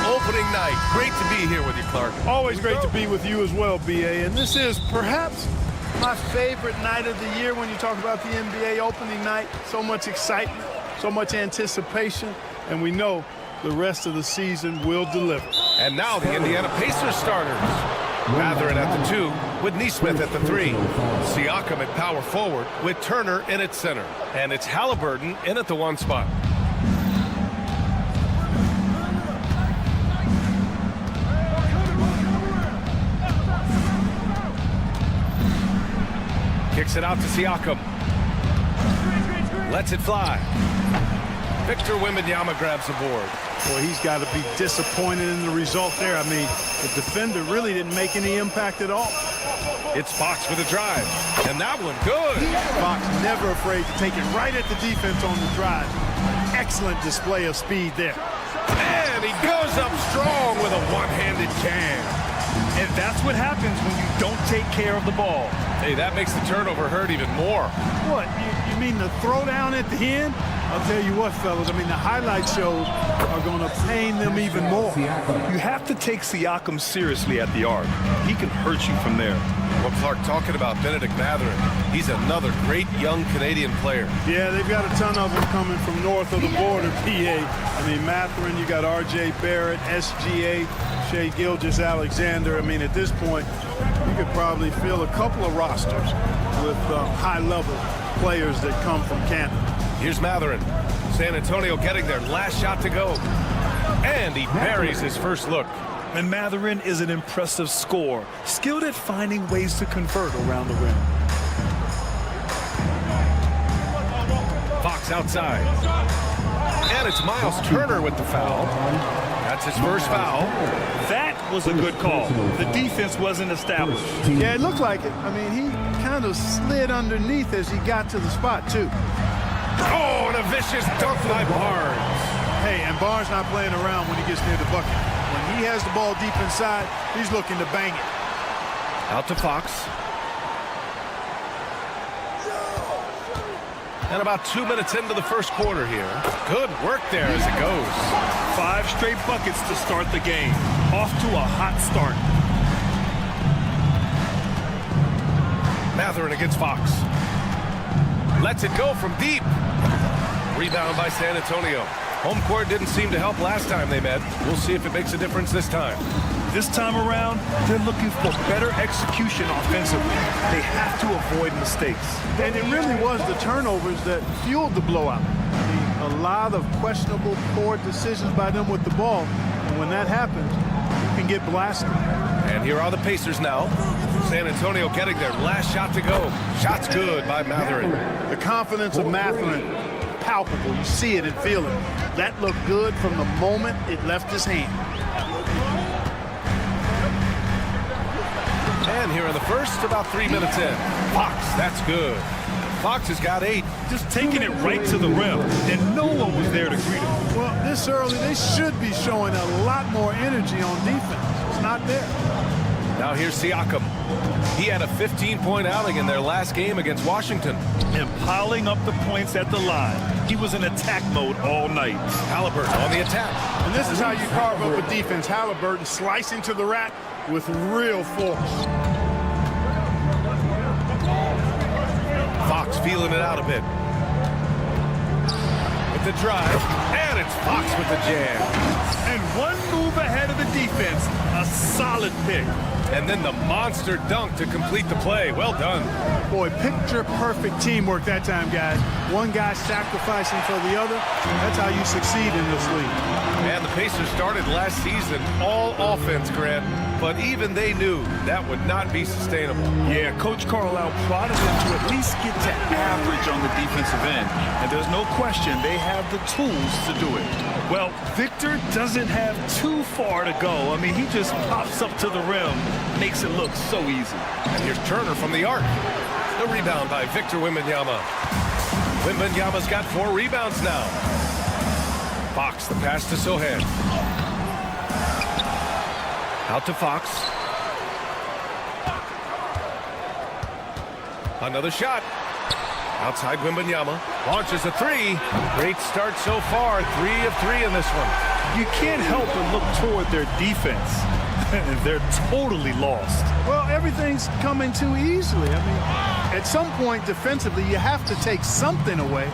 Opening night. Great to be here with you, Clark. Always great to be with you as well, B.A. And this is perhaps my favorite night of the year when you talk about the NBA opening night. So much excitement, so much anticipation, and we know the rest of the season will deliver. And now the Indiana Pacers starters. Mathurin at the 2 with Nesmith at the 3. Siakam at power forward with Turner in at center. And it's Halliburton in at the 1 spot. Kicks it out to Siakam. Lets it fly. Victor Wembanyama grabs the board. Boy, he's got to be disappointed in the result there. I mean, the defender really didn't make any impact at all. It's Fox with a drive. And that one good. Fox never afraid to take it right at the defense on the drive. Excellent display of speed there. And he goes up strong with a one-handed jam. And that's what happens when you don't take care of the ball. Hey, that makes the turnover hurt even more. What, you mean the throwdown at the end? I'll tell you what, fellas, I mean, the highlight shows are going to pain them even more. You have to take Siakam seriously at the arc. He can hurt you from there. Well, Clark, talking about Benedict Mathurin, he's another great young Canadian player. Yeah, they've got a ton of them coming from north of the border, PA. I mean, Mathurin, you got R.J. Barrett, SGA, Shai Gilgeous-Alexander. I mean, at this point, you could probably fill a couple of rosters with high-level players that come from Canada. Here's Mathurin. San Antonio getting their last shot to go. And he buries his first look. And Mathurin is an impressive scorer, skilled at finding ways to convert around the rim. Fox outside. And it's Miles Turner with the foul. That's his first foul. That was a good call. The defense wasn't established. Yeah, it looked like it. I mean, he kind of slid underneath as he got to the spot, too. Oh, and a vicious dunk by Barnes. Hey, and Barnes not playing around when he gets near the bucket. When he has the ball deep inside, he's looking to bang it. Out to Fox. And about 2 minutes into the first quarter here. Good work there as it goes. 5 straight buckets to start the game. Off to a hot start. Mathurin against Fox. Lets it go from deep. Rebound by San Antonio. Home court didn't seem to help last time they met. We'll see if it makes a difference this time. This time around, they're looking for better execution offensively. They have to avoid mistakes. And it really was the turnovers that fueled the blowout. I mean, a lot of questionable, poor decisions by them with the ball. And when that happens, you can get blasted. And here are the Pacers now. San Antonio getting their last shot to go. Shot's good by Mathurin. The confidence of Mathurin, palpable. You see it and feel it. That looked good from the moment it left his hand. And here in the first, about 3 minutes in. Fox, that's good. Fox has got 8. Just taking it right to the rim, and no one was there to greet him. Well, this early, they should be showing a lot more energy on defense. It's not there. Now here's Siakam. He had a 15-point outing in their last game against Washington. And piling up the points at the line. He was in attack mode all night. Halliburton on the attack. And this is how you carve up a defense. Halliburton slicing to the rack with real force. Fox feeling it out a bit. With the drive, and it's Fox with the jam. And one move ahead of the defense, a solid pick. And then the monster dunk to complete the play. Well done. Boy, picture-perfect teamwork that time, guys. One guy sacrificing for the other. That's how you succeed in this league. And the Pacers started last season all offense, Grant. but even they knew that would not be sustainable. Yeah, Coach Carlisle prodded them to at least get to average on the defensive end. And there's no question they have the tools to do it. Well, Victor doesn't have too far to go. I mean, he just pops up to the rim, makes it look so easy. And here's Turner from the arc. The rebound by Victor Wembanyama. Wembanyama's got 4 rebounds now. Fox, the pass to Sohan. Out to Fox. Another shot. Outside Wembanyama. Launches a 3. Great start so far. 3 of 3 in this one. You can't help but look toward their defense. They're totally lost. Well, everything's coming too easily. I mean, at some point defensively, you have to take something away.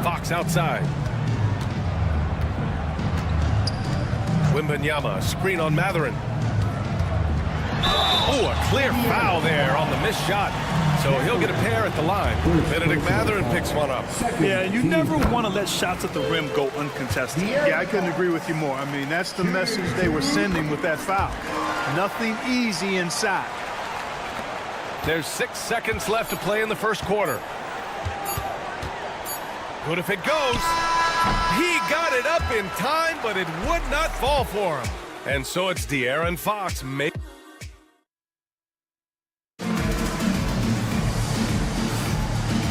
Fox outside. Wembanyama, screen on Mathurin. Oh, a clear foul there on the missed shot. So he'll get a pair at the line. Benedict Mathurin picks one up. Yeah, you never want to let shots at the rim go uncontested. Yeah, I couldn't agree with you more. I mean, that's the message they were sending with that foul. Nothing easy inside. There's 6 seconds left to play in the first quarter. Good if it goes. He got it up in time, but it would not fall for him. And so it's De'Aaron Fox.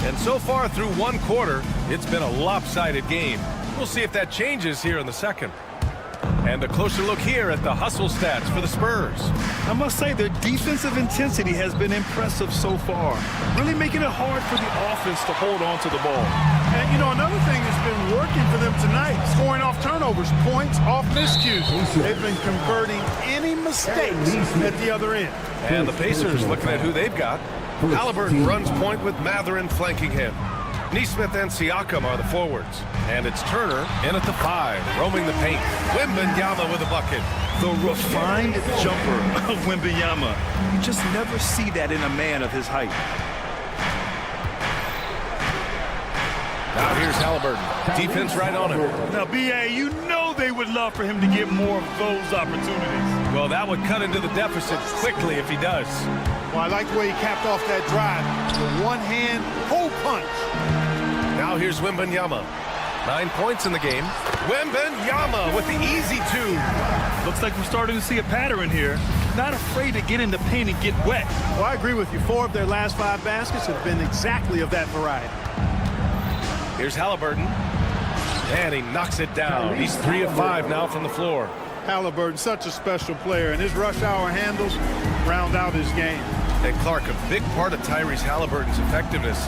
And so far through one quarter, it's been a lopsided game. We'll see if that changes here in the second. And a closer look here at the hustle stats for the Spurs. I must say their defensive intensity has been impressive so far, really making it hard for the offense to hold on to the ball. And, you know, another thing that's been working for them tonight, scoring off turnovers, points off miscues. They've been converting any mistakes at the other end. And the Pacers looking at who they've got. Halliburton runs point with Mathurin flanking him. Nesmith and Siakam are the forwards. And it's Turner in at the 5, roaming the paint. Wembanyama with a bucket. The refined jumper of Wembanyama. You just never see that in a man of his height. Now here's Halliburton. Defense right on him. Now, B.A., you know they would love for him to get more of those opportunities. Well, that would cut into the deficit quickly if he does. Well, I like the way he capped off that drive. The one-hand hole punch. Now here's Wembanyama. 9 points in the game. Wembanyama with the easy 2. Looks like we're starting to see a pattern here. Not afraid to get in the paint and get wet. Well, I agree with you. 4 of their last 5 baskets have been exactly of that variety. Here's Halliburton. And he knocks it down. He's 3 of 5 now from the floor. Halliburton, such a special player, and his rush hour handles round out his game. And Clark, a big part of Tyrese Halliburton's effectiveness,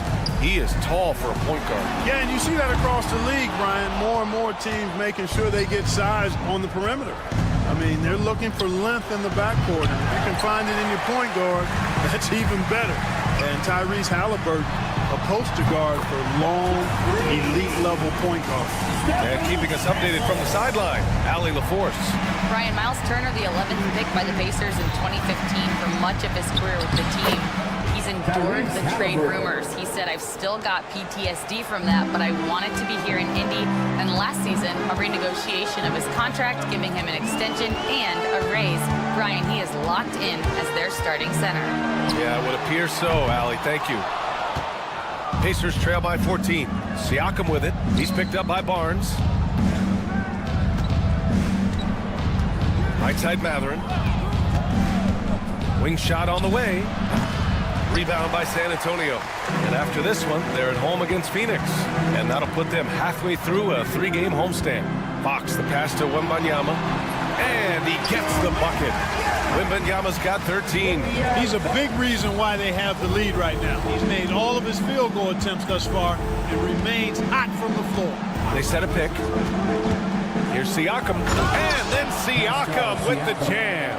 he is tall for a point guard. Yeah, and you see that across the league, Brian. More and more teams making sure they get size on the perimeter. I mean, they're looking for length in the backcourt. And if you can find it in your point guard, that's even better. And Tyrese Halliburton, a poster guard for long, elite-level point guards. And keeping us updated from the sideline, Allie LaForce. Brian, Miles Turner, the 11th pick by the Pacers in 2015 for much of his career with the team. He's endured the trade rumors. He said, I've still got PTSD from that, but I wanted to be here in Indy. And last season, a renegotiation of his contract, giving him an extension and a raise. Brian, he is locked in as their starting center. Yeah, it would appear so, Allie. Thank you. Pacers trail by 14. Siakam with it. He's picked up by Barnes. Right side Mathurin. Wing shot on the way. Rebound by San Antonio. And after this one, they're at home against Phoenix. And that'll put them halfway through a 3-game homestand. Fox, the pass to Wembanyama. And he gets the bucket. Wembanyama's got 13. He's a big reason why they have the lead right now. He's made all of his field goal attempts thus far and remains hot from the floor. They set a pick. Here's Siakam. And then Siakam with the jam.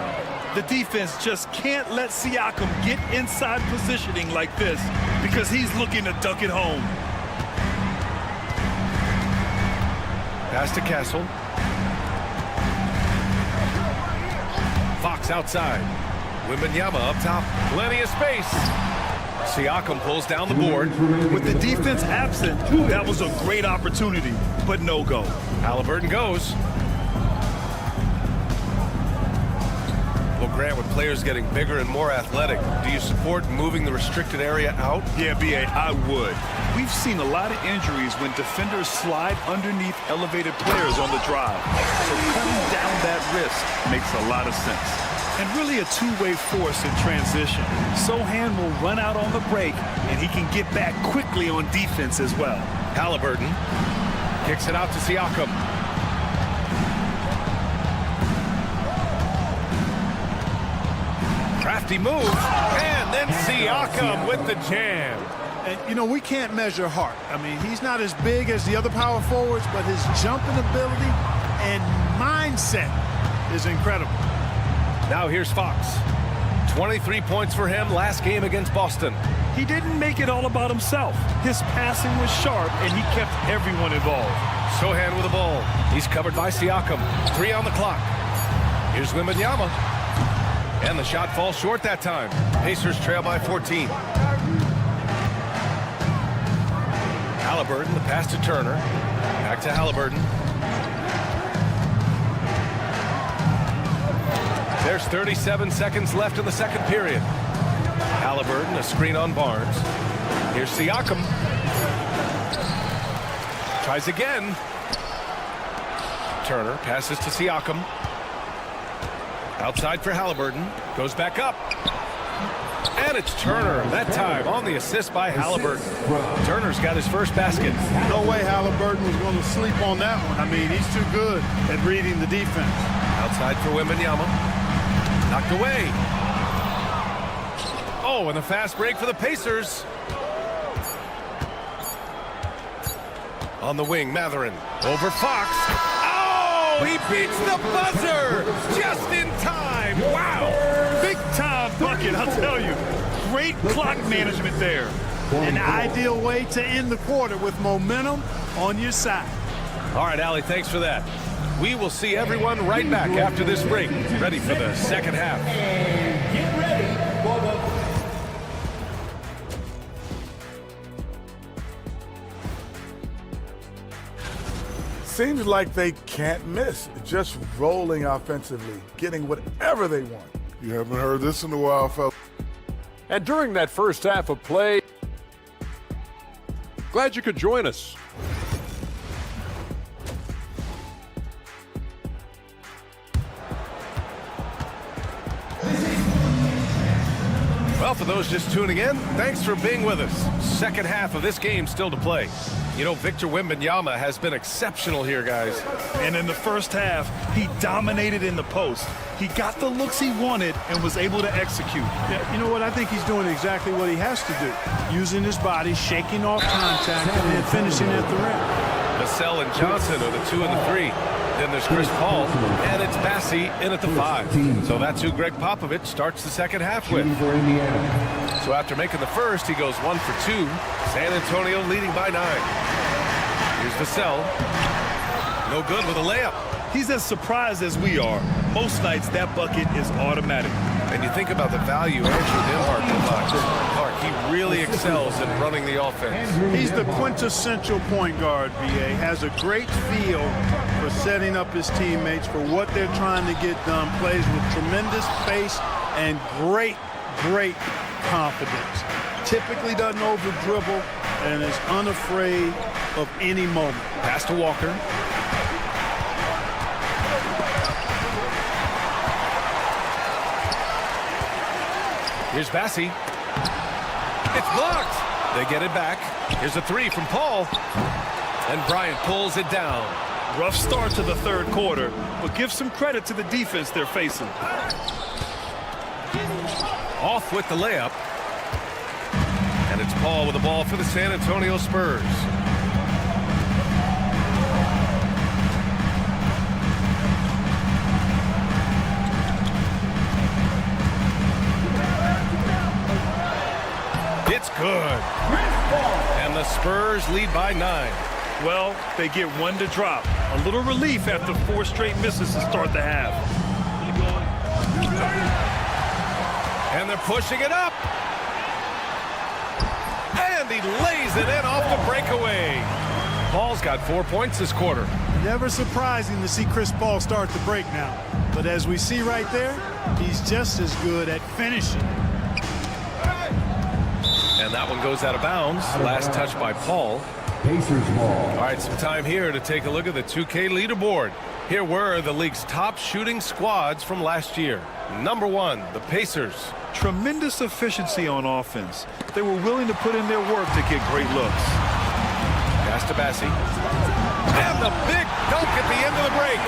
The defense just can't let Siakam get inside positioning like this because he's looking to dunk it home. Pass to Castle. Fox outside. Wembanyama up top. Plenty of space. Siakam pulls down the board. With the defense absent, that was a great opportunity, but no go. Halliburton goes. Well, Grant, with players getting bigger and more athletic, do you support moving the restricted area out? Yeah, B.A., I would. We've seen a lot of injuries when defenders slide underneath elevated players on the drive. So cutting down that risk makes a lot of sense. And really a two-way force in transition. Sohan will run out on the break, and he can get back quickly on defense as well. Halliburton kicks it out to Siakam. Crafty move, and then Siakam with the jam. And, you know, we can't measure heart. I mean, he's not as big as the other power forwards, but his jumping ability and mindset is incredible. Now here's Fox. 23 points for him last game against Boston. He didn't make it all about himself. His passing was sharp, and he kept everyone involved. Sohan with the ball. He's covered by Siakam. 3 on the clock. Here's Wembanyama. And the shot falls short that time. Pacers trail by 14. Halliburton, the pass to Turner. Back to Halliburton. There's 37 seconds left in the second period. Halliburton, a screen on Barnes. Here's Siakam. Tries again. Turner passes to Siakam. Outside for Halliburton. Goes back up. And it's Turner, that time on the assist by Halliburton. Turner's got his first basket. No way Halliburton was going to sleep on that one. I mean, he's too good at reading the defense. Outside for Wembanyama. Knocked away. Oh, and a fast break for the Pacers. On the wing, Matherin. Over Fox. Oh, he beats the buzzer just in time. Wow. Big time bucket, I'll tell you. Great clock management there. An ideal way to end the quarter with momentum on your side. All right, Allie, thanks for that. We will see everyone right back after this break, ready for the second half. Get ready for the... Seems like they can't miss, just rolling offensively, getting whatever they want. You haven't heard this in a while, fellas. And during that first half of play, glad you could join us. Well, for those just tuning in, thanks for being with us. Second half of this game still to play. You know, Victor Wembanyama has been exceptional here, guys. And in the first half, he dominated in the post. He got the looks he wanted and was able to execute. Yeah, you know what? I think he's doing exactly what he has to do. Using his body, shaking off contact, and then finishing at the rim. Vassell and Johnson are the 2 and the 3. Then there's Chris Paul, and it's Bassie in at the 5. So that's who Greg Popovich starts the second half with. So after making the first, he goes 1 for 2. San Antonio leading by 9. Here's Vassell. No good with a layup. He's as surprised as we are. Most nights, that bucket is automatic. And you think about the value Andrew Nembhard provides. Clark, he really excels in running the offense. He's the quintessential point guard, BA. Has a great feel for setting up his teammates for what they're trying to get done. Plays with tremendous pace and great confidence. Typically doesn't over-dribble and is unafraid of any moment. Pass to Walker. Here's Bassie. It's blocked. They get it back. Here's a 3 from Paul. And Bryant pulls it down. Rough start to the third quarter, but give some credit to the defense they're facing. Off with the layup. And it's Paul with the ball for the San Antonio Spurs. It's good. And the Spurs lead by 9. Well, they get 1 to drop. A little relief after 4 straight misses to start the half. And they're pushing it up. he lays it in off the breakaway. Paul's got 4 points this quarter. Never surprising to see Chris Paul start the break now. But as we see right there, he's just as good at finishing. And that one goes out of bounds. Last touch by Paul. Pacers ball. All right, some time here to take a look at the 2K leaderboard. Here were the league's top shooting squads from last year. Number 1, the Pacers. Tremendous efficiency on offense. They were willing to put in their work to get great looks. Pass to Bassi. And the big dunk at the end of the break.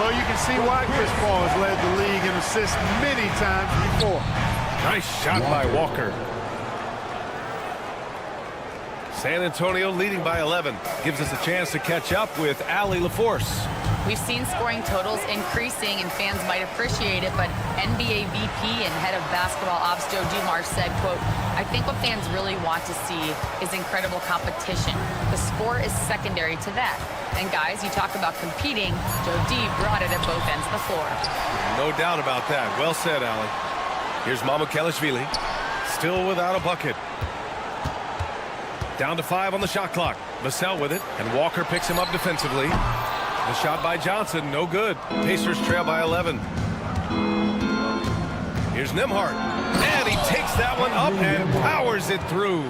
Well, you can see why Chris Paul has led the league in assists many times before. Nice shot by Walker. San Antonio leading by 11. Gives us a chance to catch up with Allie LaForce. We've seen scoring totals increasing, and fans might appreciate it, but NBA VP and head of basketball ops Joe Dumars said, quote, "I think what fans really want to see is incredible competition. The score is secondary to that. And guys, you talk about competing, Joe D brought it at both ends of the floor." No doubt about that. Well said, Allie. Here's Mamukelashvili. Still without a bucket. Down to 5 on the shot clock. Vassell with it, and Walker picks him up defensively. The shot by Johnson, no good. Pacers trail by 11. Here's Nembhard. And he takes that one up and powers it through.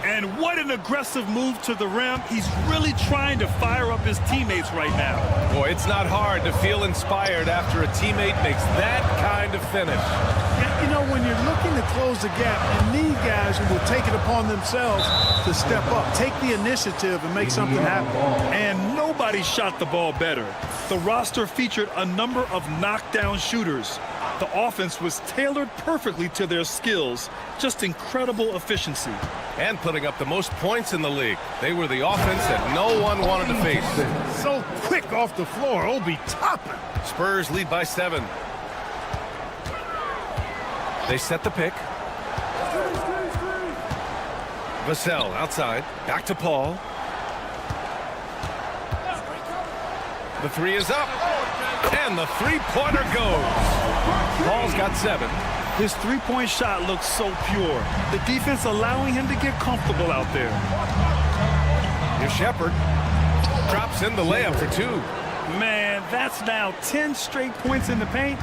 And what an aggressive move to the rim. He's really trying to fire up his teammates right now. Boy, it's not hard to feel inspired after a teammate makes that kind of finish. Yeah, you know, when you're looking to close the gap, you need guys who will take it upon themselves to step up, take the initiative and make something happen. And nobody shot the ball better. The roster featured a number of knockdown shooters. The offense was tailored perfectly to their skills. Just incredible efficiency. And putting up the most points in the league. They were the offense that no one wanted to face. So quick off the floor, Obi Toppin. Spurs lead by 7. They set the pick. Vassell outside. Back to Paul. The 3 is up. And the three-pointer goes. Paul's got 7. His three-point shot looks so pure. The defense allowing him to get comfortable out there. Here's Shepherd. Drops in the layup for 2. Man, that's now 10 straight points in the paint.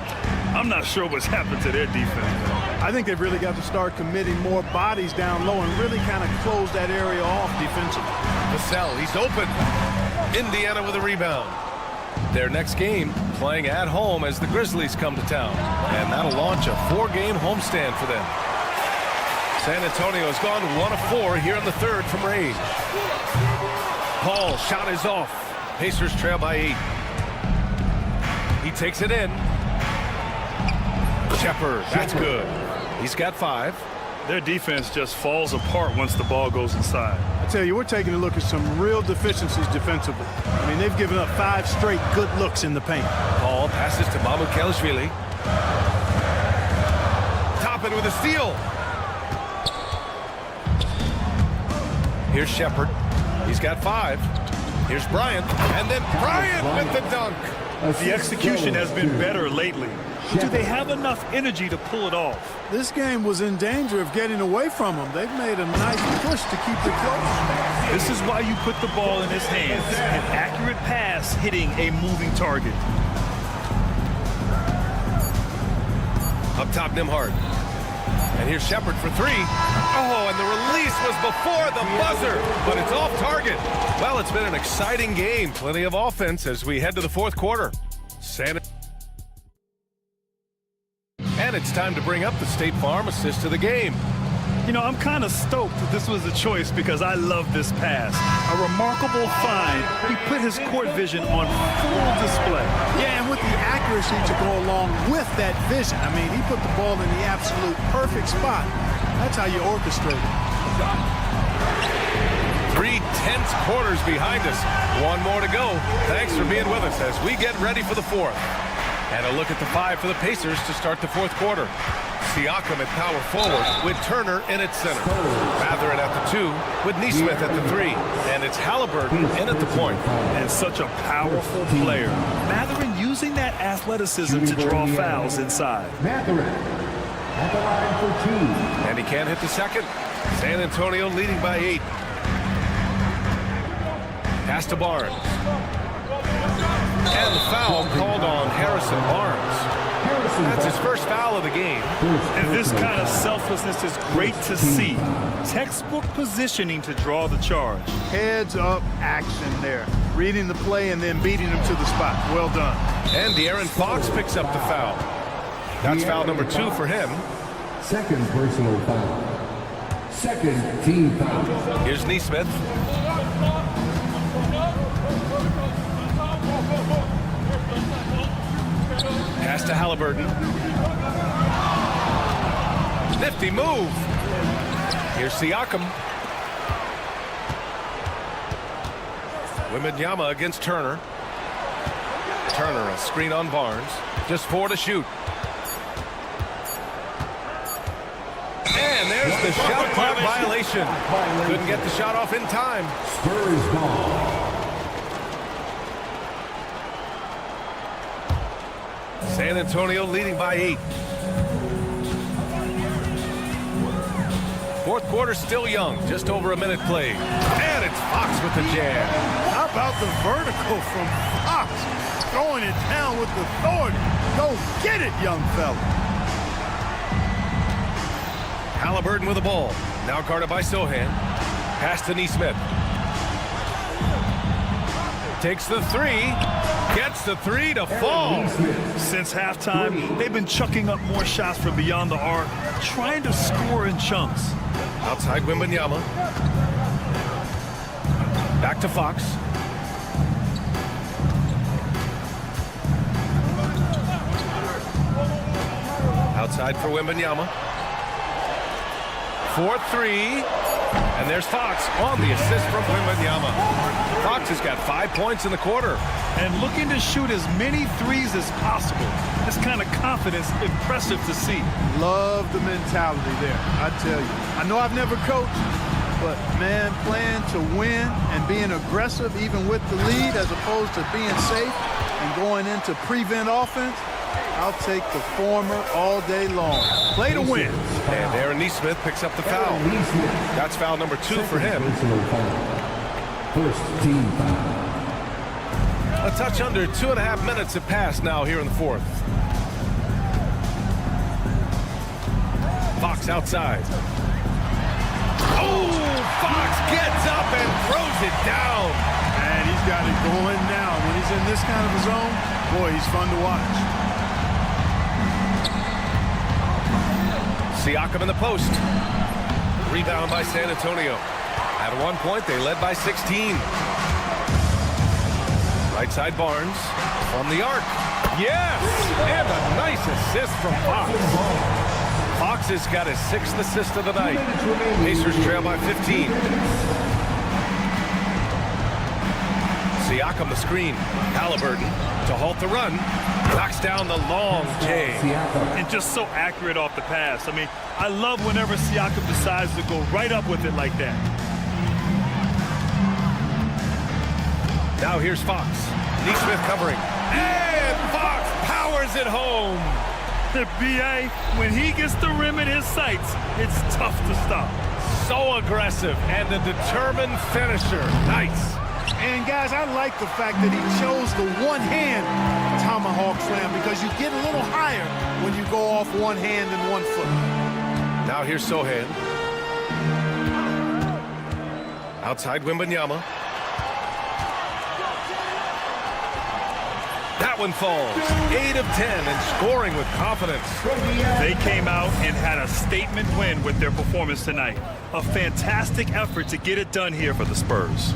I'm not sure what's happened to their defense. I think they've really got to start committing more bodies down low and really kind of close that area off defensively. Vassell, he's open. Indiana with a rebound. Their next game playing at home as the Grizzlies come to town. And that'll launch a 4-game homestand for them. San Antonio has gone 1 of 4 here in the 3rd from range. Paul, shot is off. Pacers trail by 8. He takes it in. Shepherd, that's good. He's got 5. Their defense just falls apart once the ball goes inside. I tell you, we're taking a look at some real deficiencies defensively. I mean, they've given up 5 straight good looks in the paint. Paul passes to Mamukelashvili. Toppin with a steal. Here's Shepherd. He's got 5. Here's Bryant. And then Bryant with the dunk. The execution has been better lately. Do they have enough energy to pull it off? This game was in danger of getting away from them. They've made a nice push to keep it close. This is why you put the ball in his hands. An accurate pass hitting a moving target. Up top, Nembhard. And here's Shepherd for 3. Oh, and the release was before the buzzer, but it's off target. Well, it's been an exciting game. Plenty of offense as we head to the 4th quarter. And it's time to bring up the State Farm assist of the game. You know, I'm kind of stoked that this was a choice because I love this pass. A remarkable find. He put his court vision on full display. Yeah, and with the accuracy to go along with that vision. I mean, he put the ball in the absolute perfect spot. That's how you orchestrate it. 3 tense quarters behind us. 1 more to go. Thanks for being with us as we get ready for the 4th. And a look at the 5 for the Pacers to start the 4th quarter. Siakam at power forward with Turner in at center. Mathurin at the 2 with Nesmith at the 3. And it's Halliburton in at the point. And such a powerful player. Mathurin using that athleticism to draw fouls inside. Mathurin. At the line for 2. And he can't hit the second. San Antonio leading by 8. Pass to Barnes. And the foul called on Harrison Barnes. That's his first foul of the game. And this kind of selflessness is great to see. Textbook positioning to draw the charge. Heads up action there. Reading the play and then beating him to the spot. Well done. And De'Aaron Fox picks up the foul. That's foul number 2 for him. Second personal foul. Second team foul. Here's Neesmith. Pass to Halliburton. Nifty move. Here's Siakam. Wembanyama against Turner. Turner, a screen on Barnes. Just 4 to shoot. And there's the shot clock violation. Couldn't get the shot off in time. Spurs ball. San Antonio leading by 8. Fourth quarter still young, just over a minute played. And it's Fox with the jam. How about the vertical from Fox? Throwing it down with authority. Go get it, young fella. Halliburton with the ball. Now guarded by Sohan. Pass to Neesmith. Takes the 3. Gets the 3 to fall. Since halftime, they've been chucking up more shots from beyond the arc, trying to score in chunks. Outside Wembanyama. Back to Fox. Outside for Wembanyama. 4-3. And there's Fox on the assist from Wembanyama. Fox has got 5 points in the quarter. And looking to shoot as many threes as possible. This kind of confidence, impressive to see. Love the mentality there, I tell you. I know I've never coached, but, man, playing to win and being aggressive even with the lead as opposed to being safe and going into prevent offense, I'll take the former all day long. Play to win. And Aaron Neesmith picks up the foul. That's foul number 2 for him. First team foul. A touch under 2.5 minutes have passed now here in the fourth. Fox outside. Oh, Fox gets up and throws it down. And he's got it going now. When he's in this kind of a zone, boy, he's fun to watch. Siakam in the post. Rebound by San Antonio. At one point, they led by 16. Right side Barnes from the arc. Yes! And a nice assist from Fox. Fox has got his 6th assist of the night. Pacers trail by 15. Siakam the screen. Halliburton to halt the run. Knocks down the long J. And just so accurate off the pass. I mean, I love whenever Siakam decides to go right up with it like that. Now here's Fox. Neesmith covering. And Fox powers it home. The BA, when he gets the rim in his sights, it's tough to stop. So aggressive and a determined finisher. Nice. And, guys, I like the fact that he chose the one-hand tomahawk slam because you get a little higher when you go off one hand and 1 foot. Now here's Sohan. Outside Wembanyama. That one falls. 8 of 10 and scoring with confidence. They came out and had a statement win with their performance tonight. A fantastic effort to get it done here for the Spurs.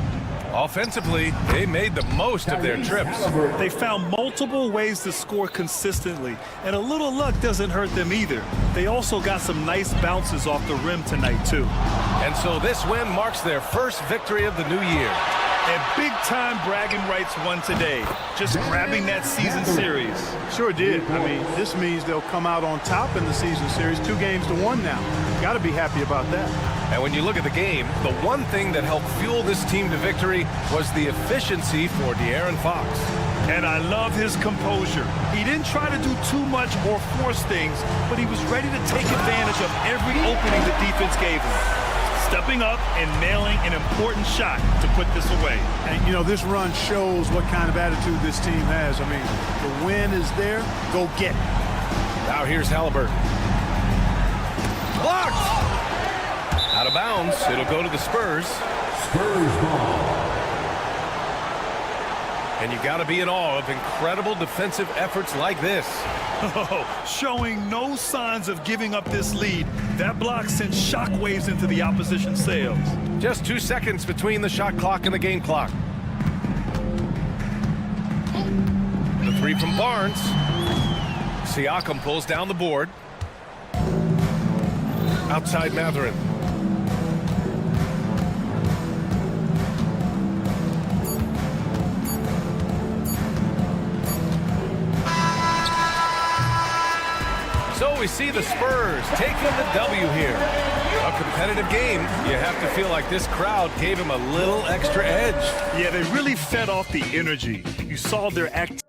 Offensively, they made the most of their trips. They found multiple ways to score consistently, and a little luck doesn't hurt them either. They also got some nice bounces off the rim tonight, too. And so this win marks their first victory of the new year. And big-time bragging rights won today, just grabbing that season series. Sure did. I mean, this means they'll come out on top in the season series, 2 games to 1 now. Got to be happy about that. And when you look at the game, the one thing that helped fuel this team to victory was the efficiency for De'Aaron Fox. And I love his composure. He didn't try to do too much or force things, but he was ready to take advantage of every opening the defense gave him. Stepping up and nailing an important shot to put this away. And, you know, this run shows what kind of attitude this team has. I mean, the win is there. Go get it. Now here's Halliburton. Blocked! Out of bounds. It'll go to the Spurs. Spurs ball. And you got to be in awe of incredible defensive efforts like this. Showing no signs of giving up this lead. That block sent shockwaves into the opposition sails. Just 2 seconds between the shot clock and the game clock. The three from Barnes. Siakam pulls down the board. Outside Mathurin. So we see the Spurs taking the W here. A competitive game. You have to feel like this crowd gave him a little extra edge. Yeah, they really fed off the energy. You saw their activity.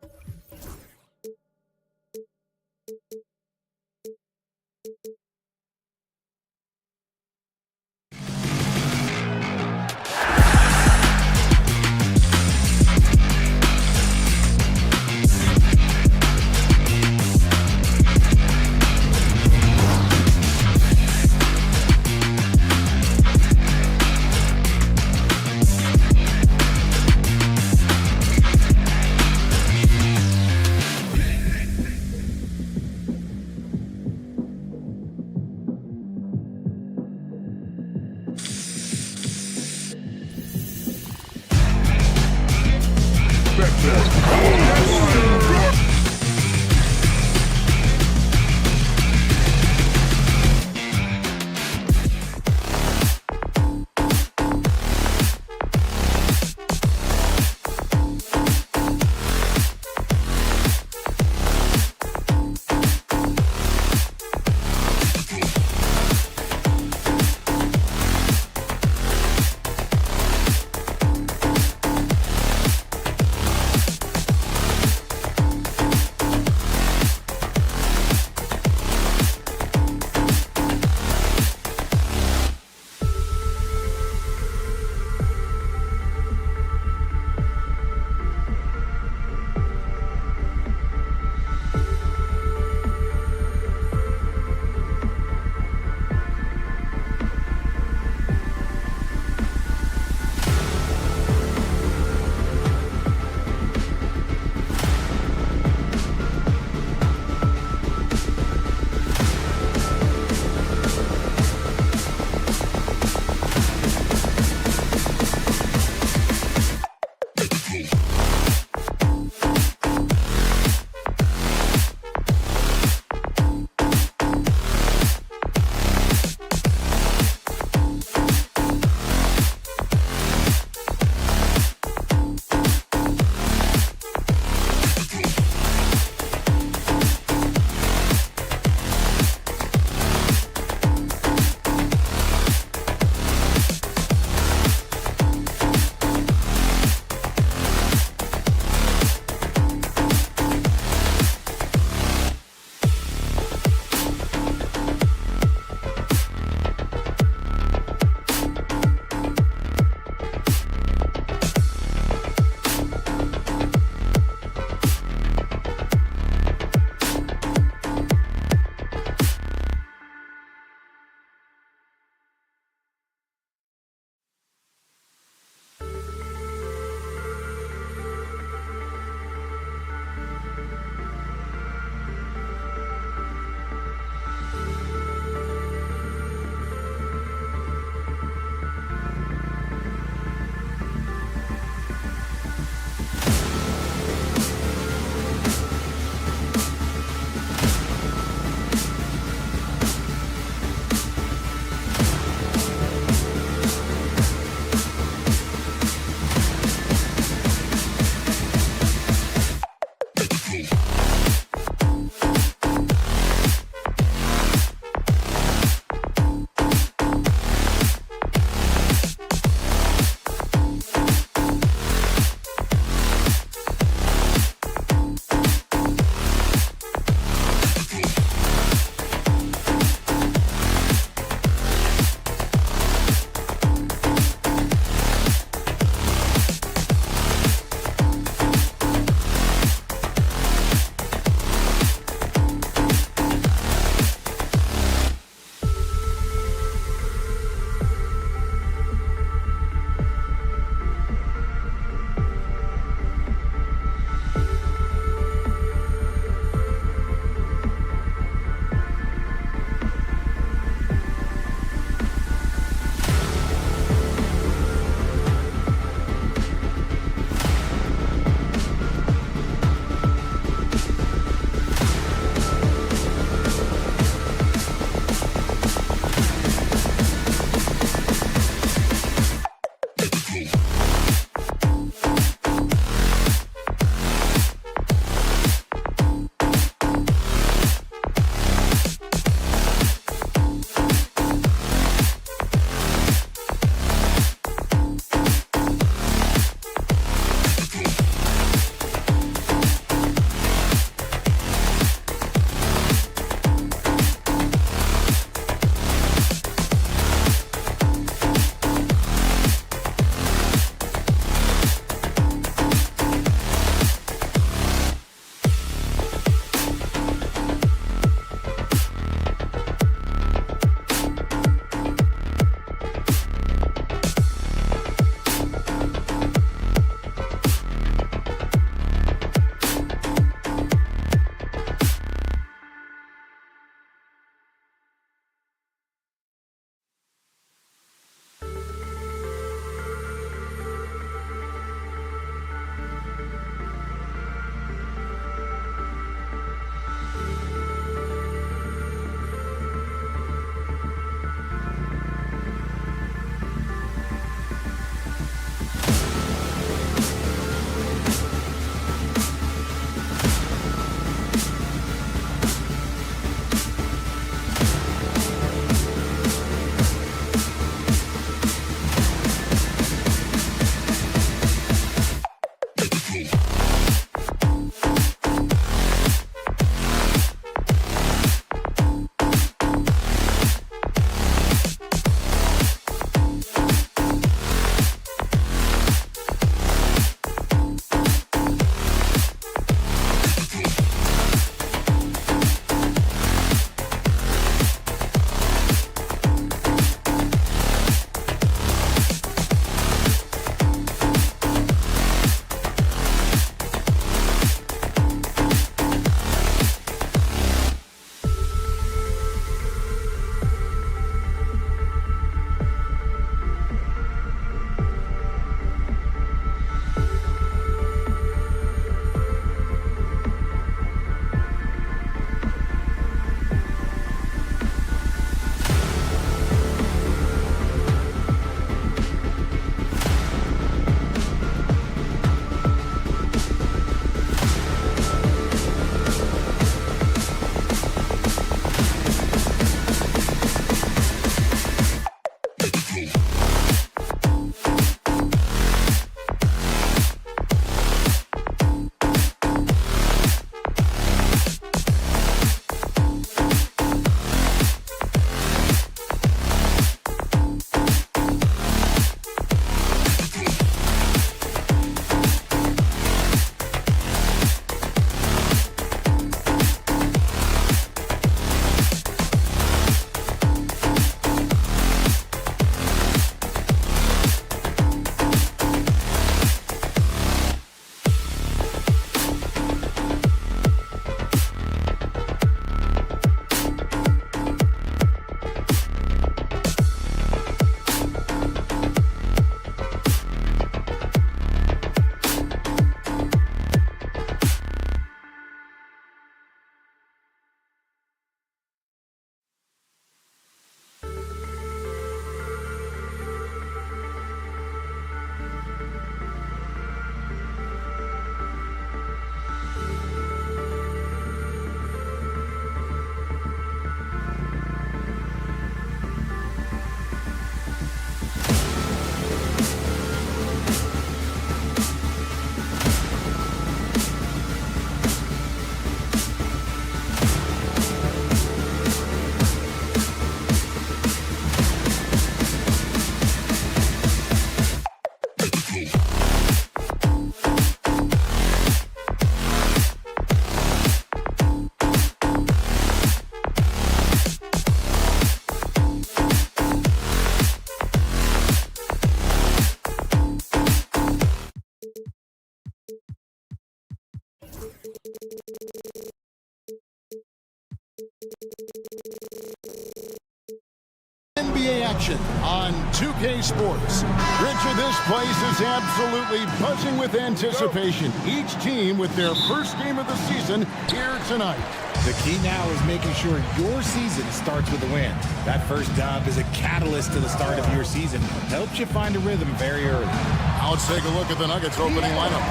NBA action on 2K Sports. Richard, this place is absolutely buzzing with anticipation. Each team with their first game of the season here tonight. The key now is making sure your season starts with a win. That first dub is a catalyst to the start of your season. Helps you find a rhythm very early. Now let's take a look at the Nuggets opening lineup.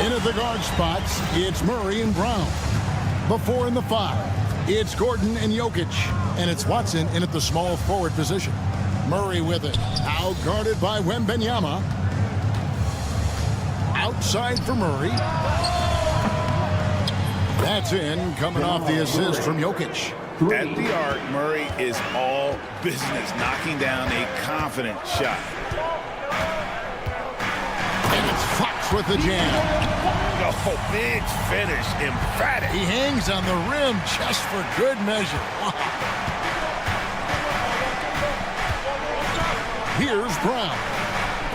In at the guard spots, it's Murray and Brown. Before in the 5, it's Gordon and Jokic. And it's Watson in at the small forward position. Murray with it. Out guarded by Wembanyama. Outside for Murray. That's in, coming off the assist from Jokic. At the arc, Murray is all business, knocking down a confident shot. And it's Fox with the jam. Oh, big finish, emphatic. He hangs on the rim just for good measure. Wow. Here's Brown.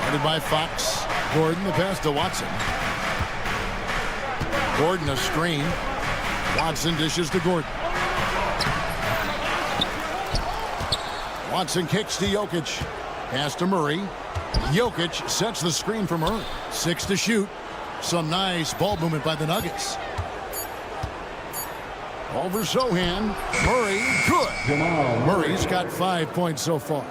Guarded by Fox. Gordon, the pass to Watson. Gordon a screen. Watson dishes to Gordon. Watson kicks to Jokic. Pass to Murray. Jokic sets the screen for Murray. 6 to shoot. Some nice ball movement by the Nuggets. Over Sohan. Murray, good. Murray's got 5 points so far.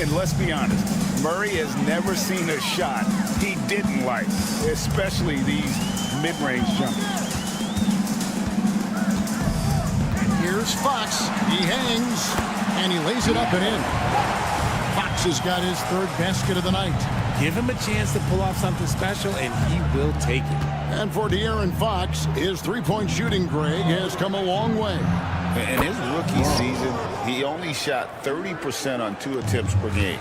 And let's be honest, Murray has never seen a shot he didn't like, especially these mid-range jumpers. Here's Fox. He hangs, and he lays it up and in. Fox has got his 3rd basket of the night. Give him a chance to pull off something special, and he will take it. And for De'Aaron Fox, his 3-point shooting, Greg, has come a long way. In his rookie season, he only shot 30% on 2 attempts per game.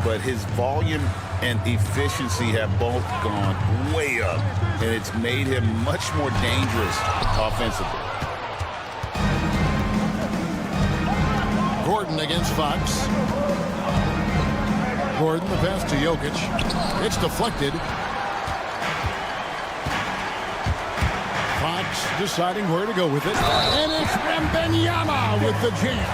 But his volume and efficiency have both gone way up, and it's made him much more dangerous offensively. Gordon against Fox. Gordon, the pass to Jokic. It's deflected. Fox deciding where to go with it. And it's Wembanyama with the jam.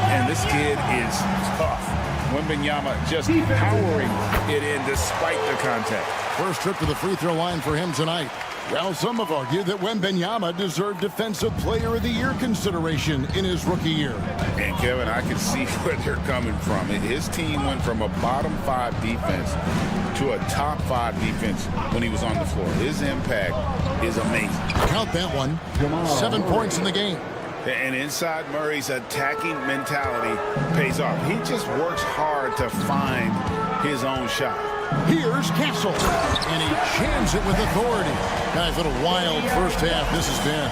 And this kid is tough. Wembanyama just powering it in despite the contact. First trip to the free throw line for him tonight. Well, some have argued that Wembanyama deserved Defensive Player of the Year consideration in his rookie year. And, Kevin, I can see where they're coming from. His team went from a bottom 5 defense to a top 5 defense when he was on the floor. His impact is amazing. Count that one. 7 points in the game. And inside Murray's attacking mentality pays off. He just works hard to find his own shot. Here's Castle, and he jams it with authority. Guys, what a wild first half this has been.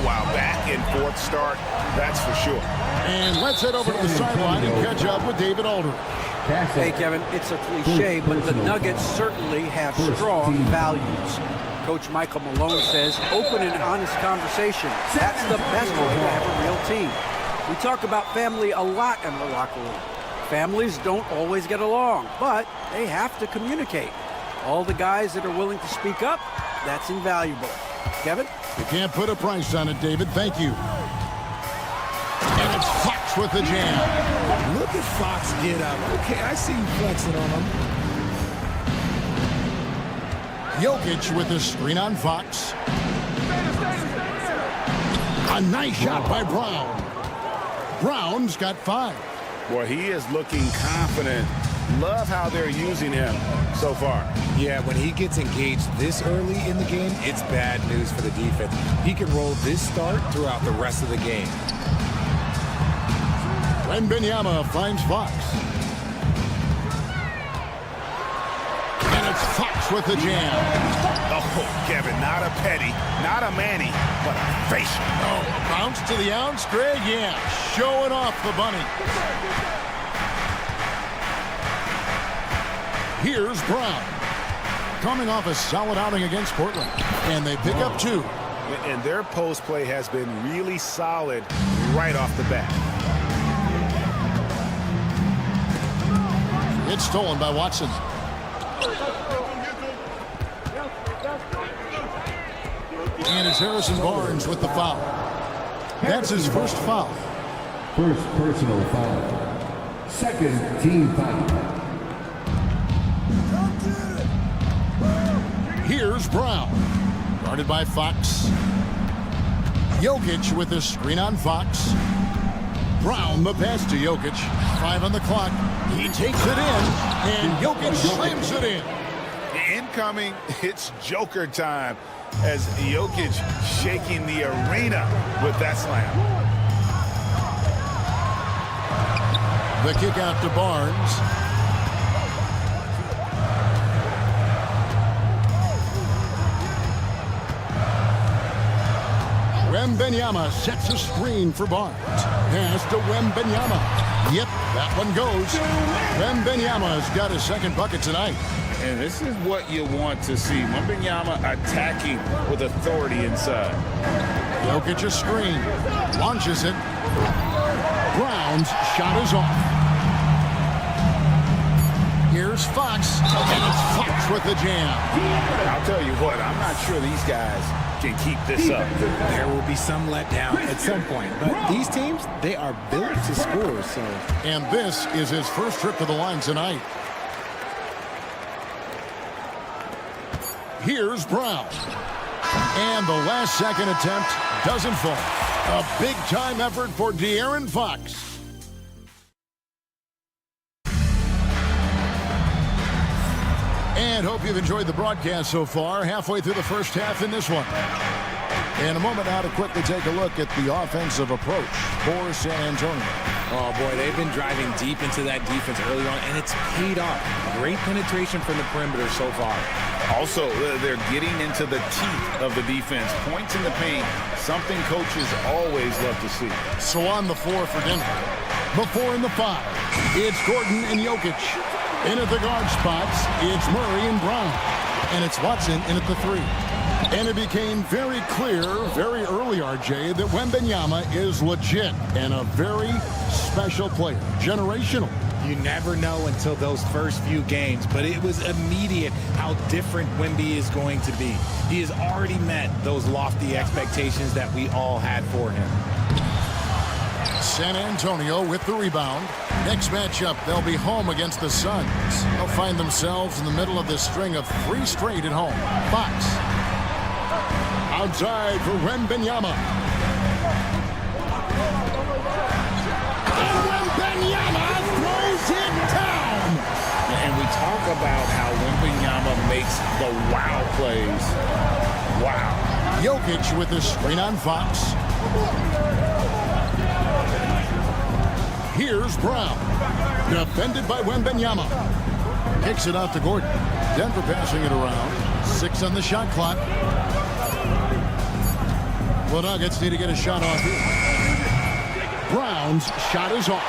Wow, back and forth start, that's for sure. And let's head over to the sideline and catch up with David Aldridge. Hey, Kevin, it's a cliche, but the Nuggets certainly have strong values. Coach Michael Malone says, open and honest conversation. That's the best way to have a real team. We talk about family a lot in the locker room. Families don't always get along, but they have to communicate. All the guys that are willing to speak up, that's invaluable. Kevin? You can't put a price on it, David. Thank you. And it's Fox with the jam. Look at Fox get up. Okay, I see you flexing on him. Jokic with the screen on Fox. A nice shot by Brown. Brown's got 5. Boy, he is looking confident. Love how they're using him so far. Yeah, when he gets engaged this early in the game, it's bad news for the defense. He can roll this start throughout the rest of the game. Wembanyama finds Fox. And it's Fox with the jam. Oh, Kevin, not a petty, not a Manny, but a facial. Oh, bounce to the ounce, Greg. Yeah, showing off the bunny. Here's Brown. Coming off a solid outing against Portland. And they pick up 2. And their post play has been really solid right off the bat. It's stolen by Watson. And it's Harrison Barnes with the foul. That's his first foul. First personal foul. Second team foul. Here's Brown. Guarded by Fox. Jokic with the screen on Fox. Brown the pass to Jokic. 5 on the clock. He takes it in, and Jokic slams it in. Incoming, it's Joker time as Jokic shaking the arena with that slam. The kick out to Barnes. Wembanyama sets a screen for Barnes. Pass to Wembanyama. Yep, that one goes. Wembanyama's got his second bucket tonight. And this is what you want to see. Wembanyama attacking with authority inside. Jokic a screen. Launches it. Brown's shot is off. Here's Fox. And it's Fox with the jam. I'll tell you what, I'm not sure these guys can keep this up. There will be some letdown at some point. But these teams, they are built to score. So. And this is his first trip to the line tonight. Here's Brown. And the last second attempt doesn't fall. A big-time effort for De'Aaron Fox. And hope you've enjoyed the broadcast so far. Halfway through the first half in this one. In a moment now to quickly take a look at the offensive approach for San Antonio. Oh, boy, they've been driving deep into that defense early on, and it's paid off. Great penetration from the perimeter so far. Also, they're getting into the teeth of the defense. Points in the paint, something coaches always love to see. So on the floor for Denver. The 4 and the 5. It's Gordon and Jokic. In at the guard spots, it's Murray and Brown. And it's Watson in at the 3. And it became very clear very early, RJ, that Wembanyama is legit and a very special player. Generational. You never know until those first few games, but it was immediate how different Wemby is going to be. He has already met those lofty expectations that we all had for him. San Antonio with the rebound. Next matchup, they'll be home against the Suns. They'll find themselves in the middle of this string of 3 straight at home. Fox. Outside for Wembanyama. And Wembanyama throws it down. And we talk about how Wembanyama makes the wow plays. Wow. Jokic with the screen on Fox. Here's Brown. Defended by Wembanyama. Kicks it out to Gordon. Denver passing it around. 6 on the shot clock. The Nuggets need to get a shot off here. Brown's shot is off.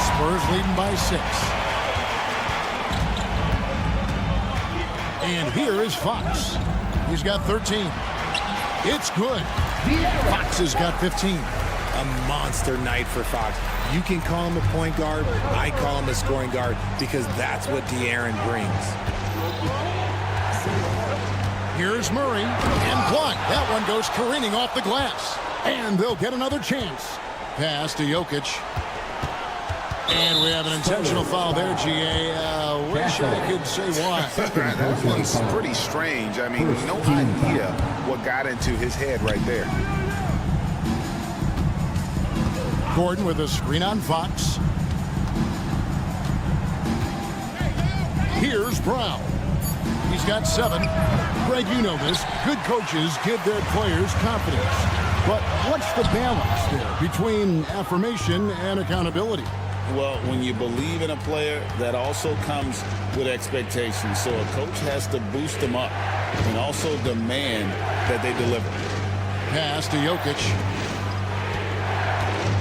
Spurs leading by 6. And here is Fox. He's got 13. It's good. Fox has got 15. A monster night for Fox. You can call him a point guard. I call him a scoring guard because that's what De'Aaron brings. Here's Murray, and blocked. That one goes careening off the glass. And they'll get another chance. Pass to Jokic. And we have an intentional foul there, GA. Wish I could say why. That one's pretty strange. I mean, no idea what got into his head right there. Gordon with a screen on Fox. Here's Brown. He's got 7. Greg, you know this. Good coaches give their players confidence. But what's the balance there between affirmation and accountability? Well, when you believe in a player, that also comes with expectations. So a coach has to boost them up and also demand that they deliver. Pass to Jokic.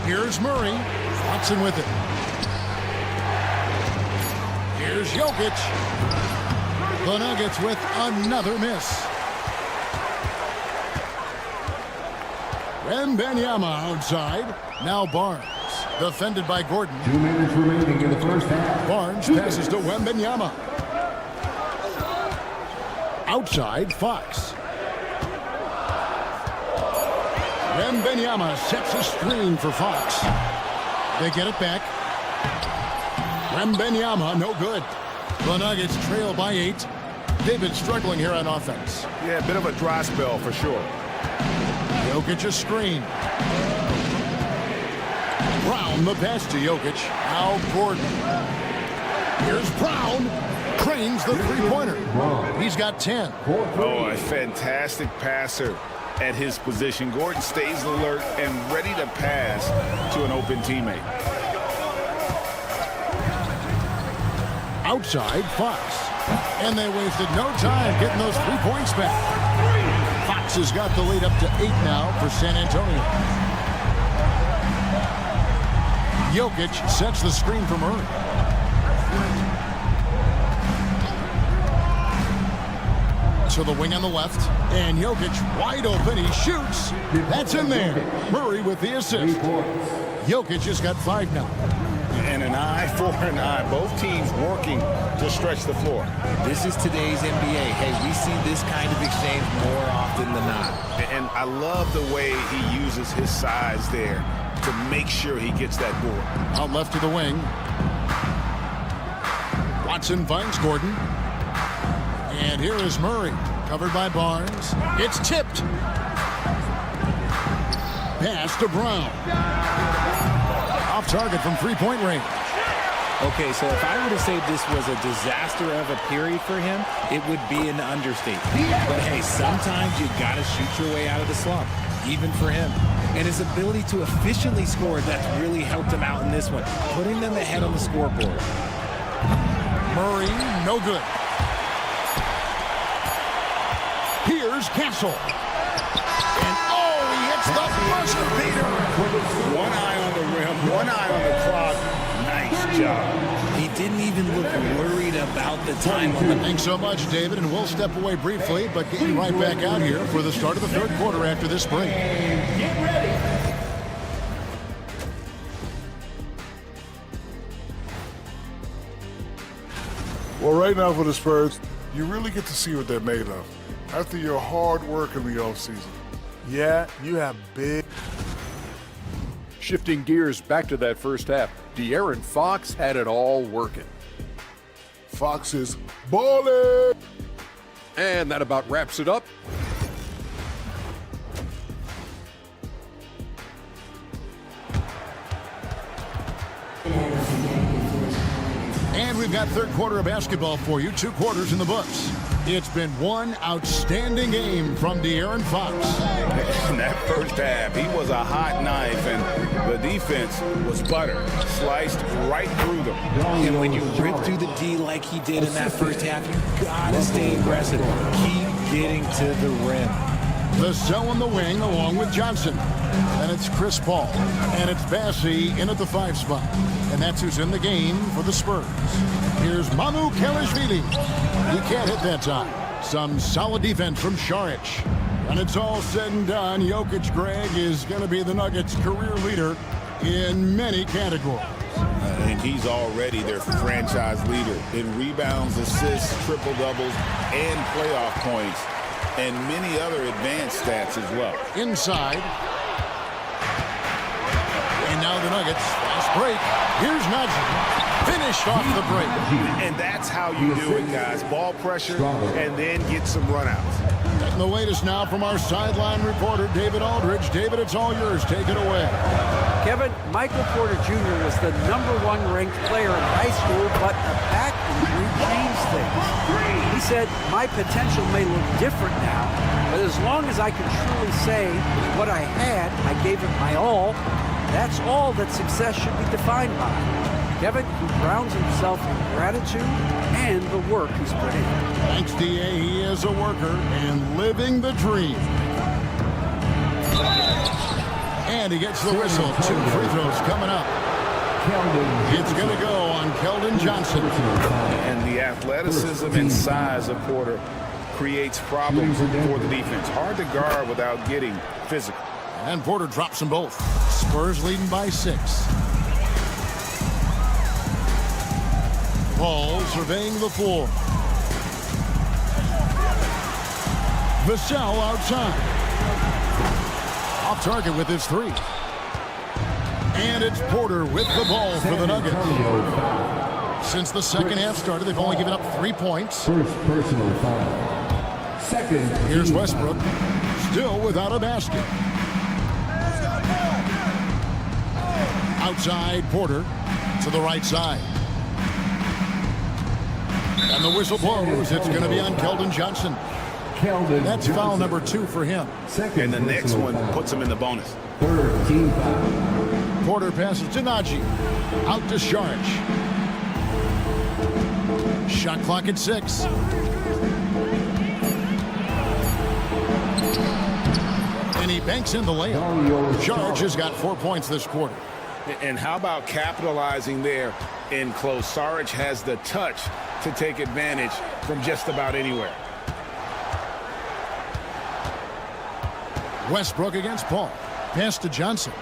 Here's Murray. Watson with it. Here's Jokic. The Nuggets with another miss. Wembanyama outside. Now Barnes. Defended by Gordon. 2 minutes remaining in the first half. Barnes passes to Wembanyama. Outside, Fox. Wembanyama sets a screen for Fox. They get it back. Wembanyama, no good. The Nuggets trail by 8. David struggling here on offense. Yeah, a bit of a dry spell for sure. Jokic a screen. Brown the pass to Jokic. Now Gordon. Here's Brown. Cranes the three-pointer. He's got 10. Oh, a fantastic passer at his position. Gordon stays alert and ready to pass to an open teammate. Outside, Fox. And they wasted no time getting those 3 points back. Fox has got the lead up to 8 now for San Antonio. Jokic sets the screen for Murray. To the wing on the left. And Jokic wide open. He shoots. That's in there. Murray with the assist. Jokic has got 5 now. And an eye for an eye. Both teams working to stretch the floor. This is today's NBA. Hey, we see this kind of exchange more often than not. And I love the way he uses his size there to make sure he gets that board. Out left to the wing. Watson finds Gordon. And here is Murray, covered by Barnes. It's tipped. Pass to Brown. Off target from three-point range. Okay, so if I were to say this was a disaster of a period for him, it would be an understatement. But hey, sometimes you got to shoot your way out of the slump, even for him. And his ability to efficiently score, that's really helped him out in this one, putting them ahead on the scoreboard. Murray, no good. Here's Castle. And he hits the buzzer beater. One eye on the rim, one eye on the clock. Nice job. He didn't even look worried about the time on the... Thanks so much, David, and we'll step away briefly, but get you right back out here for the start of the third quarter after this break. Get ready. Well, right now for the Spurs, you really get to see what they're made of after your hard work in the offseason. Yeah, you have big. Shifting gears back to that first half, De'Aaron Fox had it all working. Fox is balling. And that about wraps it up. And we've got third quarter of basketball for you. 2 quarters in the books. It's been one outstanding game from De'Aaron Fox. In that first half, he was a hot knife, and the defense was butter. Sliced right through them. And when you rip through the D like he did in that first half, you gotta stay aggressive. Keep getting to the rim. The cell on the wing along with Johnson. And it's Chris Paul. And it's Bassey in at the 5 spot. And that's who's in the game for the Spurs. Here's Mamu Kelishvili. He can't hit that time. Some solid defense from Šarić. When it's all said and done, Jokic, Greg, is going to be the Nuggets' career leader in many categories. And he's already their franchise leader in rebounds, assists, triple-doubles, and playoff points, and many other advanced stats as well. Inside. And now the Nuggets. Fast break. Here's Najee. Finished off the break. And that's how you do it, guys. Ball pressure and then get some runouts. And the latest now from our sideline reporter, David Aldridge. David, it's all yours. Take it away. Kevin, Michael Porter Jr. was the #1 ranked player in high school, but a back injury changed things. He said, my potential may look different now, but as long as I can truly say what I had, I gave it my all. That's all that success should be defined by. Kevin, he grounds himself in gratitude and the work he's put in. Thanks, D.A. He is a worker and living the dream. And he gets the whistle. 2 free throws coming up. It's going to go on Keldon Johnson. And the athleticism and size of Porter creates problems for the defense. Hard to guard without getting physical. And Porter drops them both. Spurs leading by 6. Paul surveying the floor. Vassell outside. Off target with his three. And it's Porter with the ball for the Nuggets. Since the second half started, they've only given up 3 points. First personal foul. Second. Here's Westbrook, still without a basket. Outside, Porter to the right side. And the whistle blows. It's going to be on Keldon Johnson. That's foul number 2 for him. And the next one puts him in the bonus. Third team foul. Porter passes to Najee. Out to Sharge. Shot clock at 6. And he banks in the layup. Sharge has got 4 points this quarter. And how about capitalizing there in close? Saric has the touch to take advantage from just about anywhere. Westbrook against Paul. Pass to Johnson.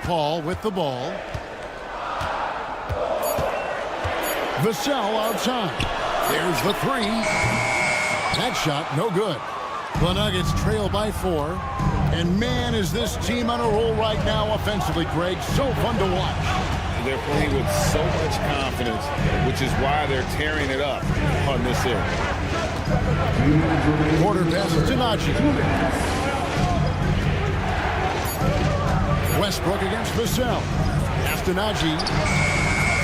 Paul with the ball. Vassell outside. There's the 3. That shot no good. The Nuggets trail by 4. And man, is this team on a roll right now offensively, Greg. So fun to watch. They're playing with so much confidence, which is why they're tearing it up on this area. Porter passes to Najee. Westbrook against Vassell. Pass to Najee.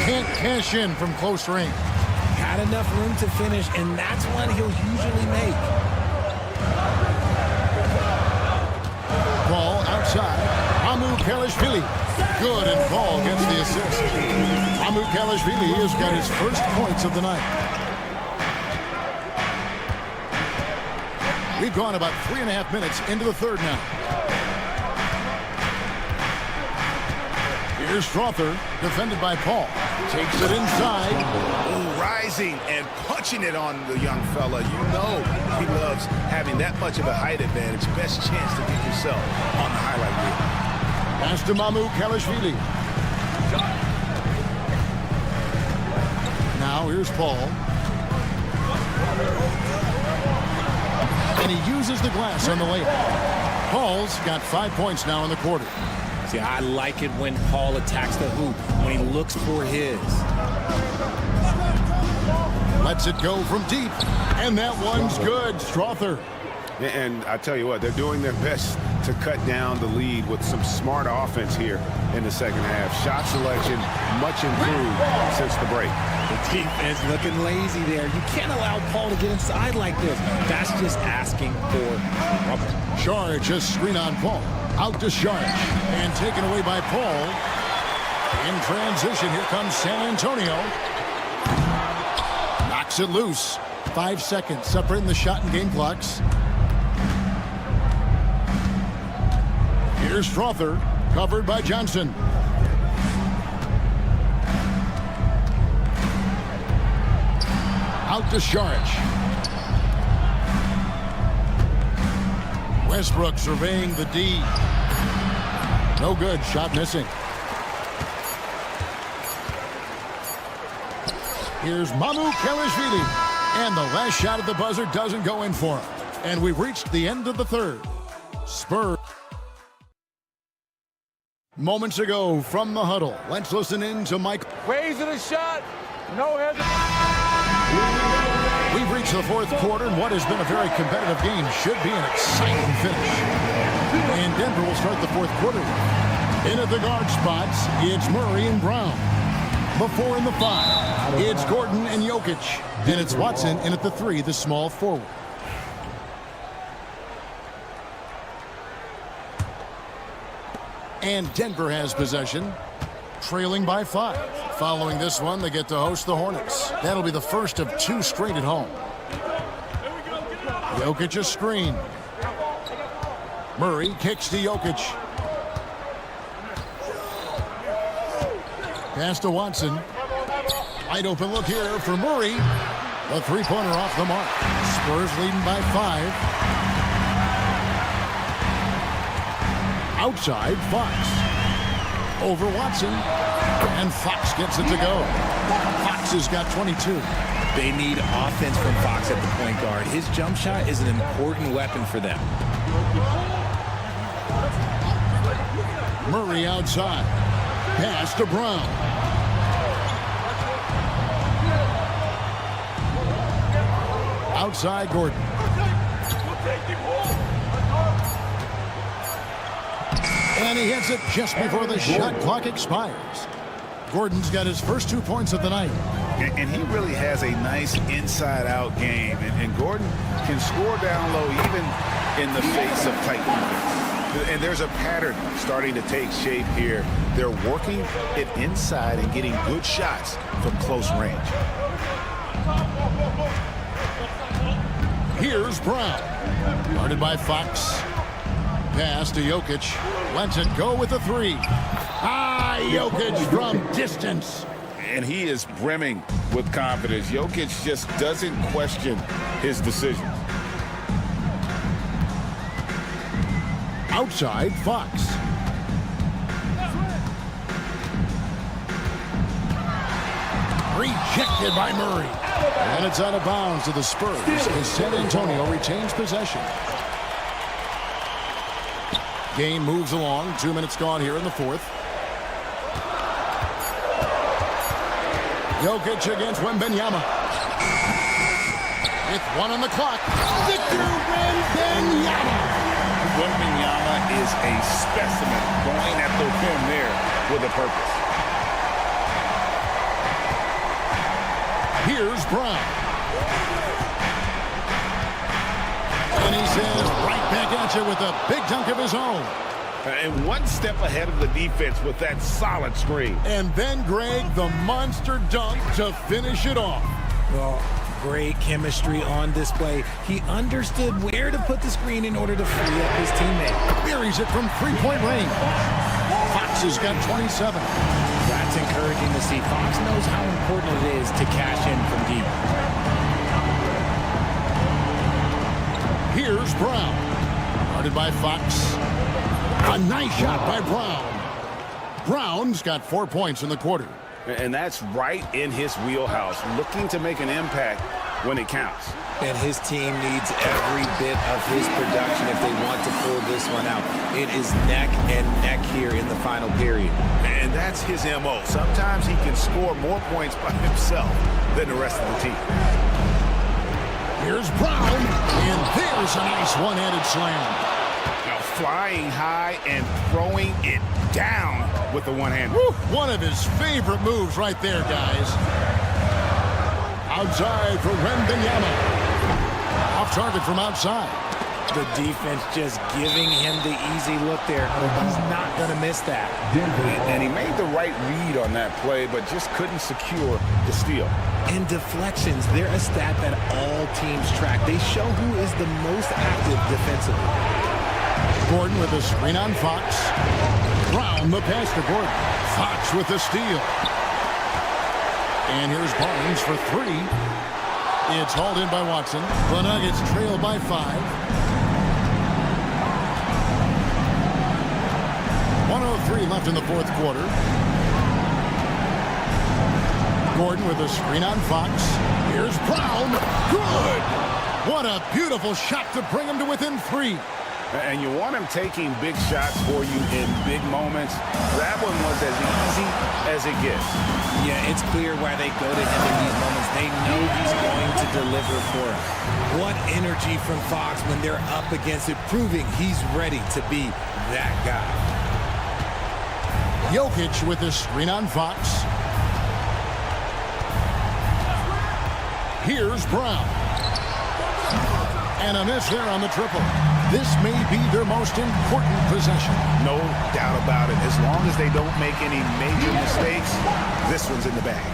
Can't cash in from close range. Had enough room to finish, and that's one he'll usually make. Ball outside. Amu Kalashvili. Good, and Paul gets the assist. Amu Kalashvili has got his first points of the night. We've gone about 3.5 minutes into the third now. Here's Strother, defended by Paul. Takes it inside. Ooh, rising and punching it on the young fella. You know he loves having that much of a height advantage. Best chance to get yourself on the highlight reel. Pass to Mamu Kalashvili. Now here's Paul. And he uses the glass on the layup. Paul's got 5 points now in the quarter. See, I like it when Paul attacks the hoop, when he looks for his. Lets it go from deep. And that one's good. Strother. And I tell you what, they're doing their best to cut down the lead with some smart offense here in the second half. Shot selection much improved since the break. The defense looking lazy there. You can't allow Paul to get inside like this. That's just asking for trouble. Sharge, a screen on Paul. Out to Sharge. And taken away by Paul. In transition, here comes San Antonio. Knocks it loose. 5 seconds separating the shot and game clocks. Here's Strother, covered by Johnson. Out to Sharge. Westbrook surveying the D. No good, shot missing. Here's Mamu Kalashvili. And the last shot at the buzzer doesn't go in for him. And we've reached the end of the third. Spurs. Moments ago from the huddle. Let's listen in to Mike. Raising a shot. No hesitation. We've reached the fourth quarter, and what has been a very competitive game should be an exciting finish. And Denver will start the fourth quarter. In at the guard spots, it's Murray and Brown. Before in the 5, it's Gordon and Jokic. And it's Watson in at the 3, the small forward. And Denver has possession, trailing by 5. Following this one, they get to host the Hornets. That'll be the first of 2 straight at home. Jokic a screen. Murray kicks to Jokic. Pass to Watson. Wide open look here for Murray. The three-pointer off the mark. Spurs leading by 5. Outside, Fox. Over Watson. And Fox gets it to go. Fox has got 22. They need offense from Fox at the point guard. His jump shot is an important weapon for them. Murray outside. Pass to Brown. Outside Gordon. And he hits it just before the shot clock expires. Gordon's got his first 2 points of the night. And he really has a nice inside-out game. And Gordon can score down low even in the face of tight defense. And there's a pattern starting to take shape here. They're working it inside and getting good shots from close range. Here's Brown. Guarded by Fox. Pass to Jokic. Lets it go with the three. Jokic from distance. And he is brimming with confidence. Jokic just doesn't question his decision. Outside Fox. Rejected by Murray. And it's out of bounds to the Spurs as San Antonio retains possession. Game moves along. 2 minutes gone here in the fourth. Jokic against Wembanyama. With 1 on the clock. Victor Wembanyama. Wembanyama is a specimen going at the rim there with a purpose. Here's Brown. And he says right back at you with a big dunk of his own. And one step ahead of the defense with that solid screen. And then, Greg, the monster dunk to finish it off. Well, great chemistry on display. He understood where to put the screen in order to free up his teammate. Buries it from three-point range. Fox has got 27. That's encouraging to see. Fox knows how important it is to cash in from deep. Here's Brown. Guarded by Fox. A nice shot by Brown. Brown's got 4 points in the quarter. And that's right in his wheelhouse, looking to make an impact when it counts. And his team needs every bit of his production if they want to pull this one out. It is neck and neck here in the final period. And that's his MO. Sometimes he can score more points by himself than the rest of the team. Here's Brown, and there's a nice one-handed slam. Now flying high and throwing it down with the one hand. One of his favorite moves right there, guys. Outside for Wembanyama. Off target from outside. The defense just giving him the easy look there. He's not going to miss that. And he made the right read on that play, but just couldn't secure the steal. And deflections, they're a stat that all teams track. They show who is the most active defensively. Gordon with a screen on Fox. Brown the pass to Gordon. Fox with the steal. And here's Barnes for three. It's hauled in by Watson. The Nuggets trail by 5. 1:03 left in the fourth quarter. Gordon with a screen on Fox. Here's Brown. Good! What a beautiful shot to bring him to within 3. And you want him taking big shots for you in big moments. That one was as easy as it gets. Yeah, it's clear why they go to him in these moments. They know he's going to deliver for them. What energy from Fox when they're up against it, proving he's ready to be that guy. Jokic with the screen on Fox. Here's Brown. And a miss there on the triple. This may be their most important possession. No doubt about it. As long as they don't make any major mistakes, this one's in the bag.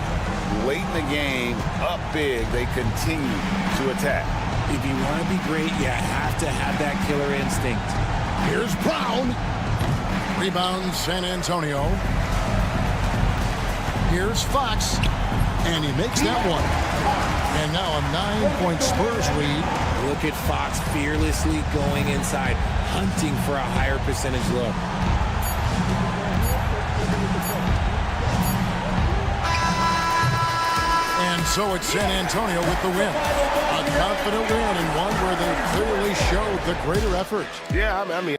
Late in the game, up big, they continue to attack. If you want to be great, you have to have that killer instinct. Here's Brown. Rebound San Antonio. Here's Fox. And he makes that one. And now a 9-point Spurs lead. Look at Fox fearlessly going inside, hunting for a higher percentage look. And And so it's San Antonio with the win. A confident win and one where they clearly showed the greater effort. Yeah, I mean.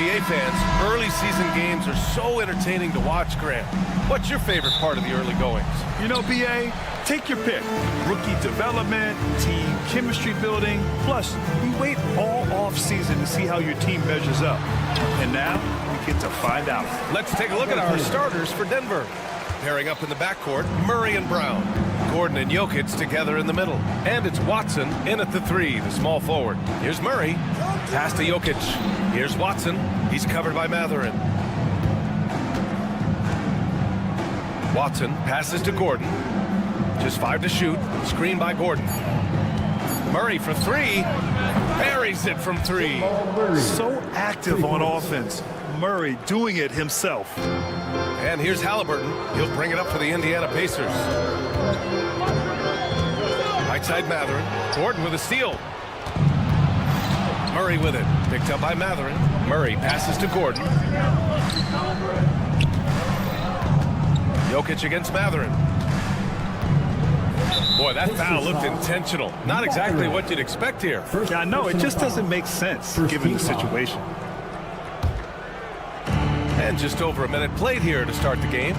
NBA fans, early season games are so entertaining to watch, Grant. What's your favorite part of the early goings? You know, BA, take your pick. Rookie development, team chemistry building. Plus, we wait all off season to see how your team measures up. And now, we get to find out. Let's take a look at our starters for Denver. Pairing up in the backcourt, Murray and Brown. Gordon and Jokic together in the middle. And it's Watson in at the 3, the small forward. Here's Murray. Pass to Jokic. Here's Watson. He's covered by Mathurin. Watson passes to Gordon. Just 5 to shoot. Screen by Gordon. Murray for 3. Buries it from 3. So active on offense. Murray doing it himself. And here's Halliburton. He'll bring it up for the Indiana Pacers. Right side Mathurin. Gordon with a steal. Murray with it. Picked up by Mathurin. Murray passes to Gordon. Jokic against Mathurin. Boy, that foul looked intentional. Not exactly what you'd expect here. Yeah, I know. It just doesn't make sense given the situation. And just over a minute played here to start the game.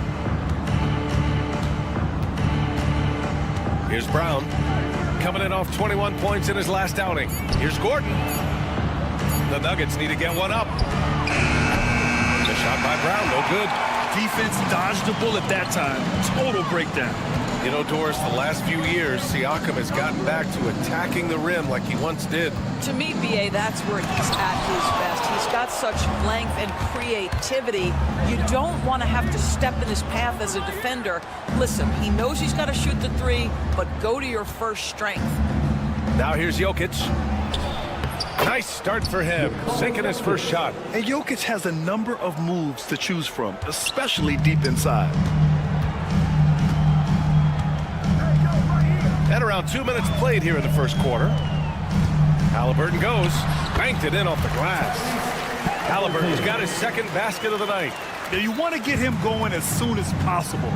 Here's Brown. Coming in off 21 points in his last outing. Here's Gordon. The Nuggets need to get one up. The shot by Brown, no good. Defense dodged a bullet that time. Total breakdown. You know, Doris, the last few years, Siakam has gotten back to attacking the rim like he once did. To me, BA, that's where he's at his best. He's got such length and creativity. You don't want to have to step in his path as a defender. Listen, he knows he's got to shoot the 3, but go to your first strength. Now here's Jokic. Nice start for him, sinking his first shot. And Jokic has a number of moves to choose from, especially deep inside. And around 2 minutes played here in the first quarter. Halliburton goes, banked it in off the glass. Halliburton's got his second basket of the night. Now you want to get him going as soon as possible.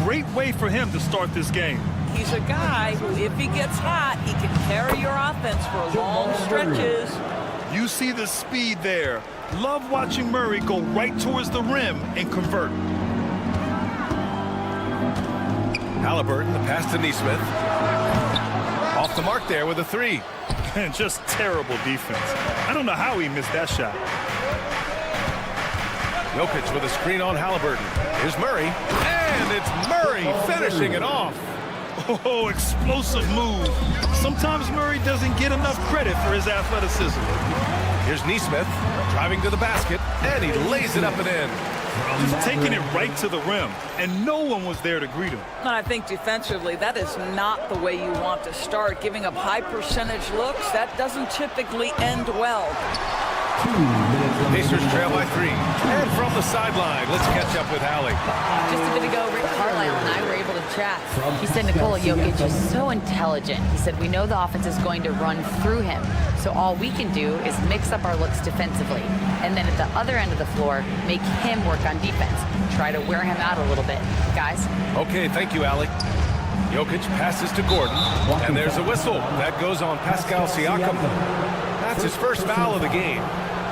Great way for him to start this game. He's a guy who, if he gets hot, he can carry your offense for long stretches. You see the speed there. Love watching Murray go right towards the rim and convert. Halliburton, the pass to Nesmith. Off the mark there with a 3. And just terrible defense. I don't know how he missed that shot. Jokic with a screen on Halliburton. Here's Murray. And it's Murray finishing it off. Oh, explosive move. Sometimes Murray doesn't get enough credit for his athleticism. Here's Nesmith driving to the basket, and he lays it up and in. Just taking it right to the rim, and no one was there to greet him. And I think defensively, that is not the way you want to start. Giving up high percentage looks, that doesn't typically end well. Pacers trail by 3. And from the sideline, let's catch up with Allie. Just a bit ago, Rick Carlisle and I were able to chat. He said Nikola Jokic is so intelligent. He said we know the offense is going to run through him. So all we can do is mix up our looks defensively. And then at the other end of the floor, make him work on defense. Try to wear him out a little bit. Guys? Okay, thank you, Allie. Jokic passes to Gordon. And there's a whistle. That goes on Pascal Siakam. That's his first foul of the game.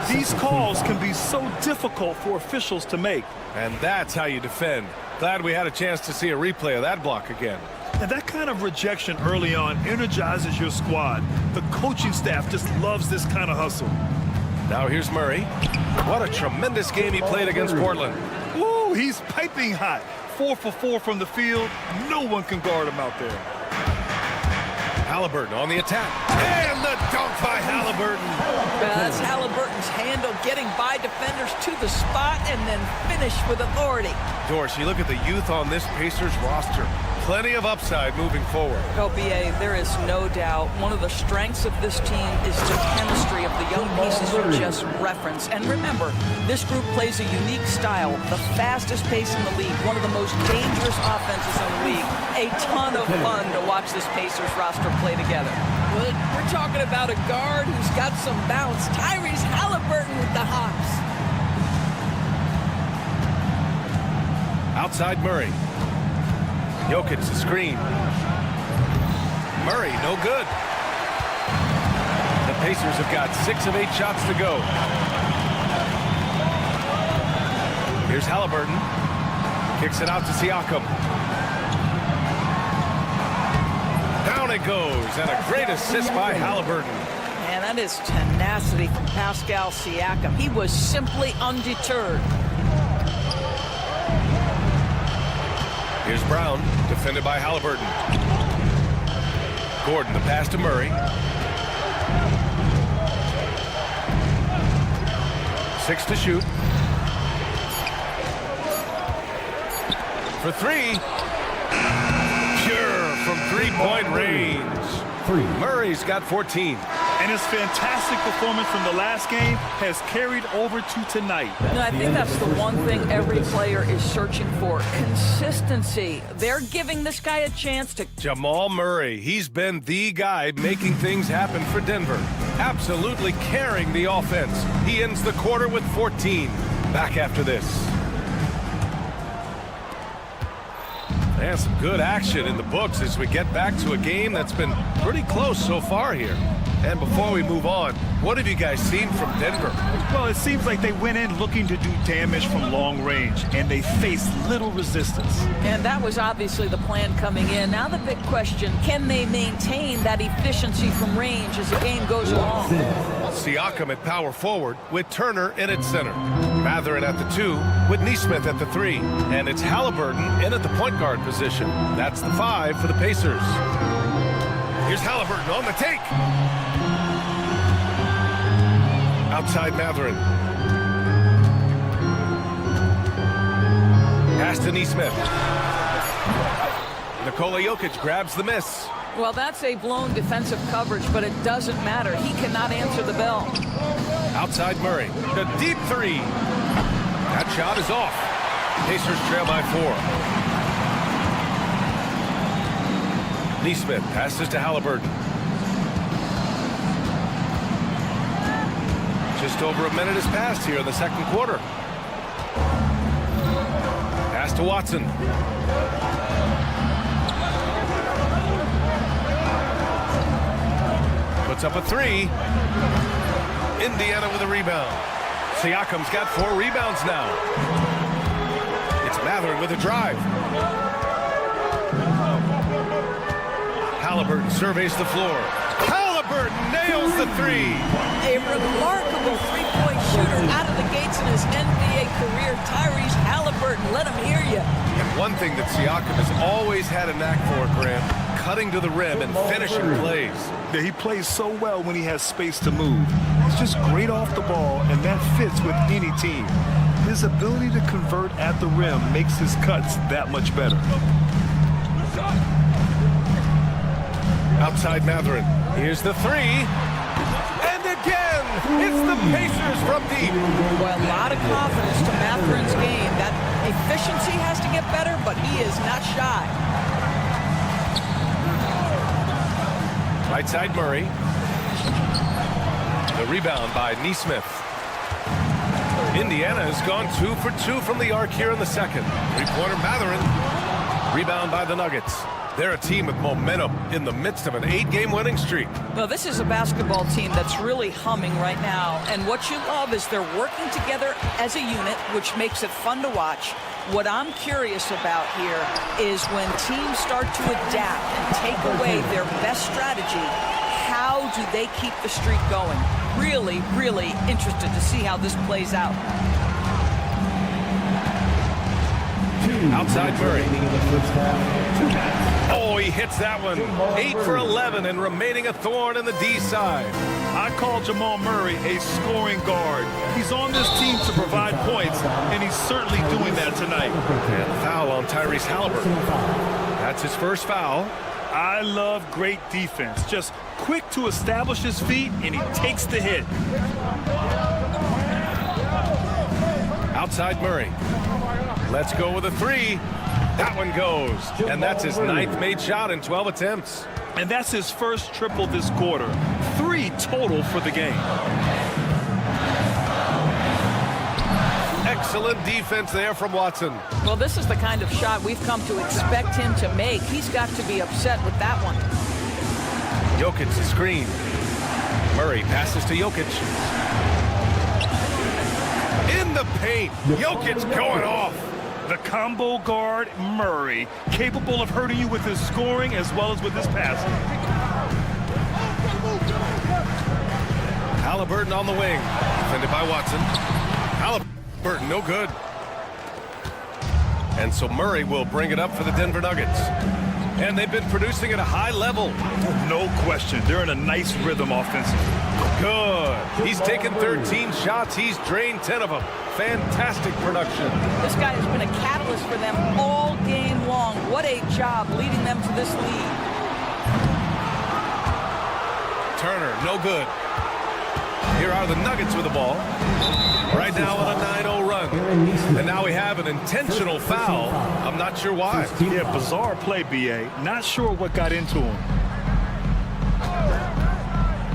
These calls can be so difficult for officials to make. And that's how you defend. Glad we had a chance to see a replay of that block again. And that kind of rejection early on energizes your squad. The coaching staff just loves this kind of hustle. Now here's Murray. What a tremendous game he played against Portland. Woo, he's piping hot. 4 for 4 from the field. No one can guard him out there. Halliburton on the attack. And the dunk by Halliburton. That's Halliburton's handle, getting by defenders to the spot and then finish with authority. Doris, you look at the youth on this Pacers roster. Plenty of upside moving forward. Oh, BA, there is no doubt one of the strengths of this team is the chemistry of the young pieces you just referenced. And remember, this group plays a unique style, the fastest pace in the league, one of the most dangerous offenses in the league. A ton of fun to watch this Pacers roster play together. But we're talking about a guard who's got some bounce. Tyrese Halliburton with the hops. Outside Murray. Jokic the screen. Murray, no good. The Pacers have got 6 of 8 shots to go. Here's Halliburton. Kicks it out to Siakam. Down it goes, and a great assist by Halliburton. And that is tenacity from Pascal Siakam. He was simply undeterred. Here's Brown, defended by Halliburton. Gordon, the pass to Murray. 6 to shoot. For 3. Pure from three-point range. Murray's got 14. And his fantastic performance from the last game has carried over to tonight. No, I think that's the one thing every player is searching for. Consistency. They're giving this guy a chance to... Jamal Murray, he's been the guy making things happen for Denver. Absolutely carrying the offense. He ends the quarter with 14. Back after this. And some good action in the books as we get back to a game that's been pretty close so far here. And before we move on, what have you guys seen from Denver? Well, it seems like they went in looking to do damage from long range, and they faced little resistance. And that was obviously the plan coming in. Now the big question, can they maintain that efficiency from range as the game goes along? Siakam at power forward with Turner in at center. Mathurin at the 2 with Nesmith at the 3. And it's Halliburton in at the point guard position. That's the 5 for the Pacers. Here's Halliburton on the take. Outside Mathurin. Pass to Nesmith. Nikola Jokic grabs the miss. Well, that's a blown defensive coverage, but it doesn't matter. He cannot answer the bell. Outside Murray. The deep 3. That shot is off. Pacers trail by 4. Nesmith passes to Halliburton. Just over a minute has passed here in the second quarter. Pass to Watson. Puts up a 3. Indiana with a rebound. Siakam's got 4 rebounds now. It's Mathurin with a drive. Halliburton surveys the floor. Halliburton nails the 3. A remarkable three-point shooter out of the gates in his NBA career. Tyrese Halliburton, let him hear you. And one thing that Siakam has always had a knack for, Grant, cutting to the rim and finishing plays. Yeah, he plays so well when he has space to move. He's just great off the ball, and that fits with any team. His ability to convert at the rim makes his cuts that much better. Outside Mathurin. Here's the 3. And again, it's the Pacers from deep. Well, a lot of confidence to Mathurin's game. That efficiency has to get better, but he is not shy. Right side Murray. The rebound by Nesmith. Indiana has gone 2 for 2 from the arc here in the second. Three-pointer Mathurin. Rebound by the Nuggets. They're a team with momentum in the midst of an 8-game winning streak. Well, this is a basketball team that's really humming right now. And what you love is they're working together as a unit, which makes it fun to watch. What I'm curious about here is when teams start to adapt and take away their best strategy, how do they keep the streak going? Really, really interested to see how this plays out. Outside Murray. Oh, he hits that one. 8 for 11 and remaining a thorn in the D side. I call Jamal Murray a scoring guard. He's on this team to provide points, and he's certainly doing that tonight. And the foul on Tyrese Halliburton. That's his first foul. I love great defense. Just quick to establish his feet, and he takes the hit. Outside Murray. Let's go with a 3. That one goes. And that's his 9th made shot in 12 attempts. And that's his first triple this quarter. 3 total for the game. Excellent defense there from Watson. Well, this is the kind of shot we've come to expect him to make. He's got to be upset with that one. Jokic the screen. Murray passes to Jokic. In the paint. Jokic going off. The combo guard, Murray, capable of hurting you with his scoring as well as with his passing. Halliburton on the wing. Defended by Watson. Halliburton, no good. And so Murray will bring it up for the Denver Nuggets. And they've been producing at a high level. No question. They're in a nice rhythm offensively. Good. He's taken 13 shots. He's drained 10 of them. Fantastic production. This guy has been a catalyst for them all game long. What a job leading them to this lead. Turner, no good. Here are the Nuggets with the ball. Right now on a 9-0 run. And now we have an intentional foul. I'm not sure why. Yeah, bizarre play, B.A. Not sure what got into him.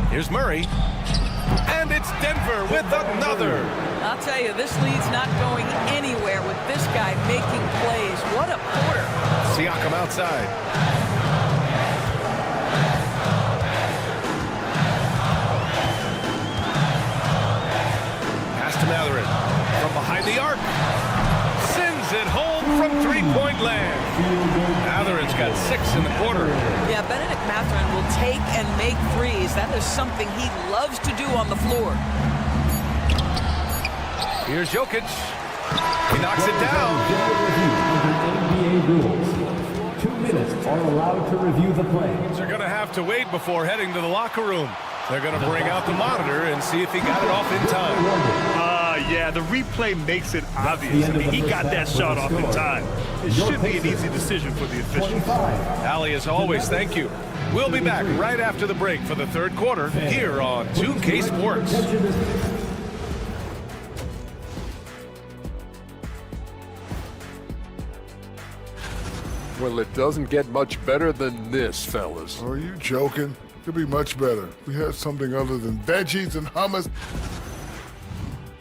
Here's Murray. And it's Denver with another. I'll tell you, this lead's not going anywhere with this guy making plays. What a quarter. Siakam outside. Matherin from behind the arc. Sends it home from three-point land. Matherin's got 6 in the quarter. Yeah, Benedict Mathurin will take and make threes. That is something he loves to do on the floor. Here's Jokic. He knocks it down. NBA rules. 2 minutes are allowed to review the play. They're going to have to wait before heading to the locker room. They're going to bring out the monitor and see if he got it off in time. Yeah, the replay makes it obvious. I mean, he got that shot off in time. It should be an easy decision for the officials. Allie, as always, thank you. We'll be back right after the break for the third quarter here on 2K Sports. Well, it doesn't get much better than this, fellas. Are you joking? Could be much better. We had something other than veggies and hummus.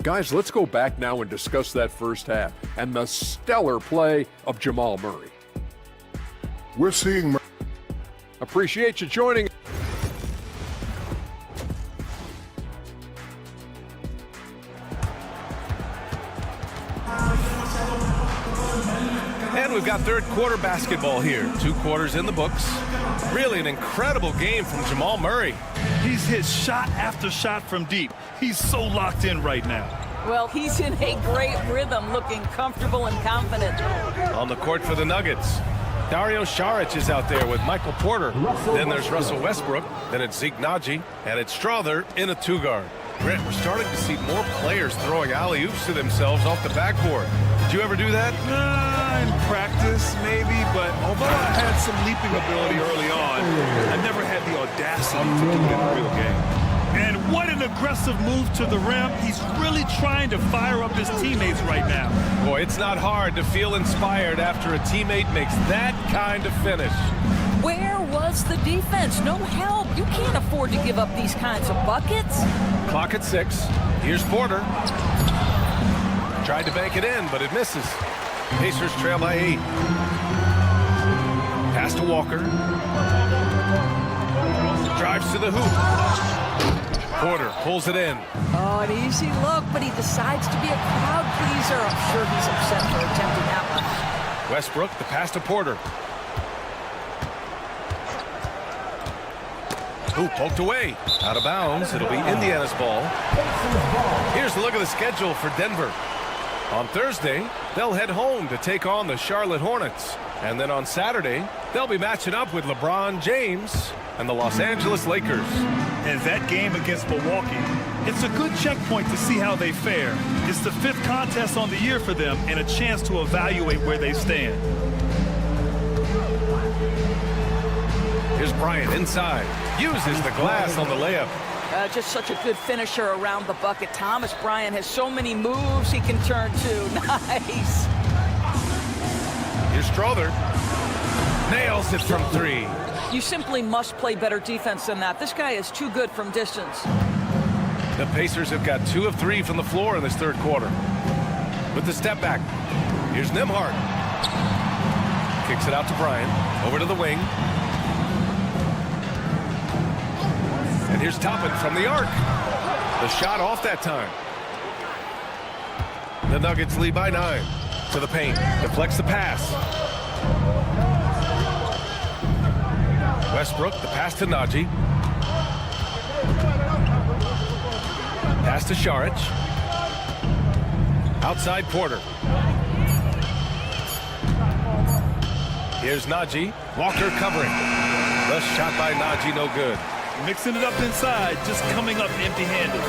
Guys, let's go back now and discuss that first half and the stellar play of Jamal Murray. We're seeing... Appreciate you joining. And we've got third quarter basketball here. 2 quarters in the books. Really an incredible game from Jamal Murray. He's hit shot after shot from deep. He's so locked in right now. Well, he's in a great rhythm, looking comfortable and confident. On the court for the Nuggets, Dario Saric is out there with Michael Porter. Then there's Russell Westbrook. Then it's Zeke Naji. And it's Strother in a 2-guard. Grant, we're starting to see more players throwing alley-oops to themselves off the backboard. Did you ever do that? In practice, maybe, but although I had some leaping ability early on, I never had the audacity to do it in a real game. And what an aggressive move to the rim. He's really trying to fire up his teammates right now. Boy, it's not hard to feel inspired after a teammate makes that kind of finish. Where was the defense? No help. You can't afford to give up these kinds of buckets. Clock at 6. Here's Porter. Tried to bank it in, but it misses. Pacers trail by 8. Pass to Walker. Drives to the hoop. Porter pulls it in. Oh, an easy look, but he decides to be a crowd pleaser. I'm sure he's upset for attempting that one. Westbrook, the pass to Porter. Ooh, poked away. Out of bounds. It'll be Indiana's ball. Here's a look at the schedule for Denver. On Thursday, they'll head home to take on the Charlotte Hornets. And then on Saturday, they'll be matching up with LeBron James and the Los Angeles Lakers. And that game against Milwaukee, it's a good checkpoint to see how they fare. It's the 5th contest on the year for them and a chance to evaluate where they stand. Here's Bryant inside. Uses the glass on the layup. Just such a good finisher around the bucket. Thomas Bryant has so many moves he can turn to. Nice. Here's Strother. Nails it from 3. You simply must play better defense than that. This guy is too good from distance. The Pacers have got 2 of 3 from the floor in this third quarter. With the step back, here's Nembhard. Kicks it out to Bryant. Over to the wing. And here's Toppin from the arc. The shot off that time. The Nuggets lead by 9. To the paint. Deflects the pass. Westbrook, the pass to Najee. Pass to Šarić. Outside Porter. Here's Najee. Walker covering. The shot by Najee, no good. Mixing it up inside, just coming up empty-handed.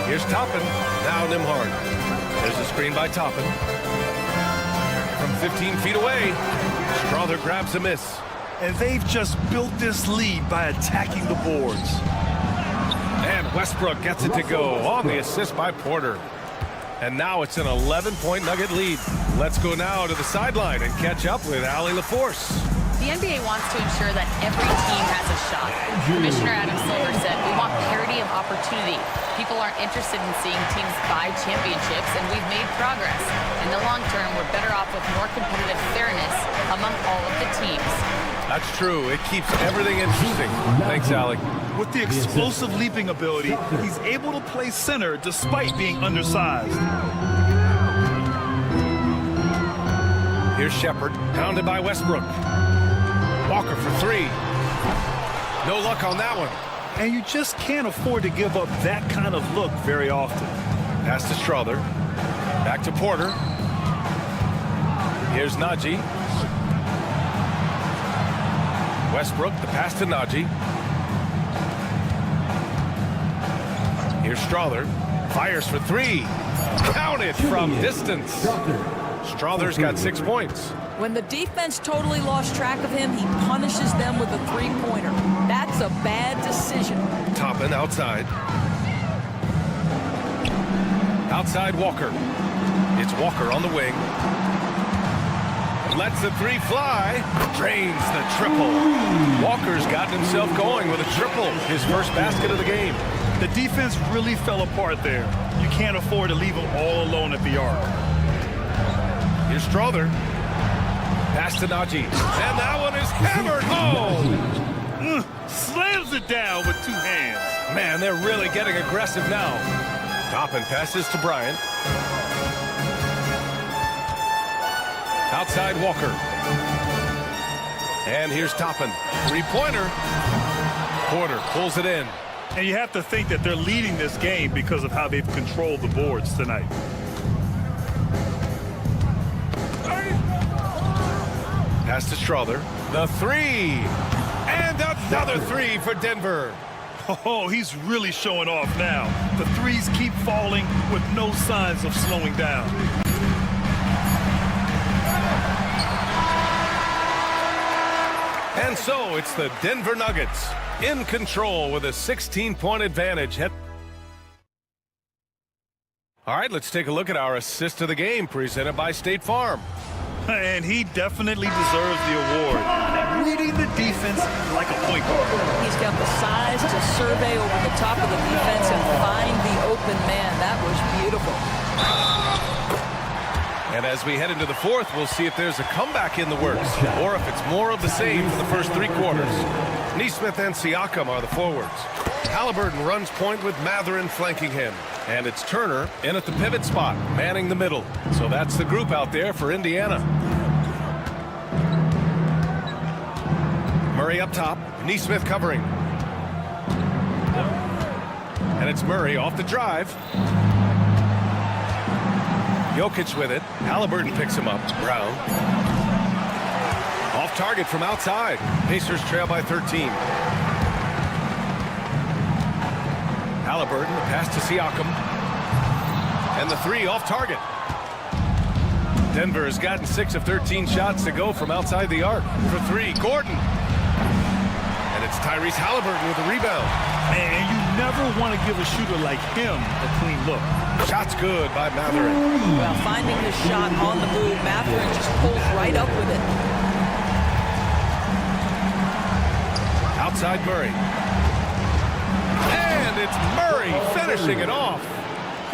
Here's Toppin. Now Nembhard. There's a screen by Toppin. From 15 feet away, Strother grabs a miss. And they've just built this lead by attacking the boards. And Westbrook gets it to go on the assist by Porter. And now it's an 11-point Nugget lead. Let's go now to the sideline and catch up with Allie LaForce. The NBA wants to ensure that every team has a shot. Commissioner Adam Silver said, we want parity of opportunity. People aren't interested in seeing teams buy championships, and we've made progress. In the long term, we're better off with more competitive fairness among all of the teams. That's true. It keeps everything interesting. Thanks, Allie. With the explosive leaping ability, he's able to play center despite being undersized. Here's Shepherd, pounded by Westbrook. Walker for 3. No luck on that one. And you just can't afford to give up that kind of look very often. Pass to Strother. Back to Porter. Here's Najee. Westbrook, the pass to Najee. Here's Strother. Fires for 3. Counted from distance. Strother's got 6 points. When the defense totally lost track of him, he punishes them with a three-pointer. That's a bad decision. Toppin outside. Outside Walker. It's Walker on the wing. Lets the 3 fly. Drains the triple. Walker's gotten himself going with a triple. His first basket of the game. The defense really fell apart there. You can't afford to leave him all alone at the arc. Here's Strother. Pass to Najee. And that one is hammered home. Slams it down with 2 hands. Man, they're really getting aggressive now. Toppin passes to Bryant. Outside Walker. And here's Toppin. 3-pointer. Porter pulls it in. And you have to think that they're leading this game because of how they've controlled the boards tonight. Pass to Strother. The 3. And another 3 for Denver. Oh, he's really showing off now. The 3s keep falling with no signs of slowing down. And so it's the Denver Nuggets in control with a 16-point advantage. All right, let's take a look at our assist of the game presented by State Farm. And he definitely deserves the award. Reading the defense like a point guard. He's got the size to survey over the top of the defense and find the open man. That was beautiful. And as we head into the 4th, we'll see if there's a comeback in the works or if it's more of the same for the first 3 quarters. Nesmith and Siakam are the forwards. Halliburton runs point with Mathurin flanking him. And it's Turner in at the pivot spot, manning the middle. So that's the group out there for Indiana. Murray up top, Nesmith covering. And it's Murray off the drive. Jokic with it. Halliburton picks him up. Brown. Off target from outside. Pacers trail by 13. Halliburton, the pass to Siakam. And the 3 off target. Denver has gotten 6 of 13 shots to go from outside the arc. For 3, Gordon. And it's Tyrese Halliburton with a rebound. And you never want to give a shooter like him a clean look. Shot's good by Mathurin. Well, finding his shot on the move, Mathurin just pulls right up with it. Outside Murray. And it's Murray finishing it off.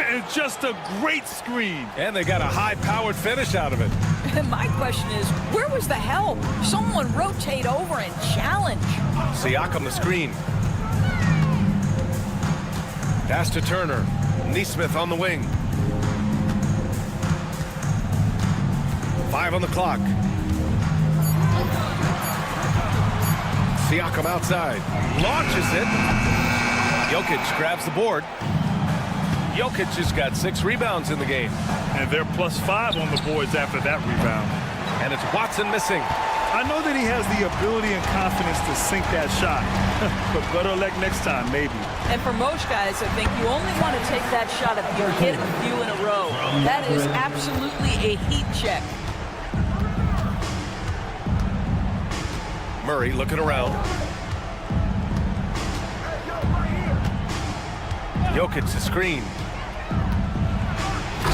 And just a great screen. And they got a high-powered finish out of it. And my question is, where was the help? Someone rotate over and challenge. Siakam the screen. Pass to Turner. Neesmith on the wing. 5 on the clock. Siakam outside. Launches it. Jokic grabs the board. Jokic has got 6 rebounds in the game. And they're +5 on the boards after that rebound. And it's Watson missing. I know that he has the ability and confidence to sink that shot. But better luck next time, maybe. And for most guys, I think you only want to take that shot if you hit a few in a row. That is absolutely a heat check. Murray looking around. Jokic the screen.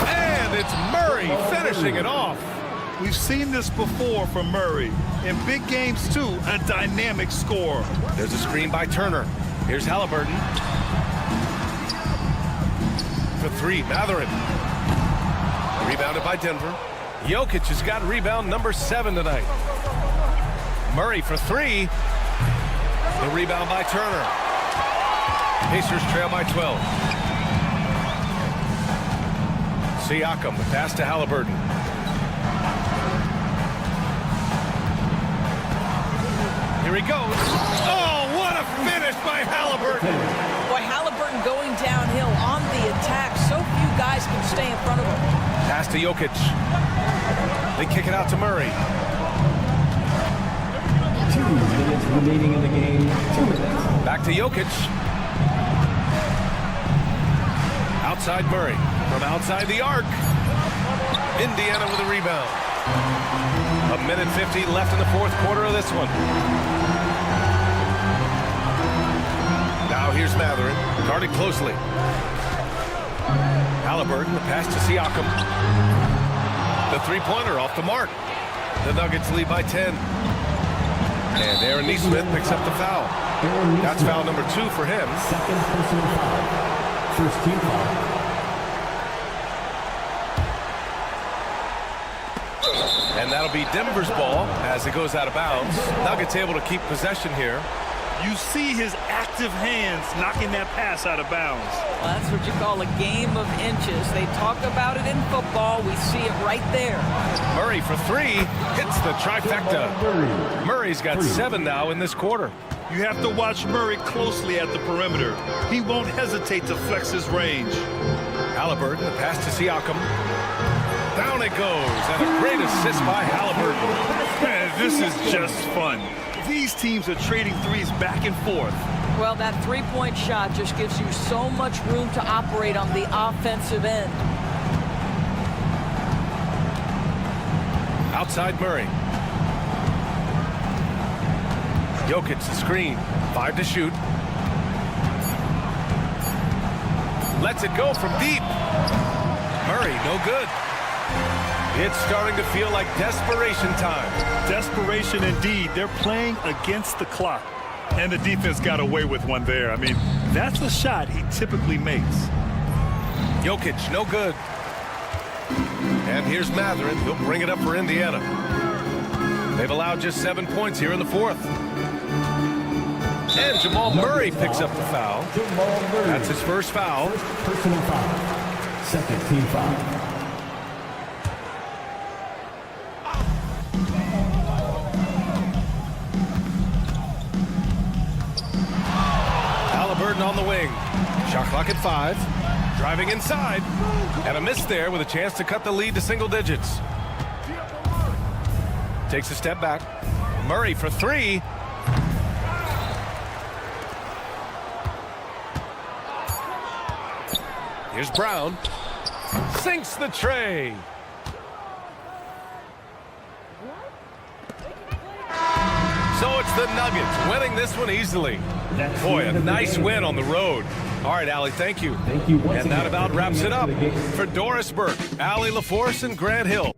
And it's Murray finishing it off. We've seen this before from Murray. In big games, too, a dynamic scorer. There's a screen by Turner. Here's Halliburton. For 3, Mathurin. Rebounded by Denver. Jokic has got rebound number 7 tonight. Murray for 3. The rebound by Turner. Pacers trail by 12. Siakam, the pass to Halliburton. Here he goes. Oh, what a finish by Halliburton. Boy, Halliburton going downhill on the attack. So few guys can stay in front of him. Pass to Jokic. They kick it out to Murray. 2 minutes remaining in the game. 2 minutes. Back to Jokic. Outside Murray. From outside the arc. Indiana with a rebound. 1:50 left in the 4th quarter of this one. Now here's Mathurin. Guarded closely. Halliburton, the pass to Siakam. The 3-pointer off the mark. The Nuggets lead by 10. And Aaron Neesmith picks up the foul. That's foul number 2 for him. Second personal foul. First team foul. And that'll be Denver's ball as it goes out of bounds. Nuggets able to keep possession here. You see his active hands knocking that pass out of bounds. Well, that's what you call a game of inches. They talk about it in football. We see it right there. Murray for 3. Hits the trifecta. Murray's got 7 now in this quarter. You have to watch Murray closely at the perimeter. He won't hesitate to flex his range. Halliburton, the pass to Siakam. Down it goes, and a great assist by Halliburton. Man, this is just fun. These teams are trading threes back and forth. Well, that 3-point shot just gives you so much room to operate on the offensive end. Outside Murray. Jokic the screen. 5 to shoot. Lets it go from deep. Murray, no good. It's starting to feel like desperation time. Desperation indeed. They're playing against the clock. And the defense got away with one there. I mean, that's the shot he typically makes. Jokic, no good. And here's Mathurin. He'll bring it up for Indiana. They've allowed just 7 points here in the 4th. And Jamal Murray picks up the foul. That's his first foul. Personal foul. Second team foul. Halliburton on the wing. Shot clock at 5. Driving inside. And a miss there with a chance to cut the lead to single digits. Takes a step back. Murray for 3. Here's Brown. Sinks the tray. So it's the Nuggets winning this one easily. Boy, a nice win on the road. All right, Allie, thank you. Thank you. And that about wraps it up for Doris Burke, Allie LaForce, and Grant Hill.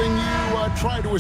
something you try to...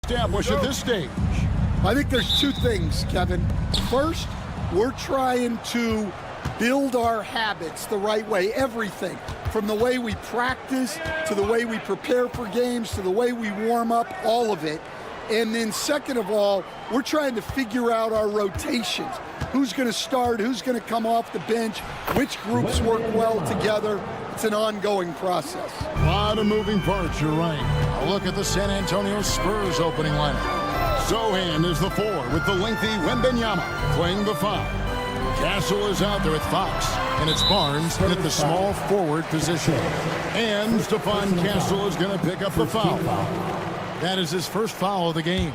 establish at this stage? I think there's two things, Kevin. First, we're trying to build our habits the right way, everything. From the way we practice, to the way we prepare for games, to the way we warm up, all of it. And then second of all, we're trying to figure out our rotations. Who's going to start, who's going to come off the bench, which groups work well together. It's an ongoing process. A lot of moving parts, you're right. A look at the San Antonio Spurs opening lineup. Sohan is the 4 with the lengthy Wembanyama playing the 5. Castle is out there with Fox, and it's Barnes in at the small forward position. And Stephon Castle is going to pick up the foul. That is his first foul of the game.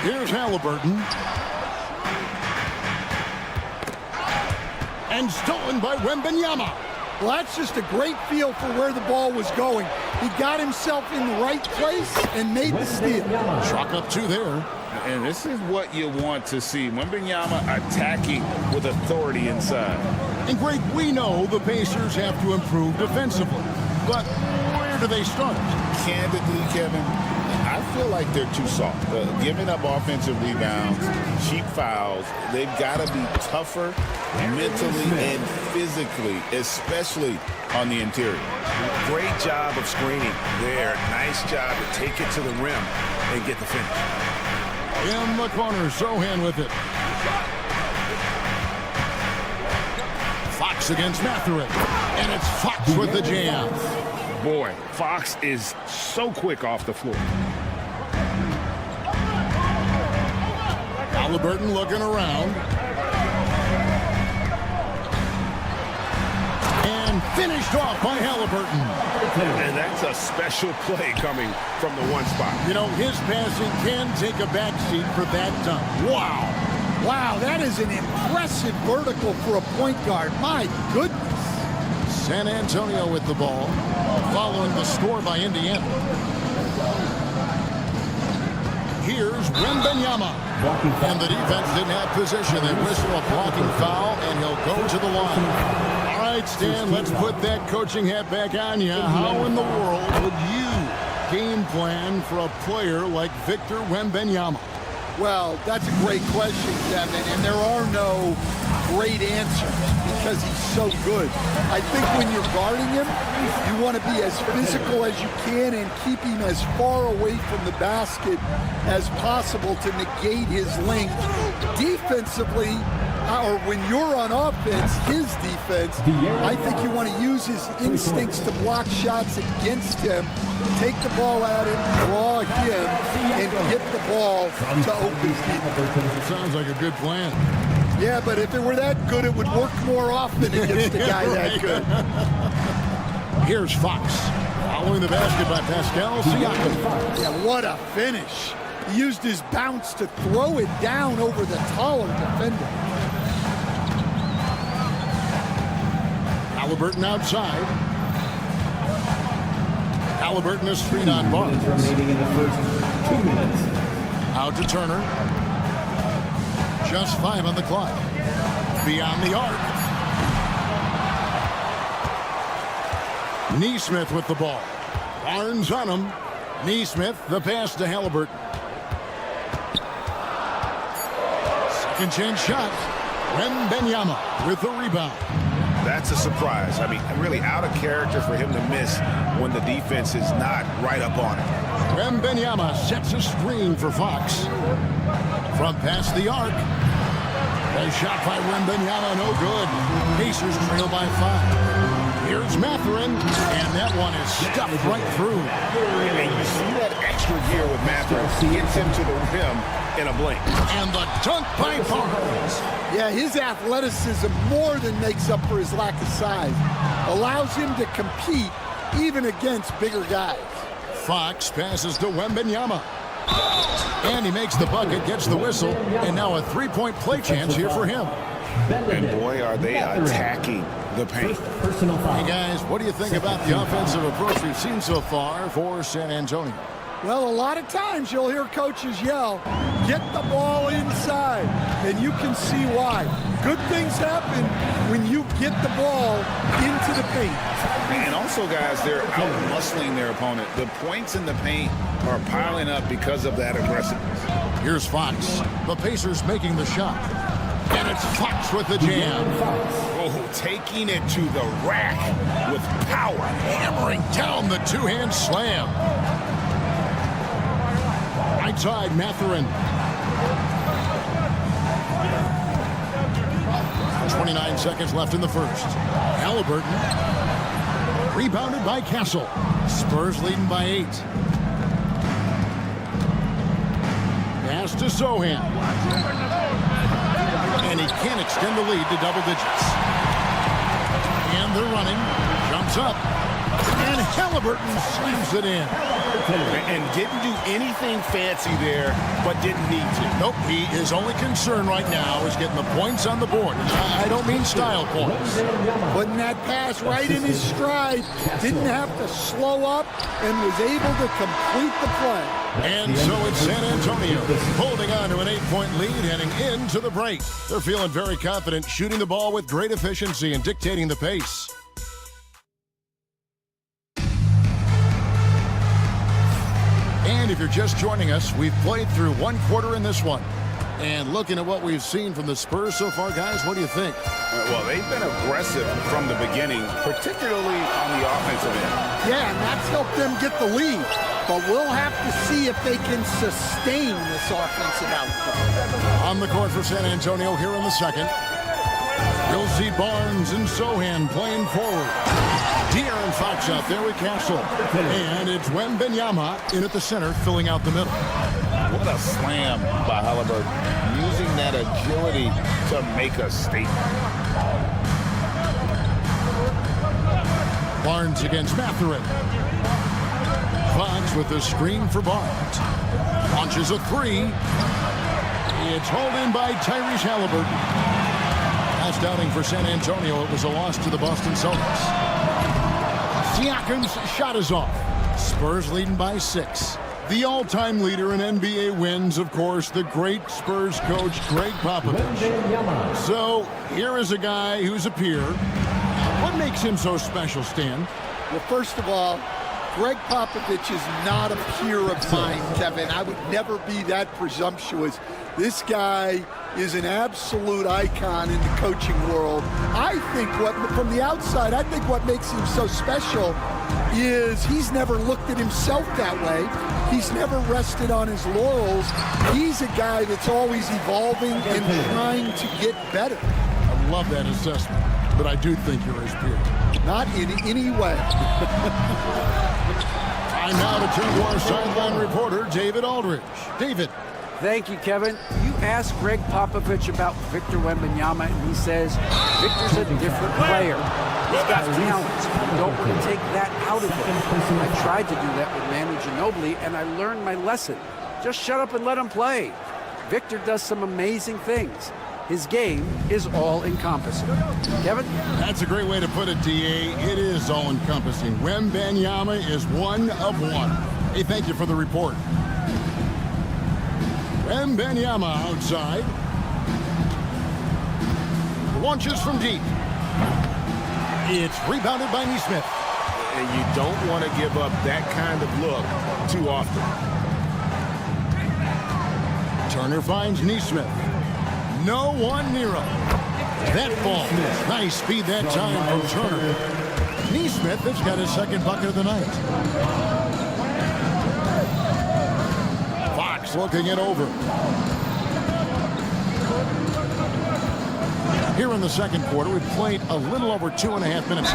Here's Halliburton. And stolen by Wembanyama. Well, that's just a great feel for where the ball was going. He got himself in the right place and made the steal. Chalk up 2 there. And this is what you want to see. Wembanyama attacking with authority inside. And Greg, we know the Pacers have to improve defensively. But where do they start? Candidly, Kevin, I feel like they're too soft. Giving up offensive rebounds, cheap fouls. They've got to be tougher mentally and physically, especially on the interior. Great job of screening there. Nice job to take it to the rim and get the finish. In the corner, Sohan with it. Fox against Mathurin. And it's Fox with the jam. Boy, Fox is so quick off the floor. Halliburton looking around. And finished off by Halliburton. And that's a special play coming from the one spot. You know, his passing can take a backseat for that dunk. Wow. Wow, that is an impressive vertical for a point guard. My goodness. San Antonio with the ball, following the score by Indiana. Here's Wembanyama. And the defense didn't have possession. They whistle a blocking foul, and he'll go to the line. All right, Stan, let's put that coaching hat back on you. How in the world would you game plan for a player like Victor Wembanyama? Well, that's a great question, Kevin, and there are no great answers because he's so good. I think when you're guarding him, you want to be as physical as you can and keep him as far away from the basket as possible to negate his length. Defensively, or when you're on offense, his defense, I think you want to use his instincts to block shots against him, take the ball at him, draw him, and get the ball to open people. Sounds like a good plan. Yeah, but if it were that good, it would work more often against a guy that good. Here's Fox, following the basket by Pascal Siakam. Yeah, what a finish. He used his bounce to throw it down over the taller defender. Halliburton outside. Halliburton is screen on Barnes. Remaining in the first 2 minutes. Out to Turner. Just 5 on the clock. Beyond the arc. Neesmith with the ball. Barnes on him. Neesmith, the pass to Halliburton. Second chance shot. Wembanyama with the rebound. That's that's a surprise. I mean, really out of character for him to miss when the defense is not right up on it. Wembanyama sets a screen for Fox. From past the arc. A shot by Wembanyama, no good. Pacers trail by 5. Here's Mathurin, and that one is stuffed right through. And you see that extra gear with Mathurin. Gets him to the rim in a blink. And the dunk by Barnes. Yeah, his athleticism more than makes up for his lack of size. Allows him to compete even against bigger guys. Fox passes to Wembanyama. And he makes the bucket, gets the whistle, and now a three-point play chance here for him. And boy, are they attacking the paint. Hey guys, what do you think about the offensive approach we've seen so far for San Antonio? Well, a lot of times you'll hear coaches yell, get the ball inside, and you can see why. Good things happen when you get the ball into the paint. And also, guys, they're out-muscling their opponent. The points in the paint are piling up because of that aggressiveness. Here's Fox. The Pacers making the shot. And it's Fox with the jam. Oh, taking it to the rack with power. Hammering down the two-hand slam. Right side, Mathurin. 29 seconds left in the first. Halliburton. Rebounded by Castle. Spurs leading by 8. Pass to Sohan. And he can't extend the lead to double digits. And they're running. Jumps up. And Halliburton slams it in. And didn't do anything fancy there, but didn't need to. Nope, his only concern right now is getting the points on the board. I don't mean style points. Putting that pass right in his stride. Didn't have to slow up and was able to complete the play. And so it's San Antonio holding on to an 8-point lead heading into the break. They're feeling very confident, shooting the ball with great efficiency and dictating the pace. And if you're just joining us, we've played through one quarter in this one. And looking at what we've seen from the Spurs so far, guys, what do you think? Well, they've been aggressive from the beginning, particularly on the offensive end. Yeah, and that's helped them get the lead. But we'll have to see if they can sustain this offensive output. On the court for San Antonio here in the second. You'll see Barnes and Sohan playing forward. De'Aaron Fox out there with Castle. And it's Wembanyama in at the center, filling out the middle. What a slam by Halliburton. Using that agility to make a statement. Barnes against Mathurin. Fox with the screen for Barnes. Launches a three. It's hauled in by Tyrese Halliburton. Last outing for San Antonio, it was a loss to the Boston Celtics. Siakam's shot is off. Spurs leading by 6. The all-time leader in NBA wins, of course, the great Spurs coach, Greg Popovich. So here is a guy who's a peer. What makes him so special, Stan? Well, first of all, Greg Popovich is not a peer of mine, Kevin. I would never be that presumptuous. This guy is an absolute icon in the coaching world. I think from the outside, I think what makes him so special is he's never looked at himself that way. He's never rested on his laurels. He's a guy that's always evolving and trying to get better. I love that assessment, but I do think you're his peer. Not in any way. Time now to turn to our sideline reporter, David Aldridge. David. Thank you, Kevin. You asked Greg Popovich about Victor Wembanyama, and he says Victor's a different player. He's got talent. You don't want to take that out of him. I tried to do that with Manu Ginobili, and I learned my lesson. Just shut up and let him play. Victor does some amazing things. His game is all-encompassing. Kevin? That's a great way to put it, D.A. It is all-encompassing. Wembanyama is one of one. Hey, thank you for the report. Wembanyama outside. Launches from deep. It's rebounded by Nesmith. And you don't want to give up that kind of look too often. Turner finds Nesmith. No one near him. That ball. Nice speed that time from Turner. Neesmith has got his second bucket of the night. Fox looking it over. Here in the second quarter, we've played a little over 2.5 minutes.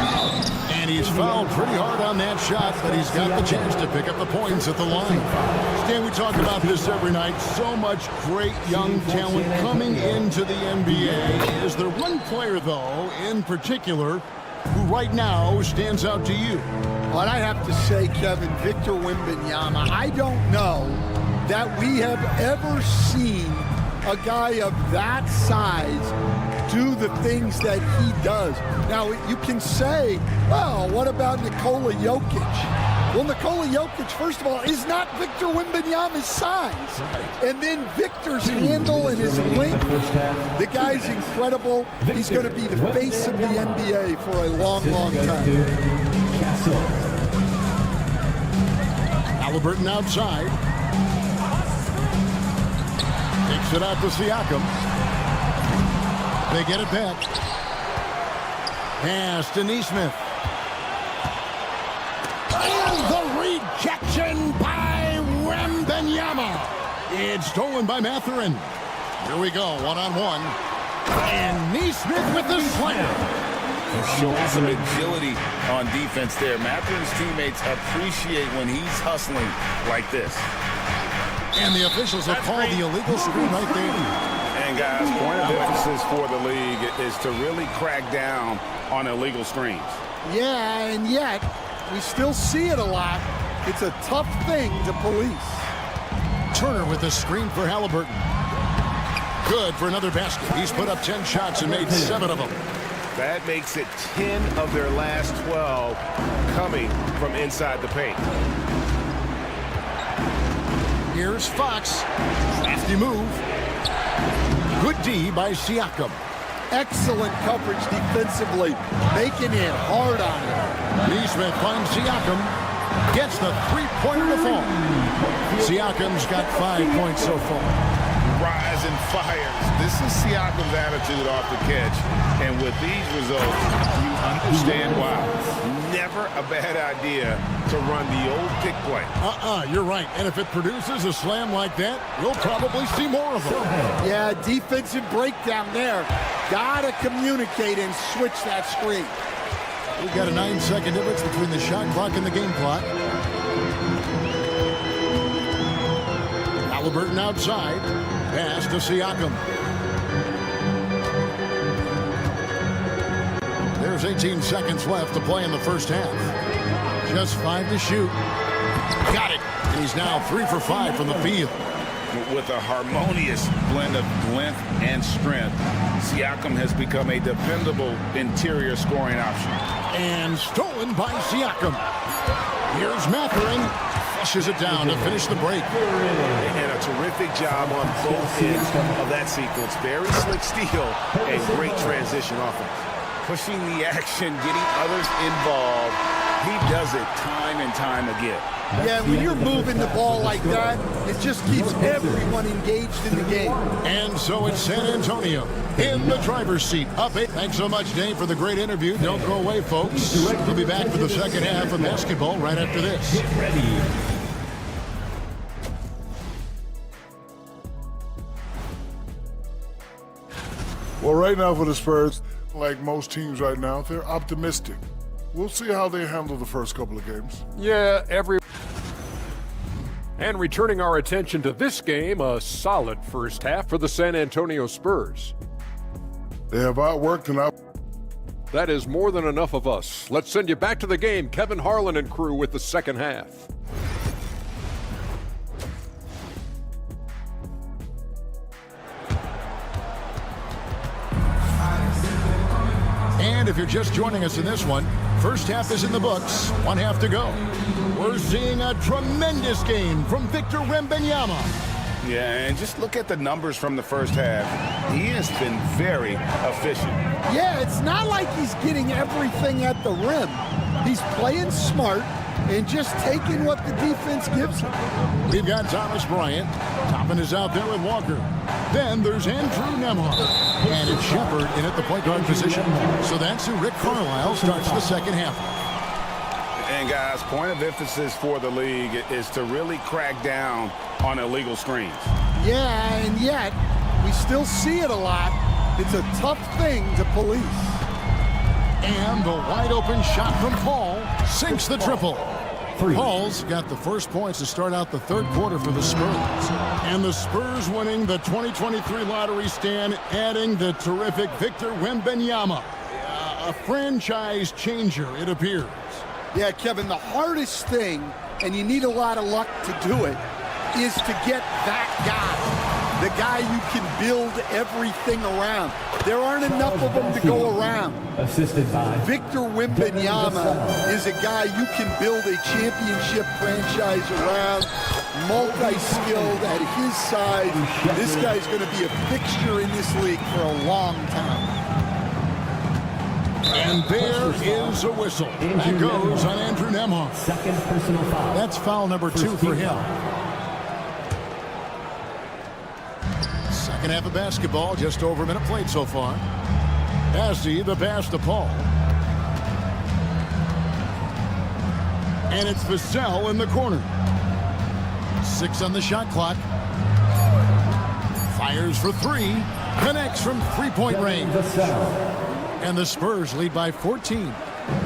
And he's fouled pretty hard on that shot, but he's got the chance to pick up the points at the line. Stan, we talk about this every night. So much great young talent coming into the NBA. Is there one player, though, in particular, who right now stands out to you? Well, I have to say, Kevin, Victor Wembanyama. I don't know that we have ever seen a guy of that size do the things that he does. Now, you can say, well, what about Nikola Jokic? Well, Nikola Jokic, first of all, is not Victor Wembanyama's size. And then Victor's handle and his length, the guy's incredible. He's going to be the face of the NBA for a long, long time. Halliburton outside. Takes it out to Siakam. They get it back. Pass to Neesmith. And the rejection by Wembanyama. It's stolen by Mathurin. Here we go, one-on-one. And Neesmith with the slam. Showing some agility on defense there. Mathurin's teammates appreciate when he's hustling like this. And the officials have called the illegal screen right there. And guys, point of emphasis for the league is to really crack down on illegal screens. Yeah, and yet we still see it a lot. It's a tough thing to police. Turner with the screen for Halliburton. Good for another basket. He's put up 10 shots and made 7 of them. That makes it 10 of their last 12 coming from inside the paint. Here's Fox. Crafty move. Good D by Siakam. Excellent coverage defensively, making it hard on him. Neesmith finds Siakam. Gets the three-pointer to fall. Siakam's got 5 points so far. Rise and fires. This is Siakam's attitude off the catch. And with these results, you understand why. Never a bad idea to run the old pick play. You're right. And if it produces a slam like that, we'll probably see more of them. Yeah, defensive breakdown there. Gotta communicate and switch that screen. We've got a 9-second difference between the shot clock and the game clock. Halliburton outside. Pass to Siakam. There's 18 seconds left to play in the first half. Just 5 to shoot. Got it. And he's now 3 for 5 from the field. With a harmonious blend of length and strength, Siakam has become a dependable interior scoring option. And stolen by Siakam. Here's Mathurin. Flushes it down to finish the break. And a terrific job on both ends of that sequence. Very slick steal and great transition offense. Pushing the action, getting others involved. He does it time and time again. Yeah, when you're moving the ball like that, it just keeps everyone engaged in the game. And so it's San Antonio in the driver's seat. Up 8. Thanks so much, Dave, for the great interview. Don't go away, folks. We'll be back for the second half of basketball right after this. Get ready. Well, right now for the Spurs, like most teams right now, they're optimistic. We'll see how they handle the first couple of games. Yeah, And returning our attention to this game, a solid first half for the San Antonio Spurs. They have outworked and That is more than enough of us. Let's send you back to the game. Kevin Harlan and crew with the second half. And if you're just joining us in this one, first half is in the books. 1 half to go. We're seeing a tremendous game from Victor Wembanyama. Yeah, and just look at the numbers from the first half. He has been very efficient. Yeah, it's not like he's getting everything at the rim. He's playing smart, and just taking what the defense gives him. We've got Thomas Bryant. Toppin is out there with Walker. Then there's Andrew Nemo. And it's Shepard in at the point guard position. So that's who Rick Carlisle starts the second half. And guys, point of emphasis for the league is to really crack down on illegal screens. Yeah, and yet we still see it a lot. It's a tough thing to police. And the wide open shot from Paul sinks the triple. Paul's got the first points to start out the third quarter for the Spurs. And the Spurs winning the 2023 lottery stand, adding the terrific Victor Wembanyama. A franchise changer, it appears. Yeah, Kevin, the hardest thing, and you need a lot of luck to do it, is to get that guy. The guy you can build everything around. There aren't enough of them to go around. Assisted by Victor Wembanyama is a guy you can build a championship franchise around, multi-skilled at his size. This guy's going to be a fixture in this league for a long time. And there is a whistle. That goes on Andrew Nemo. Second personal foul. That's foul number 2 for him. Second half of basketball, just over a minute played so far. Passy, the pass to Paul. And it's Vassell in the corner. 6 on the shot clock. Fires for 3. Connects from three-point range. And the Spurs lead by 14.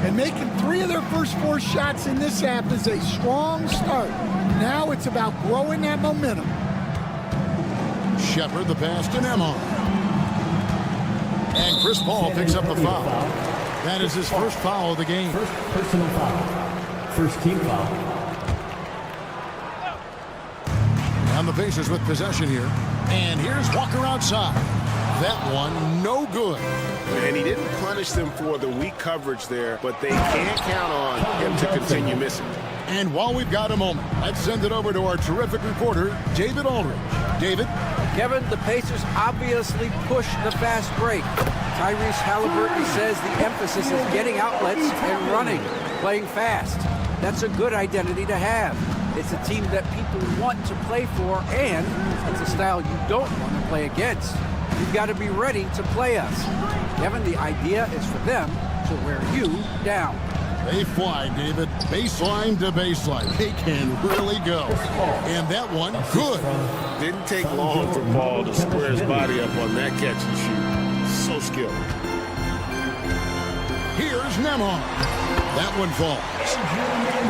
And making 3 of their first 4 shots in this half is a strong start. Now it's about growing that momentum. Shepard, the pass to Nemo. And Chris Paul picks up the foul. That is his first foul of the game. First personal foul. First team foul. And the Pacers with possession here. And here's Walker outside. That one no good. And he didn't punish them for the weak coverage there, but they can't count on him to continue missing. And while we've got a moment, let's send it over to our terrific reporter, David Aldridge. David? Kevin, the Pacers obviously push the fast break. Tyrese Halliburton says the emphasis is getting outlets and running, playing fast. That's a good identity to have. It's a team that people want to play for, and it's a style you don't want to play against. You've got to be ready to play us. Kevin, the idea is for them to wear you down. They fly, David. Baseline to baseline. They can really go. And that one, good. Didn't take long for Paul to square his body up on that catch and shoot. So skilled. Here's Nemo. That one falls.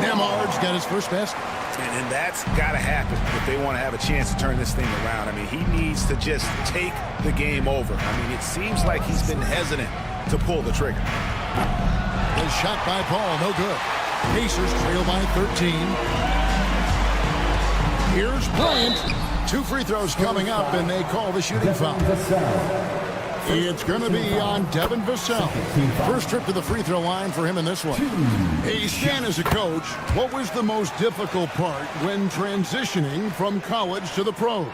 Nemo's got his first basket. And that's got to happen if they want to have a chance to turn this thing around. I mean, he needs to just take the game over. I mean, it seems like he's been hesitant to pull the trigger. A shot by Paul, no good. Pacers trail by 13. Here's Bryant. 2 free throws coming up, and they call the shooting foul. It's going to be on Devin Vassell. First trip to the free throw line for him in this one. Hey, Stan, as a coach, what was the most difficult part when transitioning from college to the pros?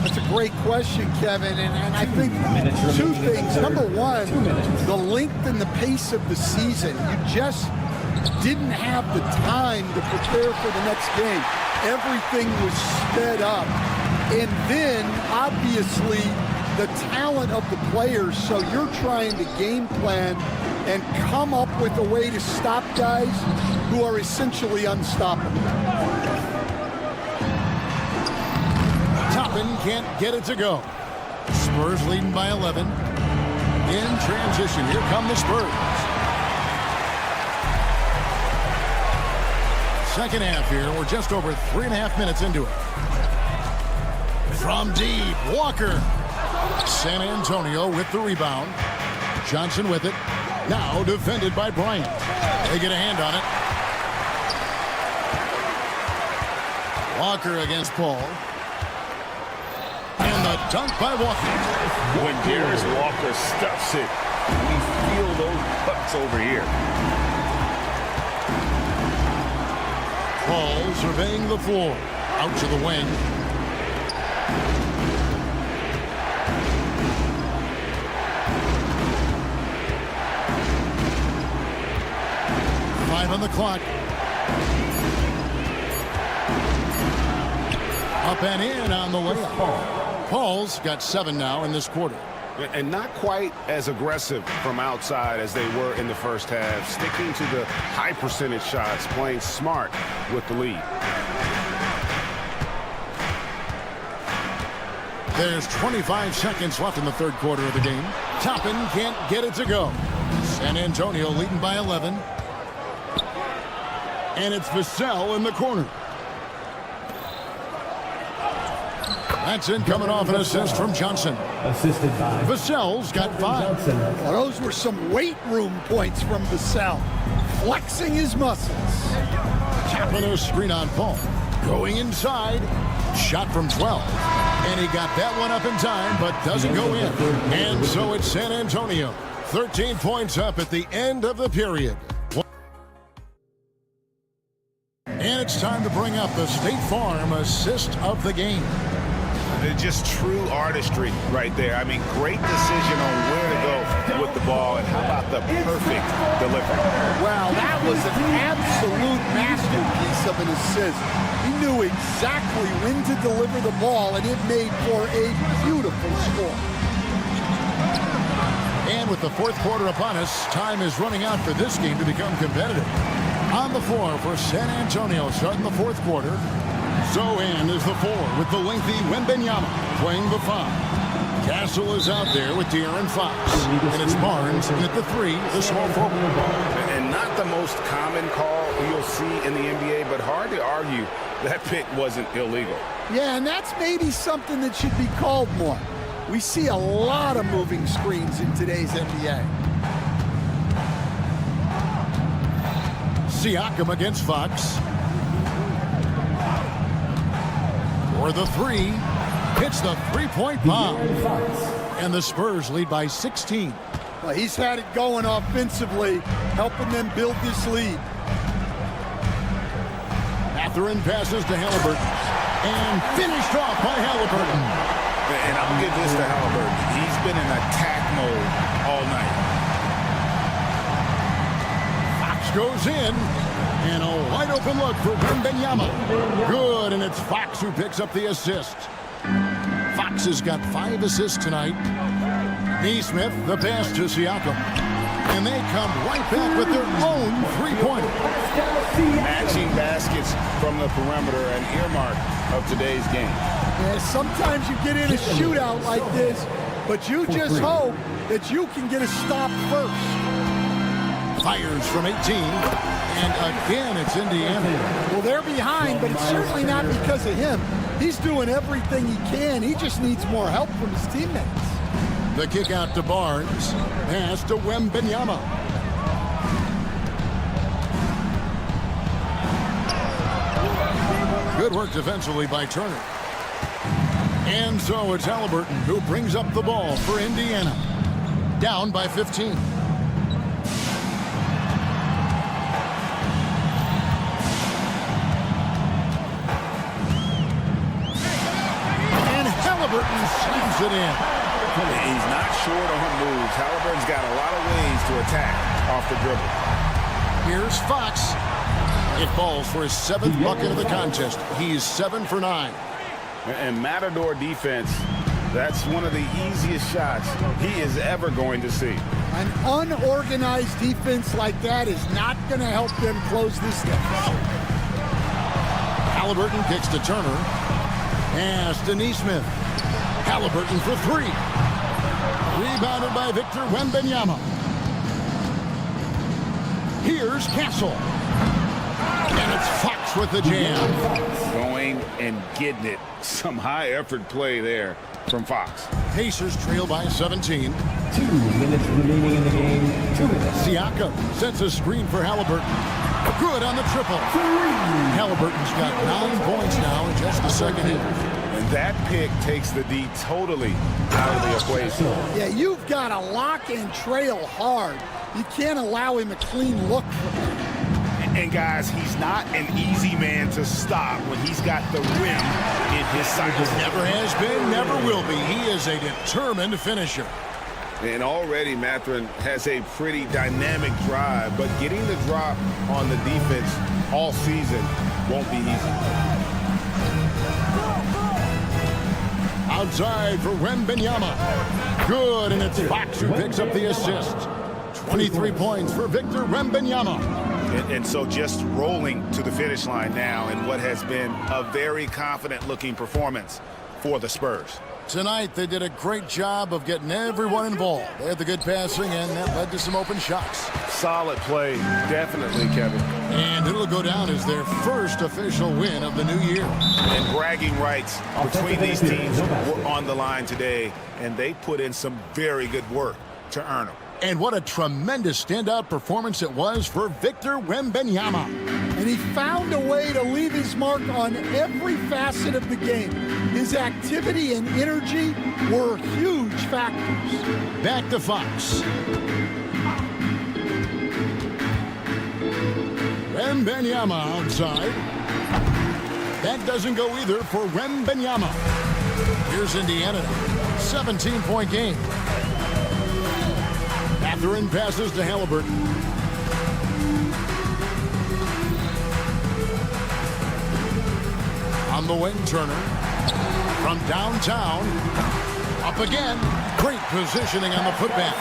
That's a great question, Kevin, and I think 2 things. Number one, the length and the pace of the season. You just didn't have the time to prepare for the next game. Everything was sped up. And then, obviously, the talent of the players, so you're trying to game plan and come up with a way to stop guys who are essentially unstoppable. Toppin can't get it to go. Spurs leading by 11. In transition, here come the Spurs. Second half here, we're just over 3.5 minutes into it. From deep, Walker. San Antonio with the rebound. Johnson with it. Now defended by Bryant. They get a hand on it. Walker against Paul. And the dunk by Walker. When Darius Walker stuffs it, we feel those cuts over here. Paul surveying the floor. Out to the wing. On the clock. Up and in on the way. Paul's got 7 now in this quarter. And not quite as aggressive from outside as they were in the first half. Sticking to the high percentage shots, playing smart with the lead. There's 25 seconds left in the third quarter of the game. Toppin can't get it to go. San Antonio leading by 11. And it's Vassell in the corner. That's in, coming off an assist from Johnson. Assisted by Vassell's got 5. Well, those were some weight room points from Vassell. Flexing his muscles. Tapping a screen on Paul. Going inside. Shot from 12. And he got that one up in time, but doesn't go in. And so it's San Antonio. 13 points up at the end of the period. And it's time to bring up the State Farm assist of the game. Just true artistry right there. I mean, great decision on where to go with the ball, and how about the perfect delivery? Wow, that was an absolute masterpiece of an assist. He knew exactly when to deliver the ball, and it made for a beautiful score. And with the fourth quarter upon us, time is running out for this game to become competitive. On the floor for San Antonio, starting the fourth quarter. Zohan is the 4 with the lengthy Wembanyama playing the 5. Castle is out there with De'Aaron Fox. And it's Barnes at the 3, the small forward. And not the most common call you'll see in the NBA, but hard to argue that pick wasn't illegal. Yeah, and that's maybe something that should be called more. We see a lot of moving screens in today's NBA. Siakam against Fox. For the 3, hits the three-point bomb. And the Spurs lead by 16. Well, he's had it going offensively, helping them build this lead. Mathurin passes to Halliburton. And finished off by Halliburton. And I'll give this to Halliburton. He's been in attack mode all night. Fox goes in. And a wide open look for Wembanyama. Good, and it's Fox who picks up the assist. Fox has got 5 assists tonight. Neesmith, the pass to Siakam. And they come right back with their own three-pointer. Matching baskets from the perimeter, an earmark of today's game. Yeah, sometimes you get in a shootout like this, but you just hope that you can get a stop first. Fires from 18. And again, it's Indiana. Well, they're behind, but it's certainly not because of him. He's doing everything he can. He just needs more help from his teammates. The kick out to Barnes. Pass to Wembanyama. Good work defensively by Turner. And so it's Halliburton who brings up the ball for Indiana. Down by 15. Halliburton slams it in. He's not short on moves. Halliburton's got a lot of ways to attack off the dribble. Here's Fox. It falls for his 7th bucket of the contest. He's 7 for 9. And Matador defense, that's one of the easiest shots he is ever going to see. An unorganized defense like that is not going to help them close this deficit. Halliburton kicks to Turner. Pass to Neesmith. Halliburton for 3. Rebounded by Victor Wembanyama. Here's Castle. And it's Fox with the jam. Going and getting it. Some high effort play there from Fox. Pacers trail by 17. 2 minutes remaining in the game. 2 minutes. Siakam sets a screen for Halliburton. Good on the triple. 3. Halliburton's got 9 points now in just the second half. And that pick takes the D totally out of the equation. Yeah, you've got to lock and trail hard. You can't allow him a clean look from him. And guys, he's not an easy man to stop when he's got the rim in his sights. Never has been, never will be. He is a determined finisher. And already Mathurin has a pretty dynamic drive, but getting the drop on the defense all season won't be easy. Outside for Wembanyama. Good, and it's Fox who picks up the assist. 23 points for Victor Wembanyama. And so just rolling to the finish line now in what has been a very confident-looking performance for the Spurs. Tonight, they did a great job of getting everyone involved. They had the good passing, and that led to some open shots. Solid play, definitely, Kevin. And it'll go down as their first official win of the new year. And bragging rights between these teams were on the line today, and they put in some very good work to earn them. And what a tremendous standout performance it was for Victor Wembanyama. And he found a way to leave his mark on every facet of the game. His activity and energy were huge factors. Back to Fox. Wembanyama outside. That doesn't go either for Wembanyama. Here's Indiana. 17-point game. Mathurin passes to Halliburton. On the wing, Turner. From downtown. Up again. Great positioning on the putback.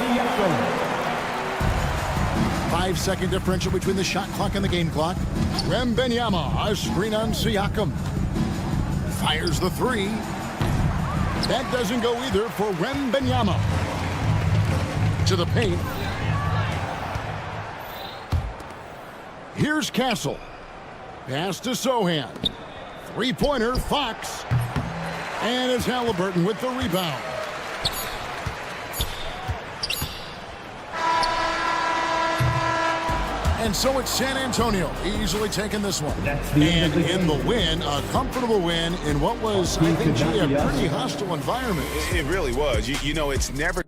5-second differential between the shot clock and the game clock. Wembanyama, a screen on Siakam. Fires the three. That doesn't go either for Wembanyama. To the paint. Here's Castle. Pass to Sohan. Three-pointer, Fox. And it's Halliburton with the rebound. And so it's San Antonio easily taking this one. And in the win, a comfortable win in what was, I think, a pretty hostile environment. It really was. You know, it's never...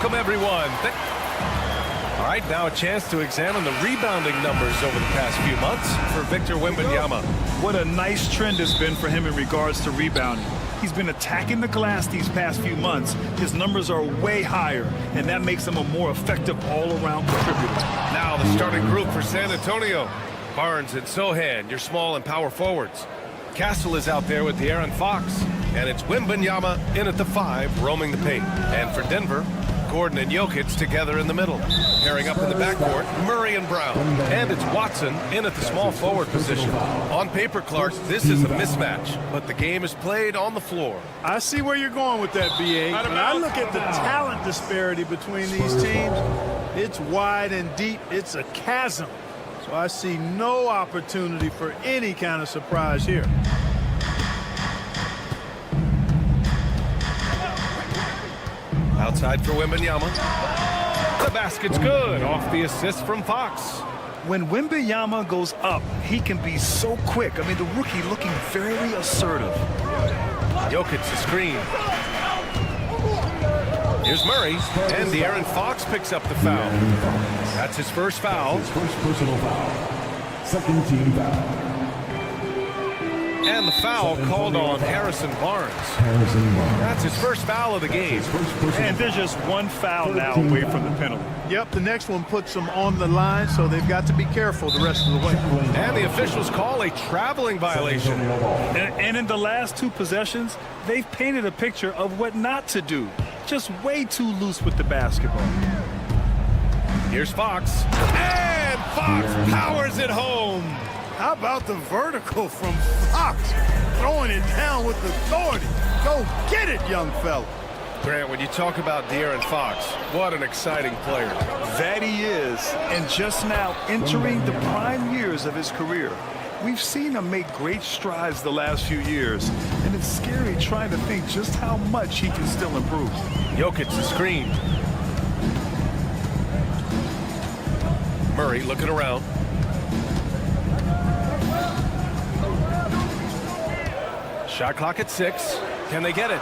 Welcome, everyone. All right, now a chance to examine the rebounding numbers over the past few months for Victor Wembanyama. What a nice trend it's been for him in regards to rebounding. He's been attacking the glass these past few months. His numbers are way higher, and that makes him a more effective all-around contributor. Now the starting group for San Antonio. Barnes and Sohan, your small and power forwards. Castle is out there with De'Aaron Fox, and it's Wembanyama in at the 5, roaming the paint. And for Denver, Gordon and Jokic together in the middle. Pairing up in the backcourt, Murray and Brown. And it's Watson in at the small forward position. On paper, Clark, this is a mismatch, but the game is played on the floor. I see where you're going with that, B.A. When I look at the talent disparity between these teams, it's wide and deep. It's a chasm. So I see no opportunity for any kind of surprise here. Outside for Wembanyama. The basket's good off the assist from Fox. When Wembanyama goes up, he can be so quick. I mean, the rookie looking very assertive. Jokic the screen. Here's Murray, and De'Aaron Fox picks up the foul. That's his first foul. His first personal foul. Second team foul. And the foul called on Harrison Barnes. That's his first foul of the game. And there's just one foul now away from the penalty. Yep, the next one puts them on the line, so they've got to be careful the rest of the way. And the officials call a traveling violation. And in the last 2 possessions, they've painted a picture of what not to do. Just way too loose with the basketball. Here's Fox. And Fox powers it home. How about the vertical from Fox? Throwing it down with authority. Go get it, young fella. Grant, when you talk about De'Aaron Fox, what an exciting player. That he is, and just now entering the prime years of his career. We've seen him make great strides the last few years, and it's scary trying to think just how much he can still improve. Jokic the screen. Murray looking around. Shot clock at 6. Can they get it?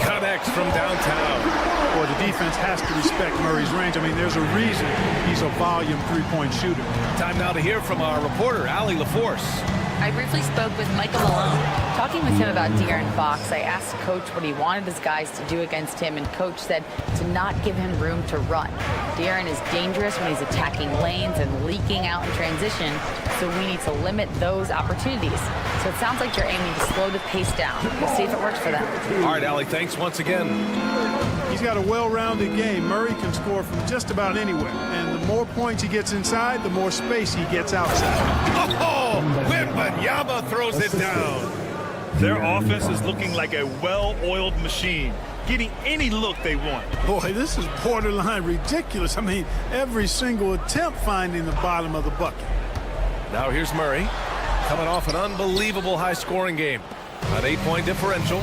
Connects from downtown. Boy, the defense has to respect Murray's range. I mean, there's a reason he's a volume three-point shooter. Time now to hear from our reporter, Allie LaForce. I briefly spoke with Michael Malone. Talking with him about De'Aaron Fox, I asked Coach what he wanted his guys to do against him, and Coach said to not give him room to run. De'Aaron is dangerous when he's attacking lanes and leaking out in transition, so we need to limit those opportunities. So it sounds like you're aiming to slow the pace down. We'll see if it works for them. All right, Allie, thanks once again. He's got a well-rounded game. Murray can score from just about anywhere. And the more points he gets inside, the more space he gets outside. Oh, Wembanyama throws it down. Their offense is looking like a well-oiled machine, getting any look they want. Boy, this is borderline ridiculous. I mean, every single attempt finding the bottom of the bucket. Now here's Murray, coming off an unbelievable high-scoring game. An 8-point differential.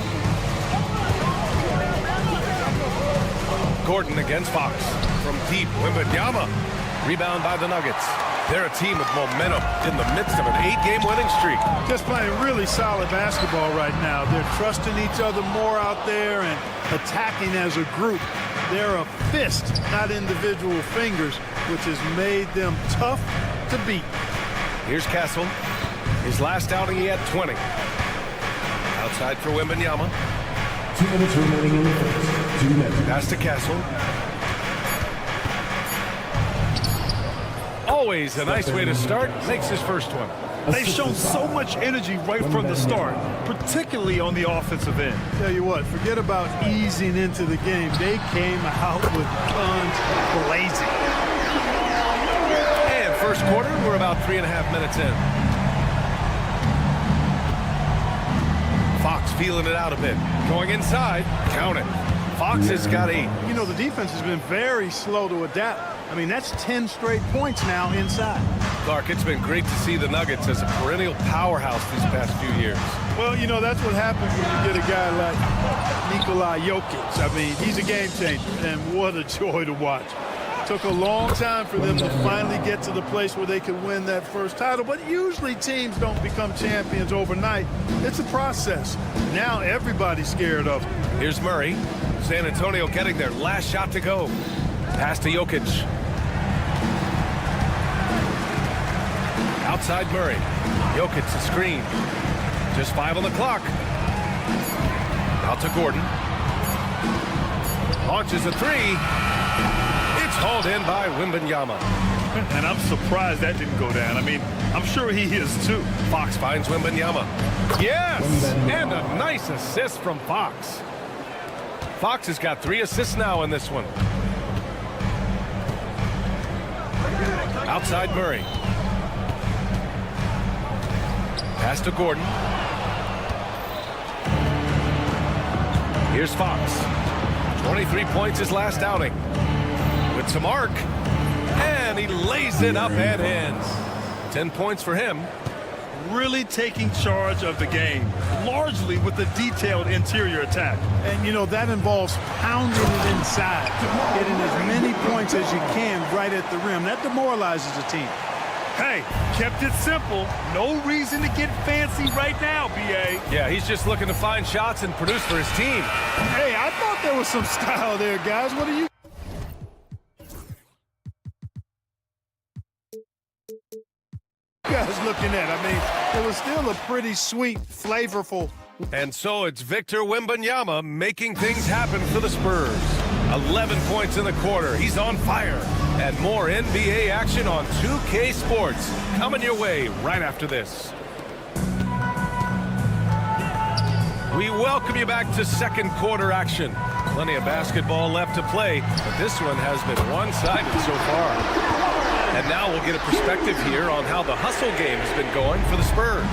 Gordon against Fox. From deep, Wembanyama. Rebound by the Nuggets. They're a team with momentum in the midst of an 8-game winning streak. Just playing really solid basketball right now. They're trusting each other more out there and attacking as a group. They're a fist, not individual fingers, which has made them tough to beat. Here's Castle. His last outing, he had 20. Outside for Wembanyama. 2 minutes remaining in the first. 2 minutes. Pass to Castle. Always a nice way to start. Makes his first one. They've shown so much energy right from the start, particularly on the offensive end. Tell you what, forget about easing into the game. They came out with guns blazing. And first quarter, we're about 3.5 minutes in. Fox feeling it out a bit. Going inside. Count it. Fox has got 8. You know, the defense has been very slow to adapt. I mean, that's 10 straight points now inside. Clark, it's been great to see the Nuggets as a perennial powerhouse these past few years. Well, you know, that's what happens when you get a guy like Nikola Jokic. I mean, he's a game changer, and what a joy to watch. Took a long time for them to finally get to the place where they could win that first title, but usually teams don't become champions overnight. It's a process. Now everybody's scared of him. Here's Murray. San Antonio getting their last shot to go. Pass to Jokic. Outside Murray. Jokic the screen. Just 5 on the clock. Out to Gordon. Launches a 3. It's hauled in by Wembanyama. And I'm surprised that didn't go down. I mean, I'm sure he is too. Fox finds Wembanyama. Yes! And a nice assist from Fox. Fox has got 3 assists now in this one. Outside Murray. Pass to Gordon. Here's Fox. 23 points his last outing. With some arc. And he lays it up and in. 10 points for him. Really taking charge of the game, largely with the detailed interior attack. And, you know, that involves pounding it inside, getting as many points as you can right at the rim. That demoralizes a team. Hey, kept it simple. No reason to get fancy right now, B.A. Yeah, he's just looking to find shots and produce for his team. Hey, I thought there was some style there, guys. What are you guys looking at? I mean, it was still a pretty sweet, flavorful. And so it's Victor Wembanyama making things happen for the Spurs. 11 points in the quarter. He's on fire. And more NBA action on 2K Sports coming your way right after this. We welcome you back to second quarter action. Plenty of basketball left to play, but this one has been one-sided so far. And now we'll get a perspective here on how the hustle game has been going for the Spurs.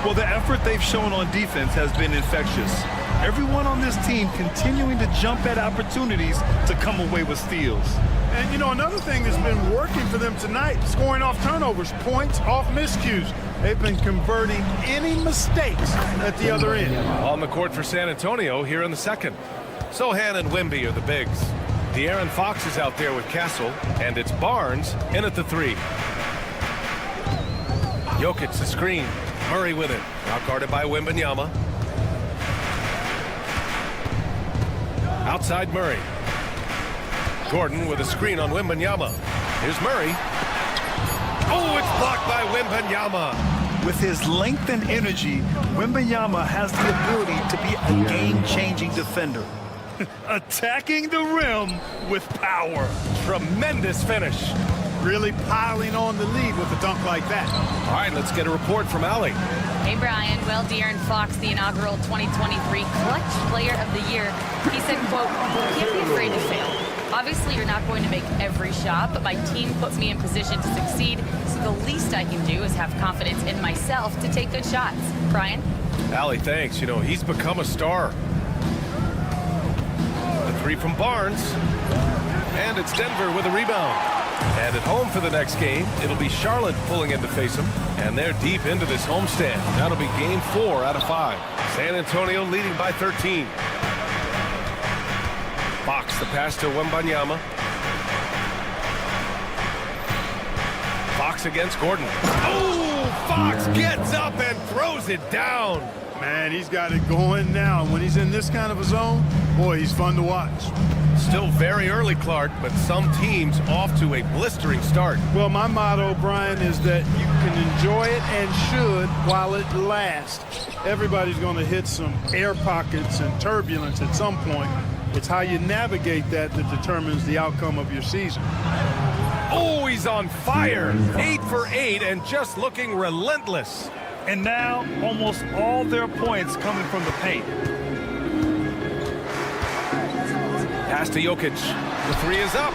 Well, the effort they've shown on defense has been infectious. Everyone on this team continuing to jump at opportunities to come away with steals. And, you know, another thing that's been working for them tonight, scoring off turnovers, points off miscues. They've been converting any mistakes at the other end. On the court for San Antonio here in the second. Sohan and Wemby are the bigs. De'Aaron Fox is out there with Castle, and it's Barnes in at the 3. Jokic the screen. Murray with it. Now guarded by Wembanyama. Outside Murray. Gordon with a screen on Wembanyama. Here's Murray. Oh, it's blocked by Wembanyama. With his length and energy, Wembanyama has the ability to be a game-changing defender. Attacking the rim with power. Tremendous finish. Really piling on the lead with a dunk like that. All right, let's get a report from Allie. Hey, Brian. Well, De'Aaron Fox, the inaugural 2023 Clutch Player of the Year, he said, quote, "You can't be afraid to fail. Obviously, you're not going to make every shot, but my team puts me in position to succeed, so the least I can do is have confidence in myself to take good shots." Brian? Allie, thanks. You know, he's become a star. The 3 from Barnes. And it's Denver with a rebound. And at home for the next game, it'll be Charlotte pulling in to face them. And they're deep into this homestand. That'll be game 4 out of 5. San Antonio leading by 13. Fox the pass to Wembanyama. Fox against Gordon. Oh, Fox gets up and throws it down. Man, he's got it going now. When he's in this kind of a zone, boy, he's fun to watch. Still very early, Clark, but some teams off to a blistering start. Well, my motto, Brian, is that you can enjoy it and should while it lasts. Everybody's going to hit some air pockets and turbulence at some point. It's how you navigate that determines the outcome of your season. Oh, he's on fire. 8 for 8 and just looking relentless. And now, almost all their points coming from the paint. Pass to Jokic. The 3 is up.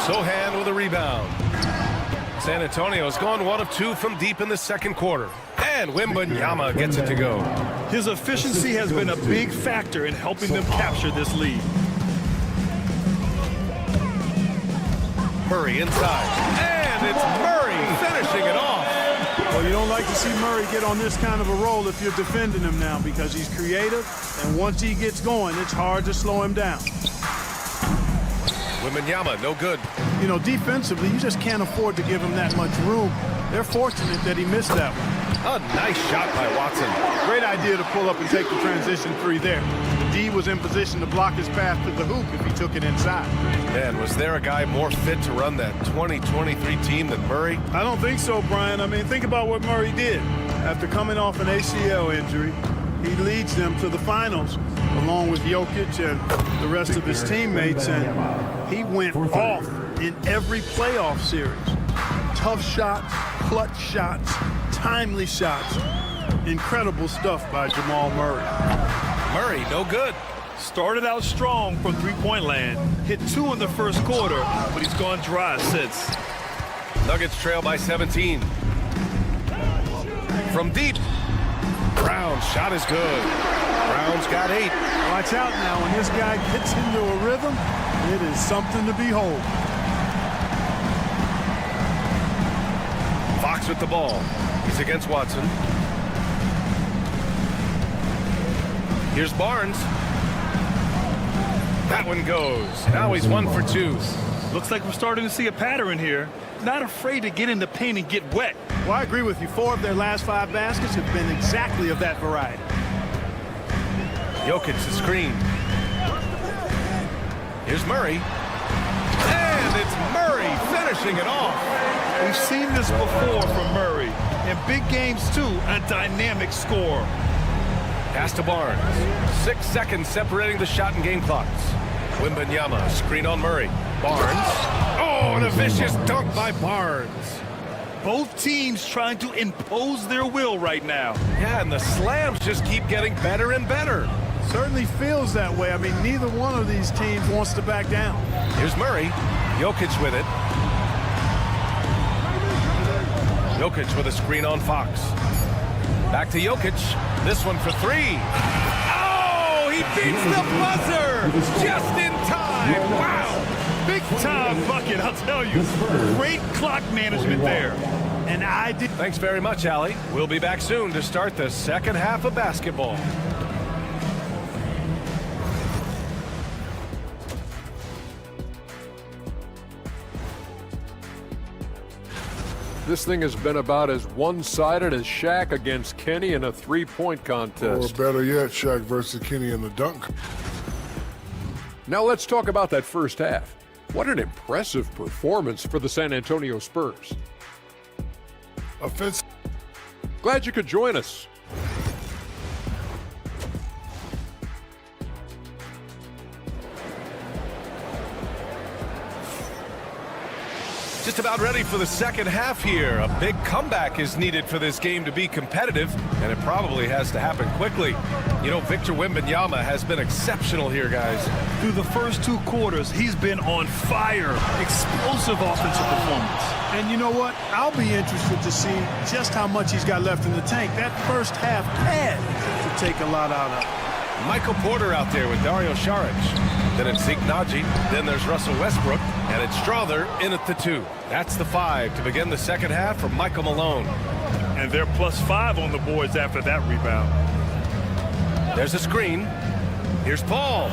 Sohan with a rebound. San Antonio's gone 1 of 2 from deep in the second quarter. And Wembanyama gets it to go. His efficiency has been a big factor in helping them capture this lead. Murray inside. And it's Murray finishing it off. Well, you don't like to see Murray get on this kind of a roll if you're defending him now, because he's creative, and once he gets going, it's hard to slow him down. Wembanyama, no good. You know, defensively, you just can't afford to give him that much room. They're fortunate that he missed that one. A nice shot by Watson. Great idea to pull up and take the transition 3 there. D was in position to block his path to the hoop if he took it inside. Man, was there a guy more fit to run that 2023 team than Murray? I don't think so, Brian. I mean, think about what Murray did. After coming off an ACL injury, he leads them to the finals along with Jokic and the rest of his teammates, and he went off in every playoff series. Tough shots, clutch shots, timely shots. Incredible stuff by Jamal Murray. Murray, no good. Started out strong from three-point land. Hit 2 in the first quarter, but he's gone dry since. Nuggets trail by 17. From deep. Brown's shot is good. Brown's got 8. Watch out now. When this guy gets into a rhythm, it is something to behold. Fox with the ball. He's against Watson. Here's Barnes. That one goes. Now he's 1 for 2. Looks like we're starting to see a pattern here. Not afraid to get in the paint and get wet. Well, I agree with you. 4 of their last 5 baskets have been exactly of that variety. Jokic the screen. Here's Murray. And it's Murray finishing it off. We've seen this before from Murray. In big games, too, a dynamic score. Pass to Barnes. 6 seconds separating the shot and game clocks. Wembanyama, screen on Murray. Barnes. Oh, and a vicious dunk by Barnes. Both teams trying to impose their will right now. Yeah, and the slams just keep getting better and better. Certainly feels that way. I mean, neither one of these teams wants to back down. Here's Murray. Jokic with it. Jokic with a screen on Fox. Back to Jokic. This one for 3. Oh, he beats the buzzer just in time. Wow. Big time bucket, I'll tell you. Great clock management there. And I did. Thanks very much, Allie. We'll be back soon to start the second half of basketball. This thing has been about as one-sided as Shaq against Kenny in a three-point contest. Or better yet, Shaq versus Kenny in the dunk. Now let's talk about that first half. What an impressive performance for the San Antonio Spurs. Offensive. Glad you could join us. Just about ready for the second half here. A big comeback is needed for this game to be competitive, and it probably has to happen quickly. You know, Victor Wembanyama has been exceptional here, guys. Through the first 2 quarters, he's been on fire. Explosive offensive performance. And you know what? I'll be interested to see just how much he's got left in the tank. That first half had to take a lot out of it. Michael Porter out there with Dario Saric. Then it's Zeke Naji. Then there's Russell Westbrook. And it's Strother in at the 2. That's the 5 to begin the second half for Michael Malone. And they're +5 on the boards after that rebound. There's a screen. Here's Paul.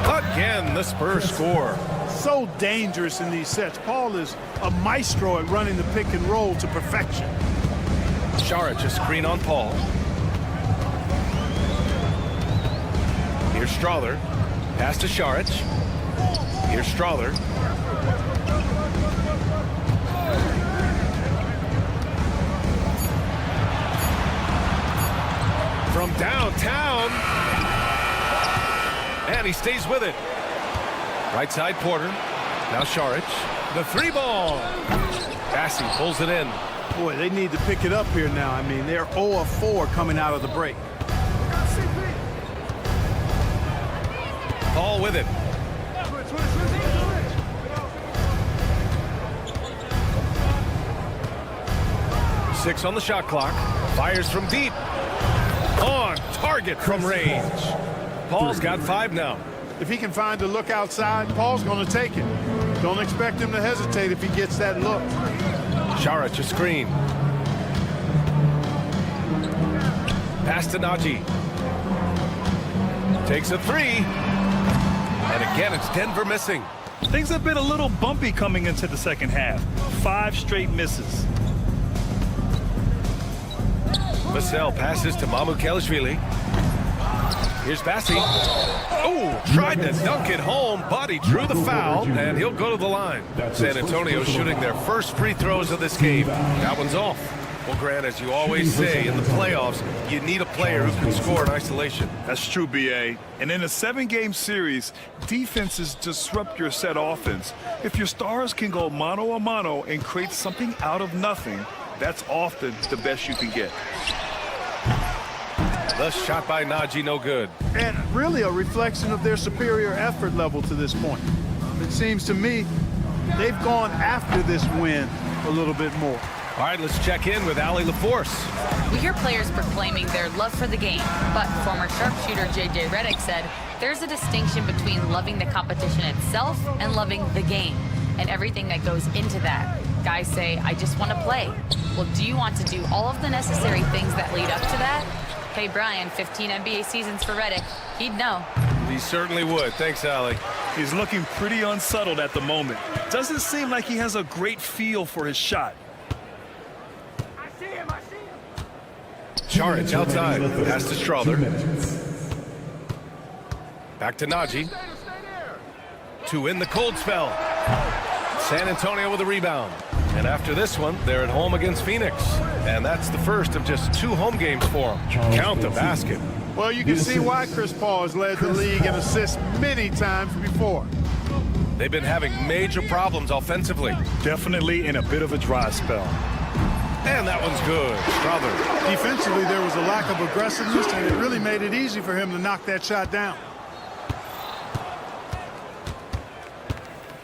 Again, the Spurs score. So dangerous in these sets. Paul is a maestro at running the pick and roll to perfection. Saric, a screen on Paul. Here's Strother. Pass to Saric. Here's Strother. From downtown. And he stays with it. Right side Porter. Now Saric. The 3-ball. Bassi pulls it in. Boy, they need to pick it up here now. I mean, they're 0 of 4 coming out of the break. Paul with it. Six on the shot clock. Fires from deep. On target from range. Paul's got 5 now. If he can find a look outside, Paul's going to take it. Don't expect him to hesitate if he gets that look. Saric a screen. Pass to Naji. Takes a 3. And again, it's Denver missing. Things have been a little bumpy coming into the second half. 5 straight misses. Vassell passes to Mamu Kelishvili. Here's Bassi. Oh, tried to dunk it home, but he drew the foul, and he'll go to the line. San Antonio shooting their first free throws of this game. That one's off. Well, Grant, as you always say, in the playoffs, you need a player who can score in isolation. That's true, B.A. And in a 7-game series, defenses disrupt your set offense. If your stars can go mano-a-mano and create something out of nothing, that's often the best you can get. The shot by Najee, no good. And really a reflection of their superior effort level to this point. It seems to me they've gone after this win a little bit more. All right, let's check in with Allie LaForce. We hear players proclaiming their love for the game, but former sharpshooter J.J. Redick said there's a distinction between loving the competition itself and loving the game and everything that goes into that. Guys say, I just want to play. Well, do you want to do all of the necessary things that lead up to that? Hey, Brian, 15 NBA seasons for Redick. He'd know. He certainly would. Thanks, Allie. He's looking pretty unsettled at the moment. Doesn't seem like he has a great feel for his shot. Charic outside. Pass to Strother. Back to Najee. 2 in the cold spell. San Antonio with a rebound. And after this one, they're at home against Phoenix. And that's the first of just 2 home games for them. Count the basket. Well, you can see why Chris Paul has led the league in assists many times before. They've been having major problems offensively. Definitely in a bit of a dry spell. And that one's good. Strother. Defensively, there was a lack of aggressiveness, and it really made it easy for him to knock that shot down.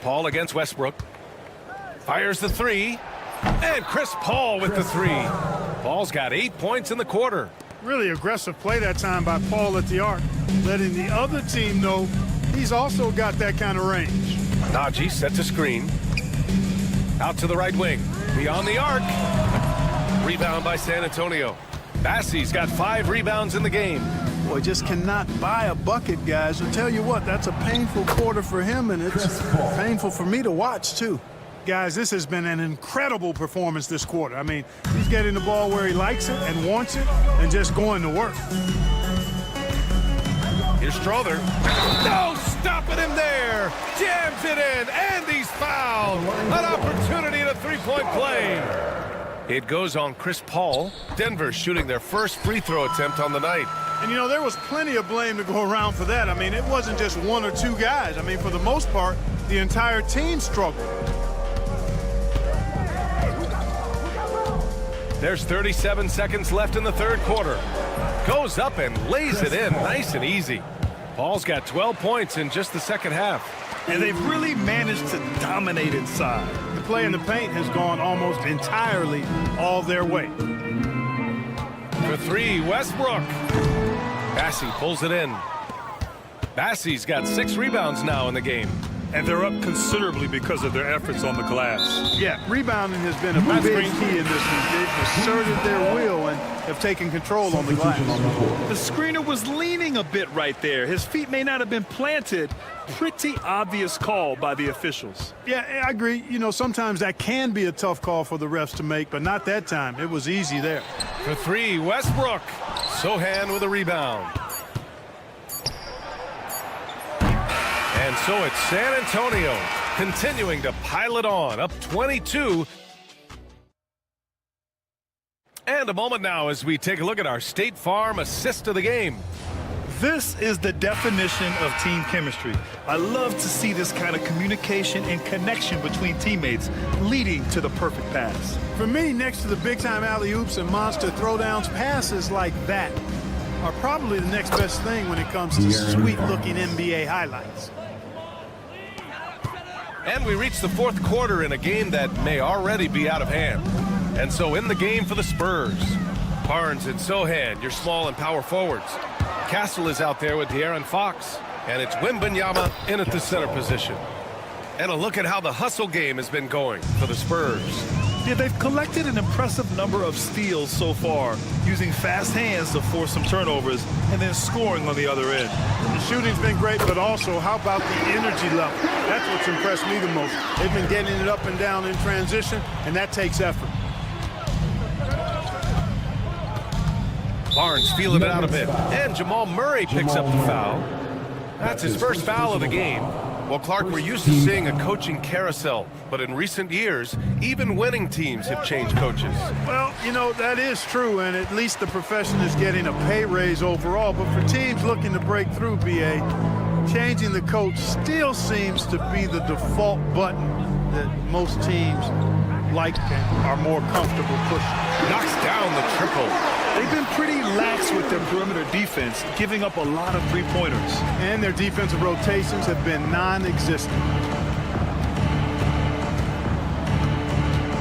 Paul against Westbrook. Fires the 3. And Chris Paul with the 3. Paul's got 8 points in the quarter. Really aggressive play that time by Paul at the arc, letting the other team know he's also got that kind of range. Najee set to screen. Out to the right wing. Beyond the arc. Rebound by San Antonio. Bassi's got 5 rebounds in the game. Boy, just cannot buy a bucket, guys. I'll tell you what, that's a painful quarter for him, and it's painful for me to watch, too. Guys, this has been an incredible performance this quarter. I mean, he's getting the ball where he likes it and wants it and just going to work. Here's Strother. No, stopping him there. Jams it in, and he's fouled. An opportunity at a 3-point play. It goes on Chris Paul. Denver shooting their first free throw attempt on the night. And, you know, there was plenty of blame to go around for that. I mean, it wasn't just 1 or 2 guys. I mean, for the most part, the entire team struggled. There's 37 seconds left in the 3rd quarter. Goes up and lays it in nice and easy. Paul's got 12 points in just the second half. And they've really managed to dominate inside. The play in the paint has gone almost entirely all their way. For 3, Westbrook. Bassi pulls it in. Bassi's got 6 rebounds now in the game. And they're up considerably because of their efforts on the glass. Yeah, rebounding has been a big key in this one. They've asserted their will and have taken control on the glass. The screener was leaning a bit right there. His feet may not have been planted. Pretty obvious call by the officials. Yeah, I agree. You know, sometimes that can be a tough call for the refs to make, but not that time. It was easy there. For 3, Westbrook. Sohan with a rebound. And so it's San Antonio continuing to pile it on, up 22. And a moment now as we take a look at our State Farm assist of the game. This is the definition of team chemistry. I love to see this kind of communication and connection between teammates leading to the perfect pass. For me, next to the big-time alley-oops and monster throwdowns, passes like that are probably the next best thing when it comes to sweet-looking NBA highlights. And we reach the 4th quarter in a game that may already be out of hand. And so in the game for the Spurs, Barnes and Sohan, your small and power forwards. Castle is out there with De'Aaron Fox, and it's Wembanyama in at the center position. And a look at how the hustle game has been going for the Spurs. Yeah, they've collected an impressive number of steals so far, using fast hands to force some turnovers and then scoring on the other end. The shooting's been great, but also how about the energy level? That's what's impressed me the most. They've been getting it up and down in transition, and that takes effort. Barnes feeling it out a bit. And Jamal Murray picks up the foul. That's his first foul of the game. Well, Clark, we're used to seeing a coaching carousel, but in recent years, even winning teams have changed coaches. Well, you know, that is true, and at least the profession is getting a pay raise overall. But for teams looking to break through, BA, changing the coach still seems to be the default button that most teams like and are more comfortable pushing. Knocks down the triple. They've been pretty lax with their perimeter defense, giving up a lot of three-pointers. And their defensive rotations have been non-existent.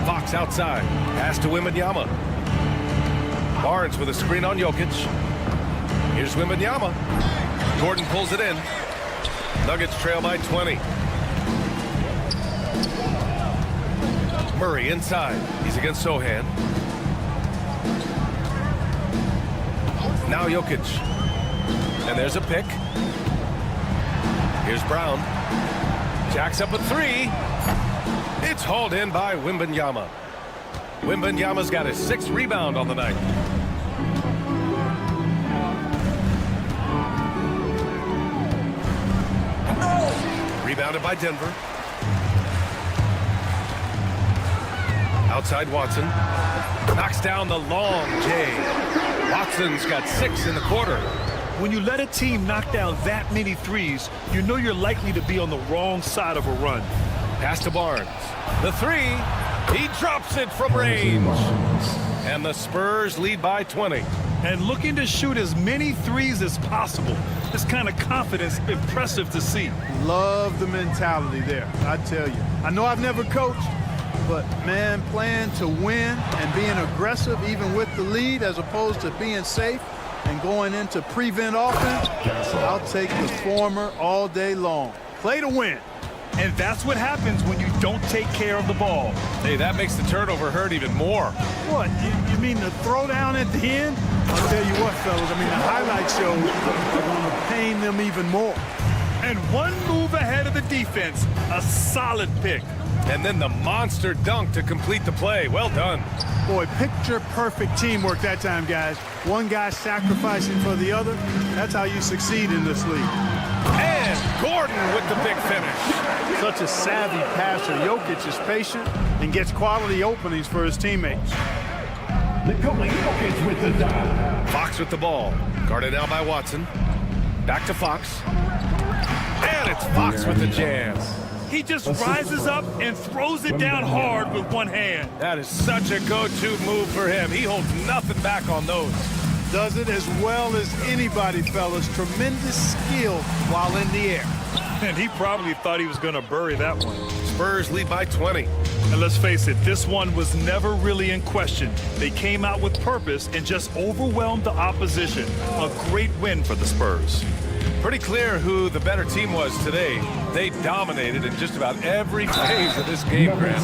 Fox outside. Pass to Wembanyama. Barnes with a screen on Jokic. Here's Wembanyama. Gordon pulls it in. Nuggets trail by 20. Murray inside. He's against Sohan. Now Jokic. And there's a pick. Here's Brown. Jacks up a three. It's hauled in by Wembanyama. Wembanyama's got his 6th rebound on the night. Rebounded by Denver. Outside Watson. Knocks down the long J. Watson's got 6 in the quarter. When you let a team knock down that many threes, you know you're likely to be on the wrong side of a run. Pass to Barnes. The three. He drops it from range. And the Spurs lead by 20. And looking to shoot as many threes as possible. This kind of confidence, impressive to see. Love the mentality there, I tell you. I know I've never coached, but, man, playing to win and being aggressive even with the lead as opposed to being safe and going into prevent offense, I'll take the former all day long. Play to win. And that's what happens when you don't take care of the ball. Hey, that makes the turnover hurt even more. What, you mean the throwdown at the end? I'll tell you what, fellas, I mean, the highlight shows are going to pain them even more. And one move ahead of the defense, a solid pick. And then the monster dunk to complete the play. Well done. Boy, picture-perfect teamwork that time, guys. One guy sacrificing for the other. That's how you succeed in this league. And Gordon with the big finish. Such a savvy passer. Jokic is patient and gets quality openings for his teammates. Fox with the ball. Guarded now by Watson. Back to Fox. And it's Fox with the jam. He just rises up and throws it down hard with one hand. That is such a go-to move for him. He holds nothing back on those. Does it as well as anybody, fellas. Tremendous skill while in the air. And he probably thought he was going to bury that one. Spurs lead by 20. And let's face it, this one was never really in question. They came out with purpose and just overwhelmed the opposition. A great win for the Spurs. Pretty clear who the better team was today. They dominated in just about every phase of this game, Grant.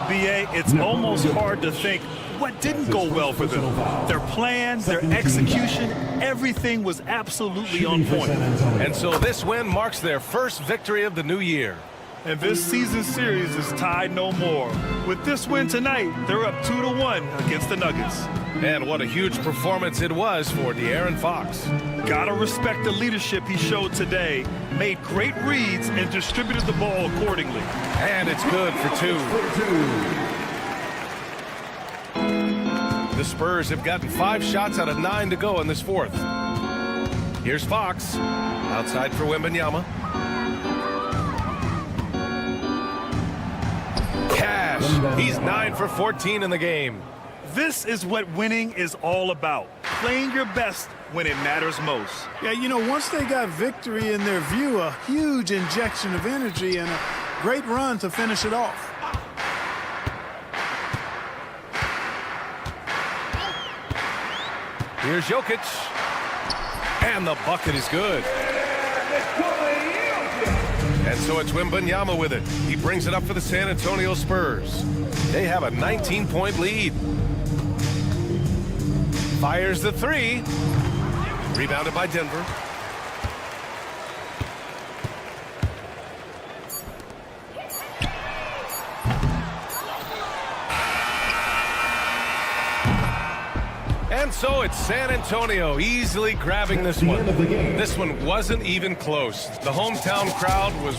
BA, it's almost hard to think what didn't go well for them. Their plan, their execution, everything was absolutely on point. And so this win marks their first victory of the new year. And this season series is tied no more. With this win tonight, they're up 2-1 against the Nuggets. And what a huge performance it was for De'Aaron Fox. Gotta respect the leadership he showed today. Made great reads and distributed the ball accordingly. And it's good for 2. The Spurs have gotten 5 shots out of 9 to go in this fourth. Here's Fox. Outside for Wembanyama. Cash. He's 9 for 14 in the game. This is what winning is all about. Playing your best when it matters most. Yeah, you know, once they got victory in their view, a huge injection of energy and a great run to finish it off. Here's Jokic. And the bucket is good. And so it's Wembanyama with it. He brings it up for the San Antonio Spurs. They have a 19-point lead. Fires the 3. Rebounded by Denver. And And so it's San Antonio easily grabbing this one. This one wasn't even close. The hometown crowd was...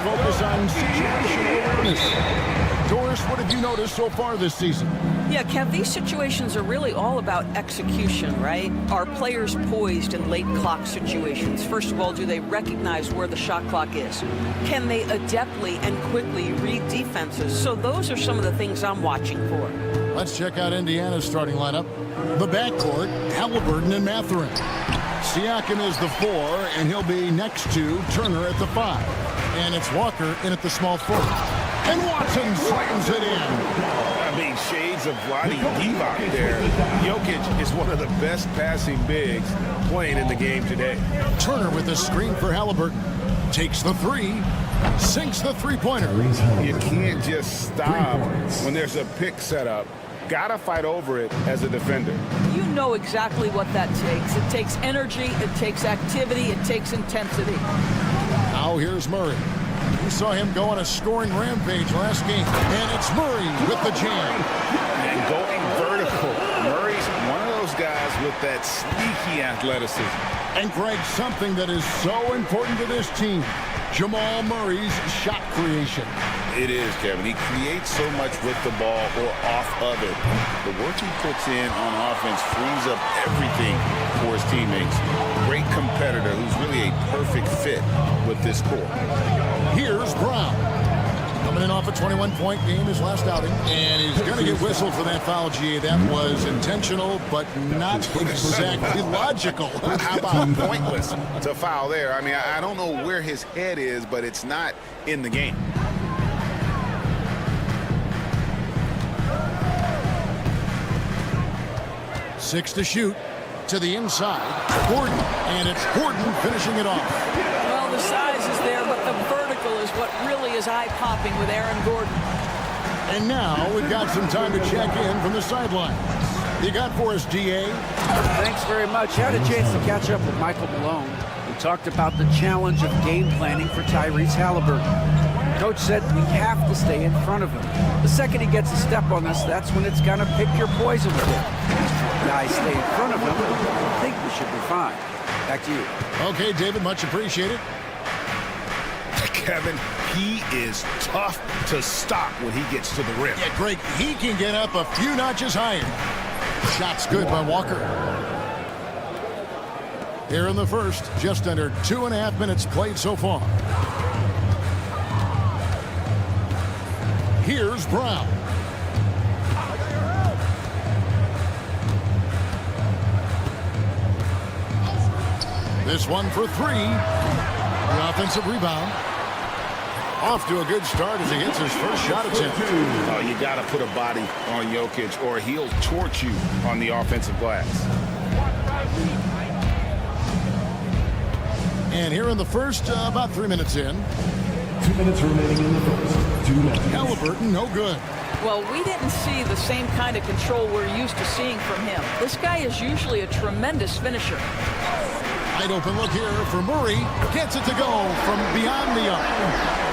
focus on situational awareness. Doris, what have you noticed so far this season? Yeah, Kev, these situations are really all about execution, right? Are players poised in late clock situations? First of all, do they recognize where the shot clock is? Can they adeptly and quickly read defenses? So those are some of the things I'm watching for. Let's check out Indiana's starting lineup. The backcourt, Halliburton and Mathurin. Siakam is the 4, and he'll be next to Turner at the 5. And it's Walker in at the small forward. And Watson slams it in. I mean, shades of Vlade Divac there. Jokic is one of the best passing bigs playing in the game today. Turner with a screen for Halliburton. Takes the 3. Sinks the three-pointer. You can't just stop when there's a pick set up. Gotta fight over it as a defender. You know exactly what that takes. It takes energy, it takes activity, it takes intensity. Now here's Murray. We saw him go on a scoring rampage last game. And it's Murray with the jam. And going vertical. Murray's one of those guys with that sneaky athleticism. And Greg, something that is so important to this team, Jamal Murray's shot creation. It is, Kevin. He creates so much with the ball or off of it. The work he puts in on offense frees up everything for his teammates. Great competitor who's really a perfect fit with this core. Here's Brown. Coming in off a 21-point game his last outing. And he's going to get whistled for that foul, GA. That was intentional, but not exactly logical. How about pointless to foul there? I mean, I don't know where his head is, but it's not in the game. Six to shoot. To the inside. Gordon. And it's Gordon finishing it off. Well, the size is there, but the vertical is what really is eye-popping with Aaron Gordon. And now we've got some time to check in from the sideline. You got for us, DA? Thanks very much. Had a chance to catch up with Michael Malone. We talked about the challenge of game planning for Tyrese Halliburton. Coach said we have to stay in front of him. The second he gets a step on us, that's when it's going to pick your poison with him. Guys stay in front of him. I think we should be fine. Back to you. Okay, David, much appreciated. Kevin, he is tough to stop when he gets to the rim. Yeah, Greg, he can get up a few notches higher. Shot's good by Walker. Here in the first, just under 2.5 minutes played so far. Here's Brown. This one for 3. The offensive rebound. Off to a good start as he hits his first shot attempt. Oh, you got to put a body on Jokic or he'll torch you on the offensive glass. And here in the first, about 3 minutes in. 2 minutes remaining in the first. 2 minutes. Halliburton, no good. Well, we didn't see the same kind of control we're used to seeing from him. This guy is usually a tremendous finisher. Wide open look here for Murray. Gets it to go from beyond the arc.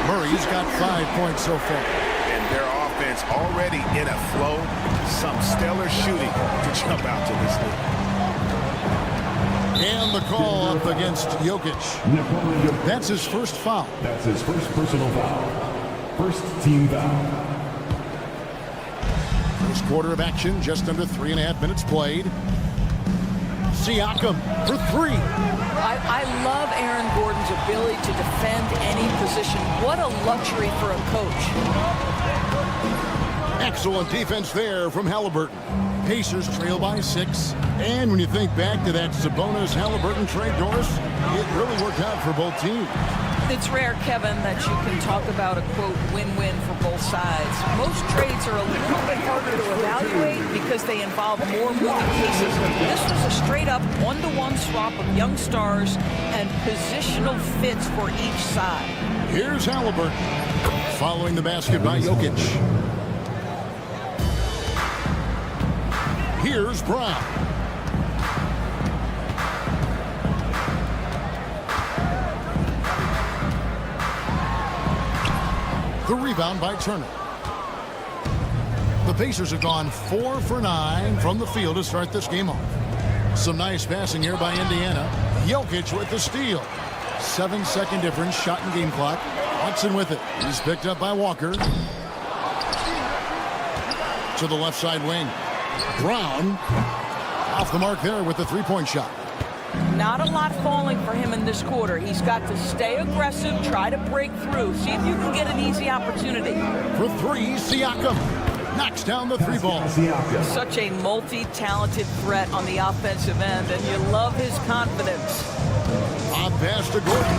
Murray's got 5 points so far. And their offense already in a flow. Some stellar shooting to jump out to this league. And the call up against Jokic. That's his first foul. That's his first personal foul. First team foul. First quarter of action, just under 3.5 minutes played. Siakam for 3. I love Aaron Gordon's ability to defend any position. What a luxury for a coach. Excellent defense there from Halliburton. Pacers trail by 6. And when you think back to that Sabonis-Halliburton trade, Doris, it really worked out for both teams. It's rare, Kevin, that you can talk about a, quote, win-win for both sides. Most trades are a little bit harder to evaluate because they involve more moving pieces. This was a straight-up one-to-one swap of young stars and positional fits for each side. Here's Halliburton following the basket by Jokic. Here's Brown. The rebound by Turner. The Pacers have gone 4 for 9 from the field to start this game off. Some nice passing here by Indiana. Jokic with the steal. 7-second difference, shot and game clock. On Watson with it. He's picked up by Walker. To the left side wing. Brown off the mark there with the three-point shot. Not a lot falling for him in this quarter. He's got to stay aggressive, try to break through, see if you can get an easy opportunity. For three, Siakam knocks down the three ball. Such a multi-talented threat on the offensive end, and you love his confidence. Off pass to Gordon,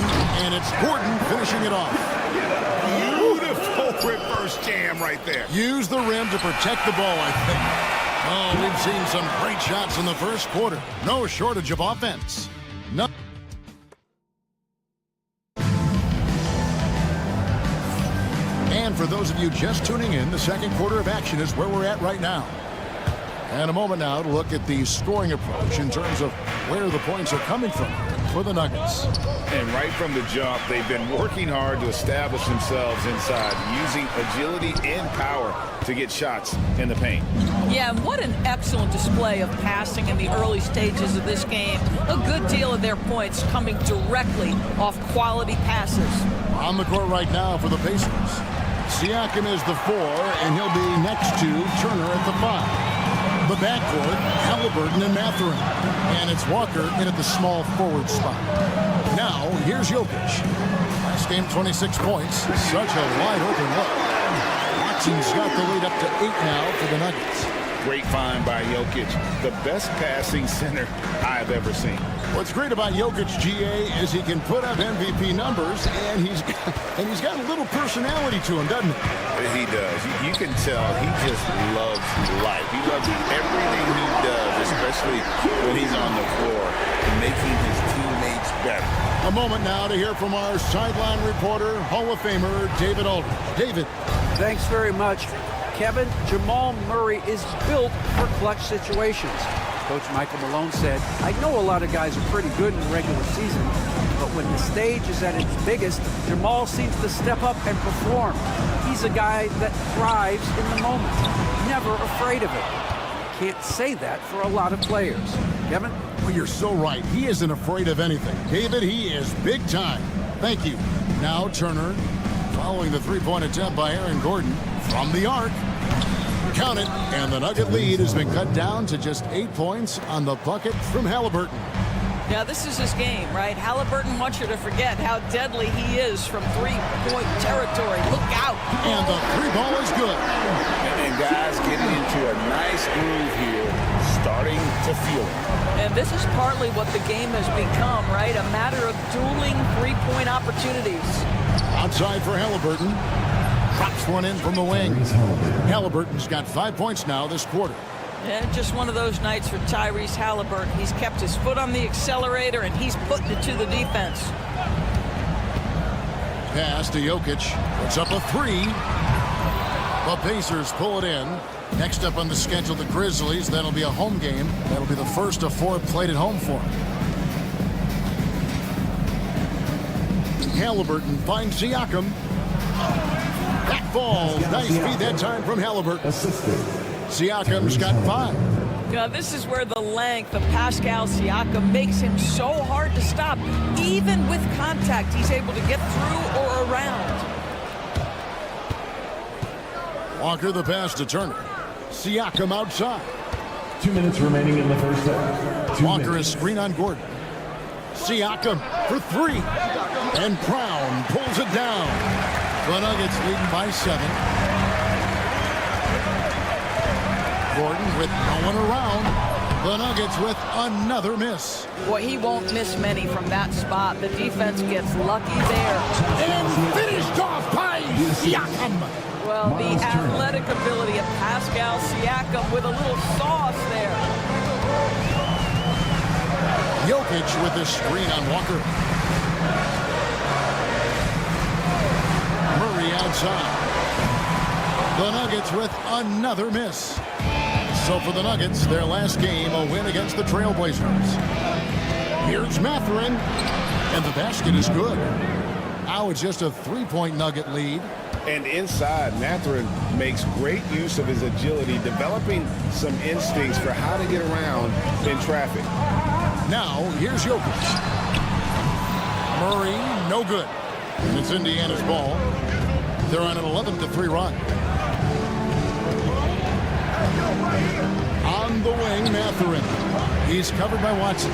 and it's Gordon finishing it off. Beautiful reverse jam right there. Use the rim to protect the ball, I think. Oh, we've seen some great shots in the first quarter. No shortage of offense. No. And for those of you just tuning in, the second quarter of action is where we're at right now. And a moment now to look at the scoring approach in terms of where the points are coming from for the Nuggets. And right from the jump, they've been working hard to establish themselves inside, using agility and power to get shots in the paint. Yeah, and what an excellent display of passing in the early stages of this game. A good deal of their points coming directly off quality passes. On the court right now for the Pacers. Siakam is the 4, and he'll be next to Turner at the 5. The backcourt, Halliburton and Mathurin. And it's Walker in at the small forward spot. Now, here's Jokic. Last game, 26 points. Such a wide open look. Watson's got the lead up to 8 now for the Nuggets. Great find by Jokic. The best passing center I've ever seen. What's great about Jokic, GA, is he can put up MVP numbers, and he's got a little personality to him, doesn't he? He does. You can tell he just loves life. He loves everything he does, especially when he's on the floor, making his teammates better. A moment now to hear from our sideline reporter, Hall of Famer David Aldridge. David. Thanks very much. Kevin, Jamal Murray is built for clutch situations. Coach Michael Malone said, I know a lot of guys are pretty good in the regular season, but when the stage is at its biggest, Jamal seems to step up and perform. He's a guy that thrives in the moment, never afraid of it. Can't say that for a lot of players. Kevin? Well, you're so right. He isn't afraid of anything. David, he is big time. Thank you. Now Turner, following the three-point attempt by Aaron Gordon from the arc. Count it, and the Nugget lead has been cut down to just 8 points on the bucket from Halliburton. Yeah, this is his game, right? Halliburton wants you to forget how deadly he is from three-point territory. Look out. And the three ball is good. And guys getting into a nice groove here, starting to feel it. And this is partly what the game has become, right? A matter of dueling three-point opportunities. Outside for Halliburton. Drops one in from the wing. Halliburton's got 5 points now this quarter. Yeah, just one of those nights for Tyrese Halliburton. He's kept his foot on the accelerator, and he's putting it to the defense. Pass to Jokic. Puts up a 3. The Pacers pull it in. Next up on the schedule, the Grizzlies. That'll be a home game. That'll be the first of 4 played at home for them. Halliburton finds Siakam. That falls. Nice feed that time from Halliburton. Siakam's got 5. Yeah, this is where the length of Pascal Siakam makes him so hard to stop. Even with contact, he's able to get through or around. Walker the pass to Turner. Siakam outside. 2 minutes remaining in the first half. Walker is screen on Gordon. Siakam for 3. And Brown pulls it down. The Nuggets leading by 7. Gordon with no one around. The Nuggets with another miss. Boy, he won't miss many from that spot. The defense gets lucky there. And finished off by Siakam. Well, the athletic ability of Pascal Siakam with a little sauce there. Jokic with the screen on Walker. Murray outside. The Nuggets with another miss. So for the Nuggets, their last game, a win against the Trailblazers. Here's Mathurin, and the basket is good. Now it's just a 3-point Nugget lead. And inside, Mathurin makes great use of his agility, developing some instincts for how to get around in traffic. Now, here's Jokic. Murray, no good. And it's Indiana's ball. They're on an 11-3 run. On the wing, Mathurin. He's covered by Watson.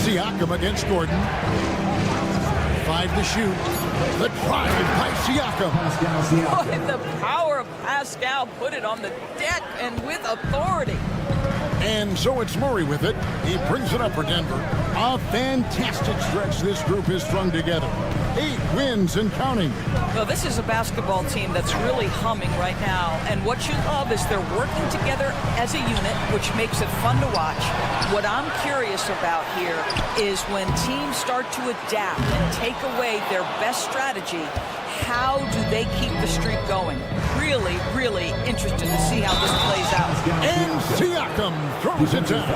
Siakam against Gordon. 5 to shoot. The drive by Siakam. Boy, the power of Pascal put it on the deck and with authority. And so it's Murray with it. He brings it up for Denver. A fantastic stretch this group has strung together. 8 wins and counting. Well, this is a basketball team that's really humming right now. And what you love is they're working together as a unit, which makes it fun to watch. What I'm curious about here is when teams start to adapt and take away their best strategy, how do they keep the streak going? Really, really interested to see how this plays out. And Siakam throws it down.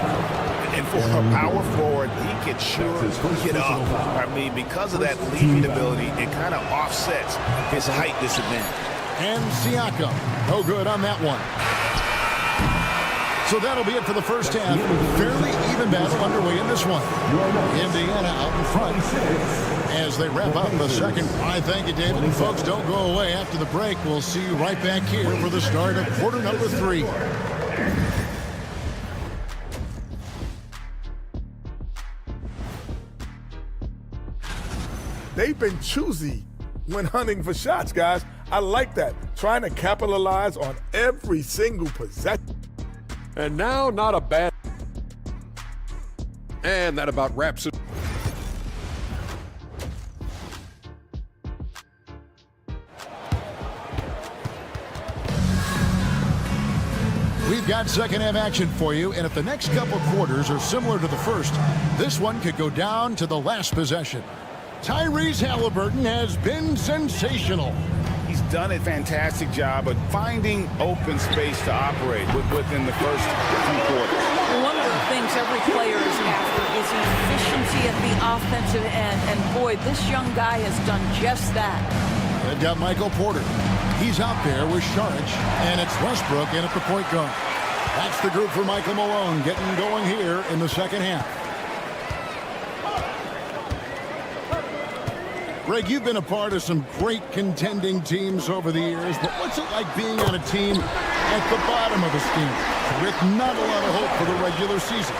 And for a power forward, he can sure get up. I mean, because of that leaping ability, it kind of offsets his height disadvantage. And Siakam, no good on that one. So that'll be it for the first half. Fairly even battle underway in this one. Indiana out in front as they wrap up the second. I thank you, David. And folks, don't go away after the break. We'll see you right back here for the start of quarter number 3. They've been choosy when hunting for shots, guys. I like that. Trying to capitalize on every single possession. And now, not a bad... And that about wraps it. We've got second half action for you, and if the next couple quarters are similar to the first, this one could go down to the last possession. Tyrese Halliburton has been sensational. He's done a fantastic job of finding open space to operate within the first few quarters. One of the things every player is after is efficiency at the offensive end, and boy, this young guy has done just that. They've got Michael Porter. He's out there with Saric, and it's Westbrook in at the point guard. That's the group for Michael Malone getting going here in the second half. Greg, you've been a part of some great contending teams over the years, but what's it like being on a team at the bottom of the standings with not a lot of hope for the regular season?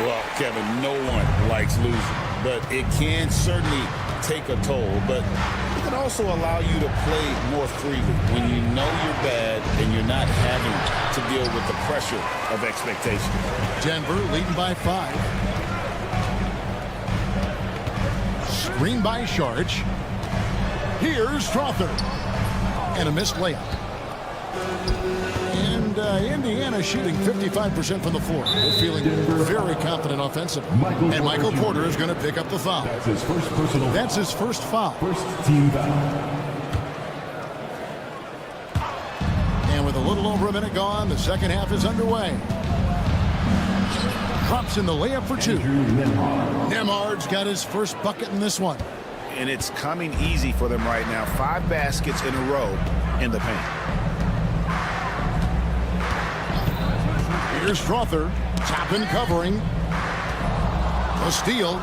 Well, Kevin, no one likes losing, but it can certainly take a toll, but it can also allow you to play more freely when you know you're bad and you're not having to deal with the pressure of expectation. Denver leading by 5. Screen by Saric. Here's Strother. And a missed layup. And Indiana shooting 55% from the floor. They're feeling very confident offensively. And Michael Porter is going to pick up the foul. That's his first personal. That's his first foul. First team foul. And with a little over a minute gone, the second half is underway. Drops in the layup for 2. Nemhard's got his first bucket in this one. And it's coming easy for them right now. 5 baskets in a row in the paint. Here's Strother, tap and covering. The steal.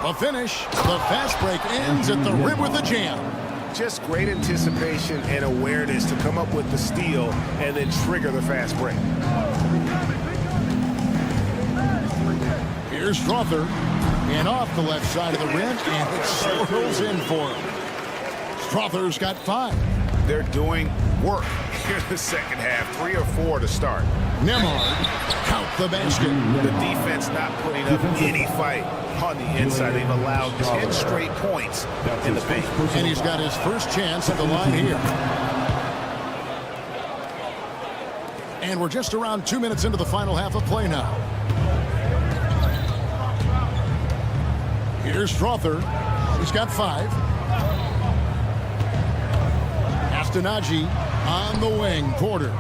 The finish. The fast break ends at the rim with a jam. Just great anticipation and awareness to come up with the steal and then trigger the fast break. Here's Strother, and off the left side of the rim, and it swirls in for him. Strother's got 5. They're doing work here in the second half. 3 or 4 to start. Nemhard, count the basket. The defense not putting up any fight on the inside. They've allowed 10 straight points in the paint. And he's got his first chance at the line here. And we're just around 2 minutes into the final half of play now. Here's Strother. He's got 5. Astonagi on the wing. Porter.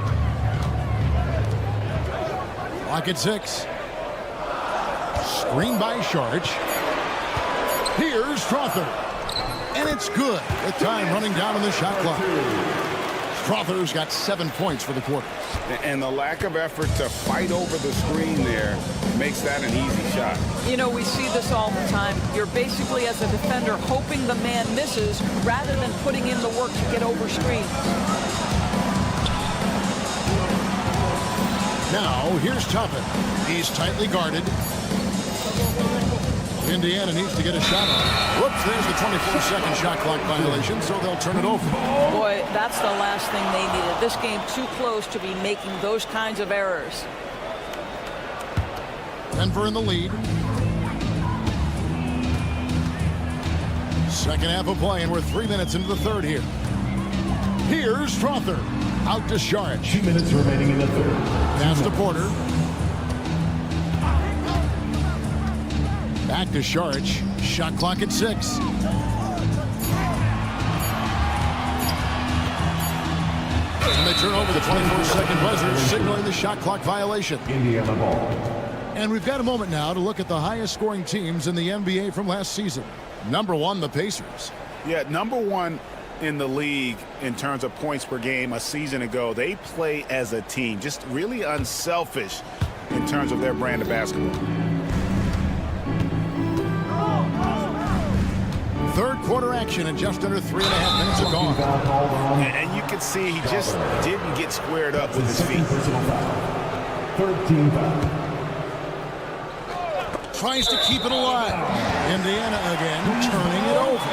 Lock at 6. Screen by Saric. Here's Strother. And it's good with time running down on the shot clock. Strother's got 7 points for the quarter. And the lack of effort to fight over the screen there makes that an easy shot. You know, we see this all the time. You're basically, as a defender, hoping the man misses rather than putting in the work to get over screen. Now, here's Toppin. He's tightly guarded. Indiana needs to get a shot on. Whoops, there's the 24-second shot clock violation, so they'll turn it over. Boy, that's the last thing they needed. This game too close to be making those kinds of errors. Denver in the lead. Second half of play, and we're 3 minutes into the third here. Here's Strother. Out to Saric. 2 minutes remaining in the third. Pass to Porter. Back to Saric. Shot clock at 6. And they turn over the 24-second buzzer, signaling the shot clock violation. Indiana ball. And we've got a moment now to look at the highest scoring teams in the NBA from last season. Number 1, the Pacers. Yeah, number 1 in the league in terms of points per game a season ago. They play as a team, just really unselfish in terms of their brand of basketball. Third quarter action, and just under 3.5 minutes are gone. And you can see he just didn't get squared up with his feet. Third team foul. Tries to keep it alive. Indiana again turning it over.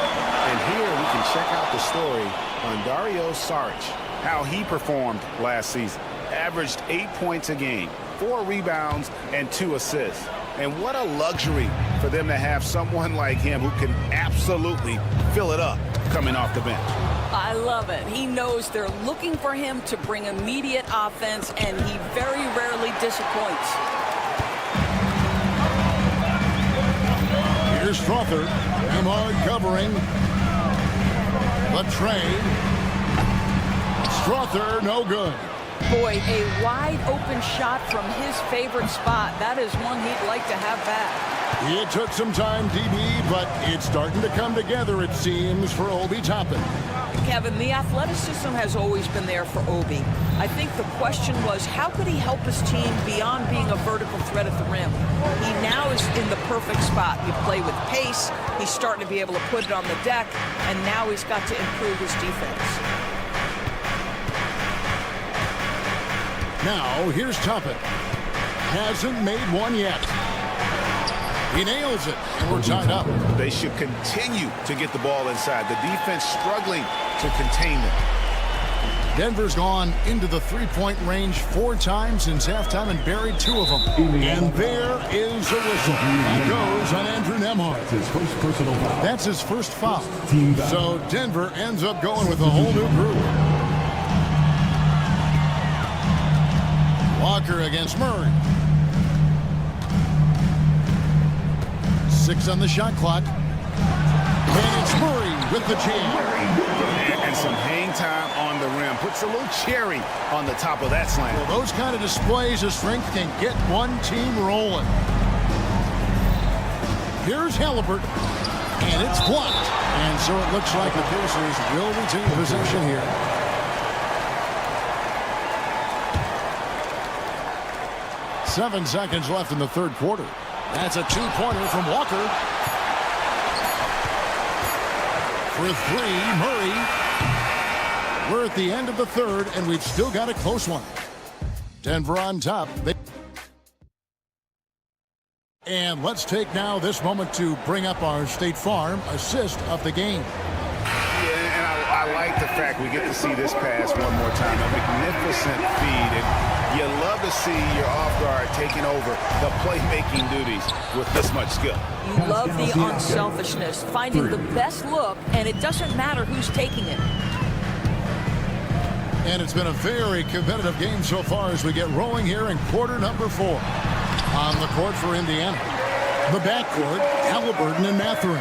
And here we can check out the story on Dario Saric, how he performed last season. Averaged 8 points a game, 4 rebounds, and 2 assists. And what a luxury for them to have someone like him who can absolutely fill it up coming off the bench. I love it. He knows they're looking for him to bring immediate offense, and he very rarely disappoints. Here's Strother. Hard covering. The trade. Strother, no good. Boy, a wide open shot from his favorite spot. That is one he'd like to have back. It took some time, DB, but it's starting to come together, it seems, for Obi Toppin. Kevin, the athleticism has always been there for Obi. I think the question was, how could he help his team beyond being a vertical threat at the rim? He now is in the perfect spot. You play with pace, he's starting to be able to put it on the deck, and now he's got to improve his defense. Now, here's Toppin. Hasn't made one yet. He nails it, and we're tied up. They should continue to get the ball inside. The defense struggling to contain them. Denver's gone into the three-point range 4 times since halftime and buried 2 of them. And there is a whistle. It goes on Andrew Nemo. That's his first foul. So Denver ends up going with a whole new group. Walker against Murray. 6 on the shot clock. And it's Murray with the jam. And some hang time on the rim. Puts a little cherry on the top of that slam. Well, those kind of displays of strength can get one team rolling. Here's Halliburton. And it's blocked. And so it looks like the Pacers will retain possession here. Seven seconds left in the third quarter. That's a 2-pointer from Walker. For 3, Murray. We're at the end of the third, and we've still got a close one. Denver on top. And let's take now this moment to bring up our State Farm assist of the game. Yeah, and I like the fact we get to see this pass one more time. A magnificent feed. And you love to see your off guard taking over the playmaking duties with this much skill. You love the unselfishness, finding the best look, and it doesn't matter who's taking it. And it's been a very competitive game so far as we get rolling here in quarter number 4. On the court for Indiana. The backcourt, Halliburton and Mathurin.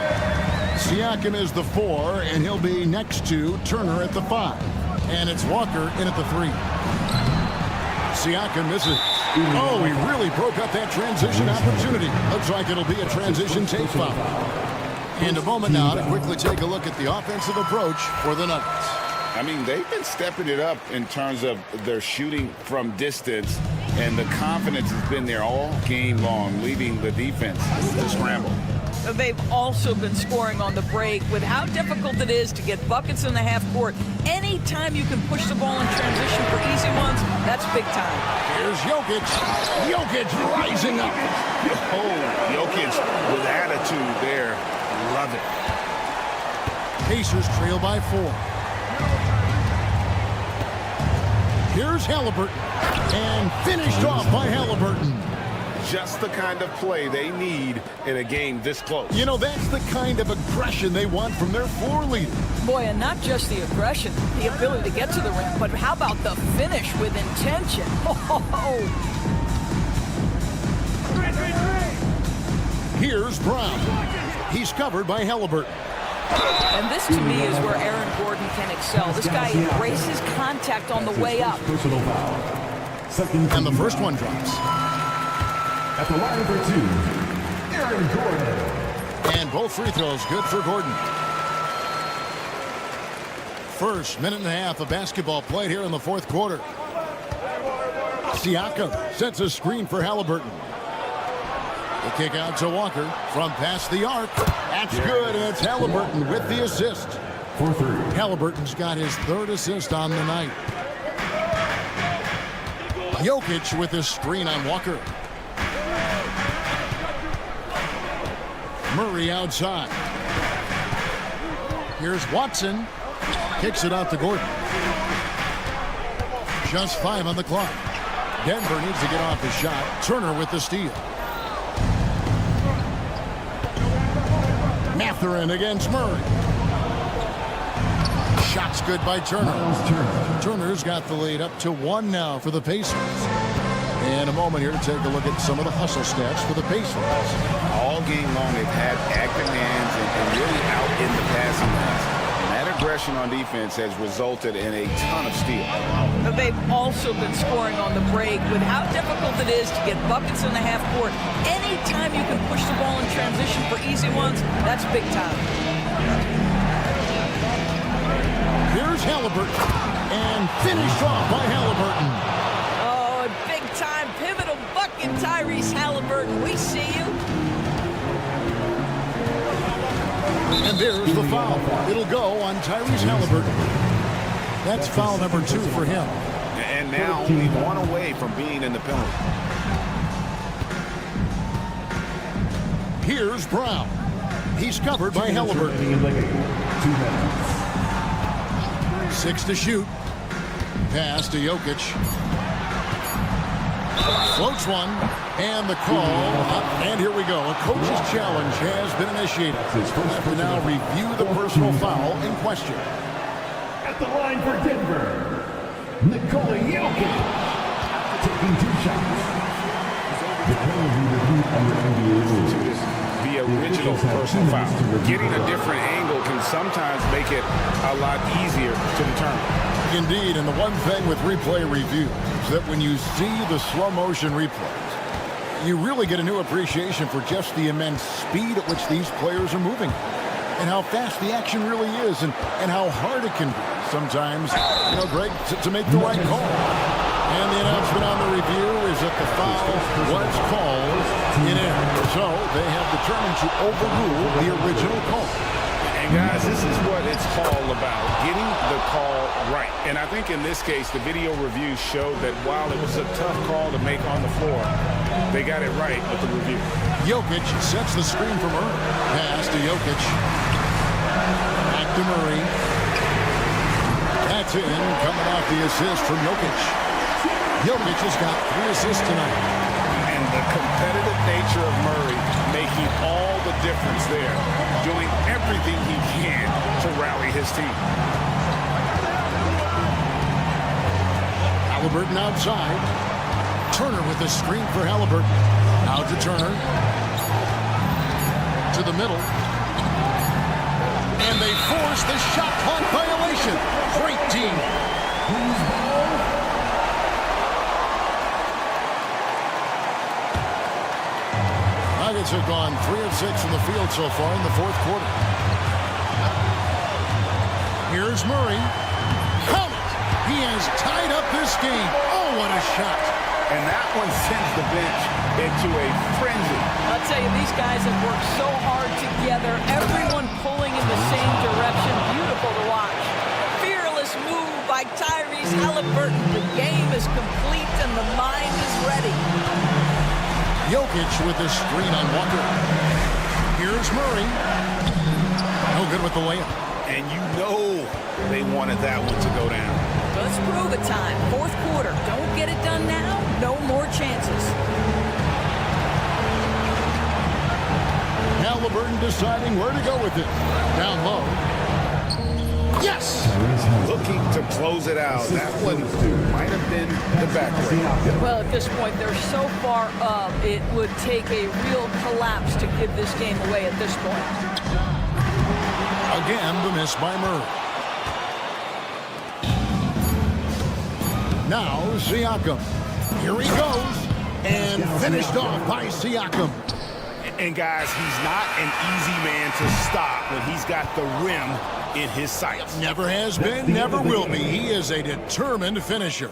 Siakam is the 4, and he'll be next to Turner at the 5. And it's Walker in at the 3. Siakam misses. Oh, he really broke up that transition opportunity. Looks like it'll be a transition take foul. And a moment now to quickly take a look at the offensive approach for the Nuggets. I mean, they've been stepping it up in terms of their shooting from distance, and the confidence has been there all game long, leaving the defense to scramble. They've also been scoring on the break with how difficult it is to get buckets in the half court. Anytime you can push the ball in transition for easy ones, that's big time. Here's Jokic. Jokic rising up. Oh, Jokic with attitude there. Love it. Pacers trail by 4. Here's Halliburton. And finished off by Halliburton. Just the kind of play they need in a game this close. You know, that's the kind of aggression they want from their floor leader. Boy, and not just the aggression, the ability to get to the rim, but how about the finish with intention? Here's Brown. He's covered by Halliburton. And this, to me, is where Aaron Gordon can excel. This guy embraces contact on the way up. And the first one drops. At the line for 2, Aaron Gordon. And both free throws good for Gordon. First minute and a half of basketball played here in the fourth quarter. Siakam sets a screen for Halliburton. The kick out to Walker from past the arc. That's good, and it's Halliburton with the assist. For 3. Halliburton's got his 3rd assist on the night. Jokic with his screen on Walker. Murray outside. Here's Watson. Kicks it out to Gordon. Just 5 on the clock. Denver needs to get off the shot. Turner with the steal. Mathurin against Murray. Shots good by Turner. Turner's got the lead up to 1 now for the Pacers. In a moment here to take a look at some of the hustle stats for the Pacers. All game long, they've had active hands and really out in the passing lanes. And that aggression on defense has resulted in a ton of steals. They've also been scoring on the break with how difficult it is to get buckets in the half court. Anytime you can push the ball in transition for easy ones, that's big time. Here's Halliburton. And finished off by Halliburton. Oh, big time pivotal bucket, Tyrese Halliburton. We see you. And there's the foul. It'll go on Tyrese Halliburton. That's foul number 2 for him. And now only 1 away from being in the penalty. Here's Brown. He's covered by Halliburton. 6 to shoot. Pass to Jokic. Floats one. And the call. And here we go. A coach's challenge has been initiated. To now review the personal foul in question. At the line for Denver, Nikola Jokic. Taking 2 shots. The penalty reviewed under NBA rules. The original personal foul. Getting a different angle can sometimes make it a lot easier to determine. Indeed, and the one thing with replay review is that when you see the slow motion replays, you really get a new appreciation for just the immense speed at which these players are moving and how fast the action really is and how hard it can be sometimes, Greg, to make the right call. And the announcement on the review is that the foul was called in error. So they have determined to overrule the original call. And guys, this is what it's all about, getting the call right. And I think in this case, the video review showed that while it was a tough call to make on the floor, they got it right with the review. Jokic sets the screen for Murray. Pass to Jokic. Back to Murray. That's in, coming off the assist from Jokic. Jokic has got 3 assists tonight. And the competitive nature of Murray making all the difference there, doing everything he can to rally his team. Halliburton outside. Turner with the screen for Halliburton. Out to Turner. To the middle. And they force the shot clock violation. Great team. Nuggets have gone 3 of 6 from the field so far in the fourth quarter. Here's Murray. He has tied up this game. Oh, what a shot. And that one sends the bench into a frenzy. I'll tell you, these guys have worked so hard together. Everyone pulling in the same direction. Beautiful to watch. Fearless move by Tyrese Halliburton. The game is complete and the mind is ready. Jokic with the screen on Walker. Here's Murray. No good with the layup. And you know they wanted that one to go down. Let's prove it time. Fourth quarter. Don't get it done now. No more chances. Halliburton deciding where to go with it. Down low. Yes! Looking to close it out. That one might have been the backbreaker. Well, at this point, they're so far up, it would take a real collapse to give this game away at this point. Again, the miss by Murray. Now, Siakam. Here he goes. And finished off by Siakam. And guys, he's not an easy man to stop when he's got the rim in his sights. Never has been, never will be. He is a determined finisher.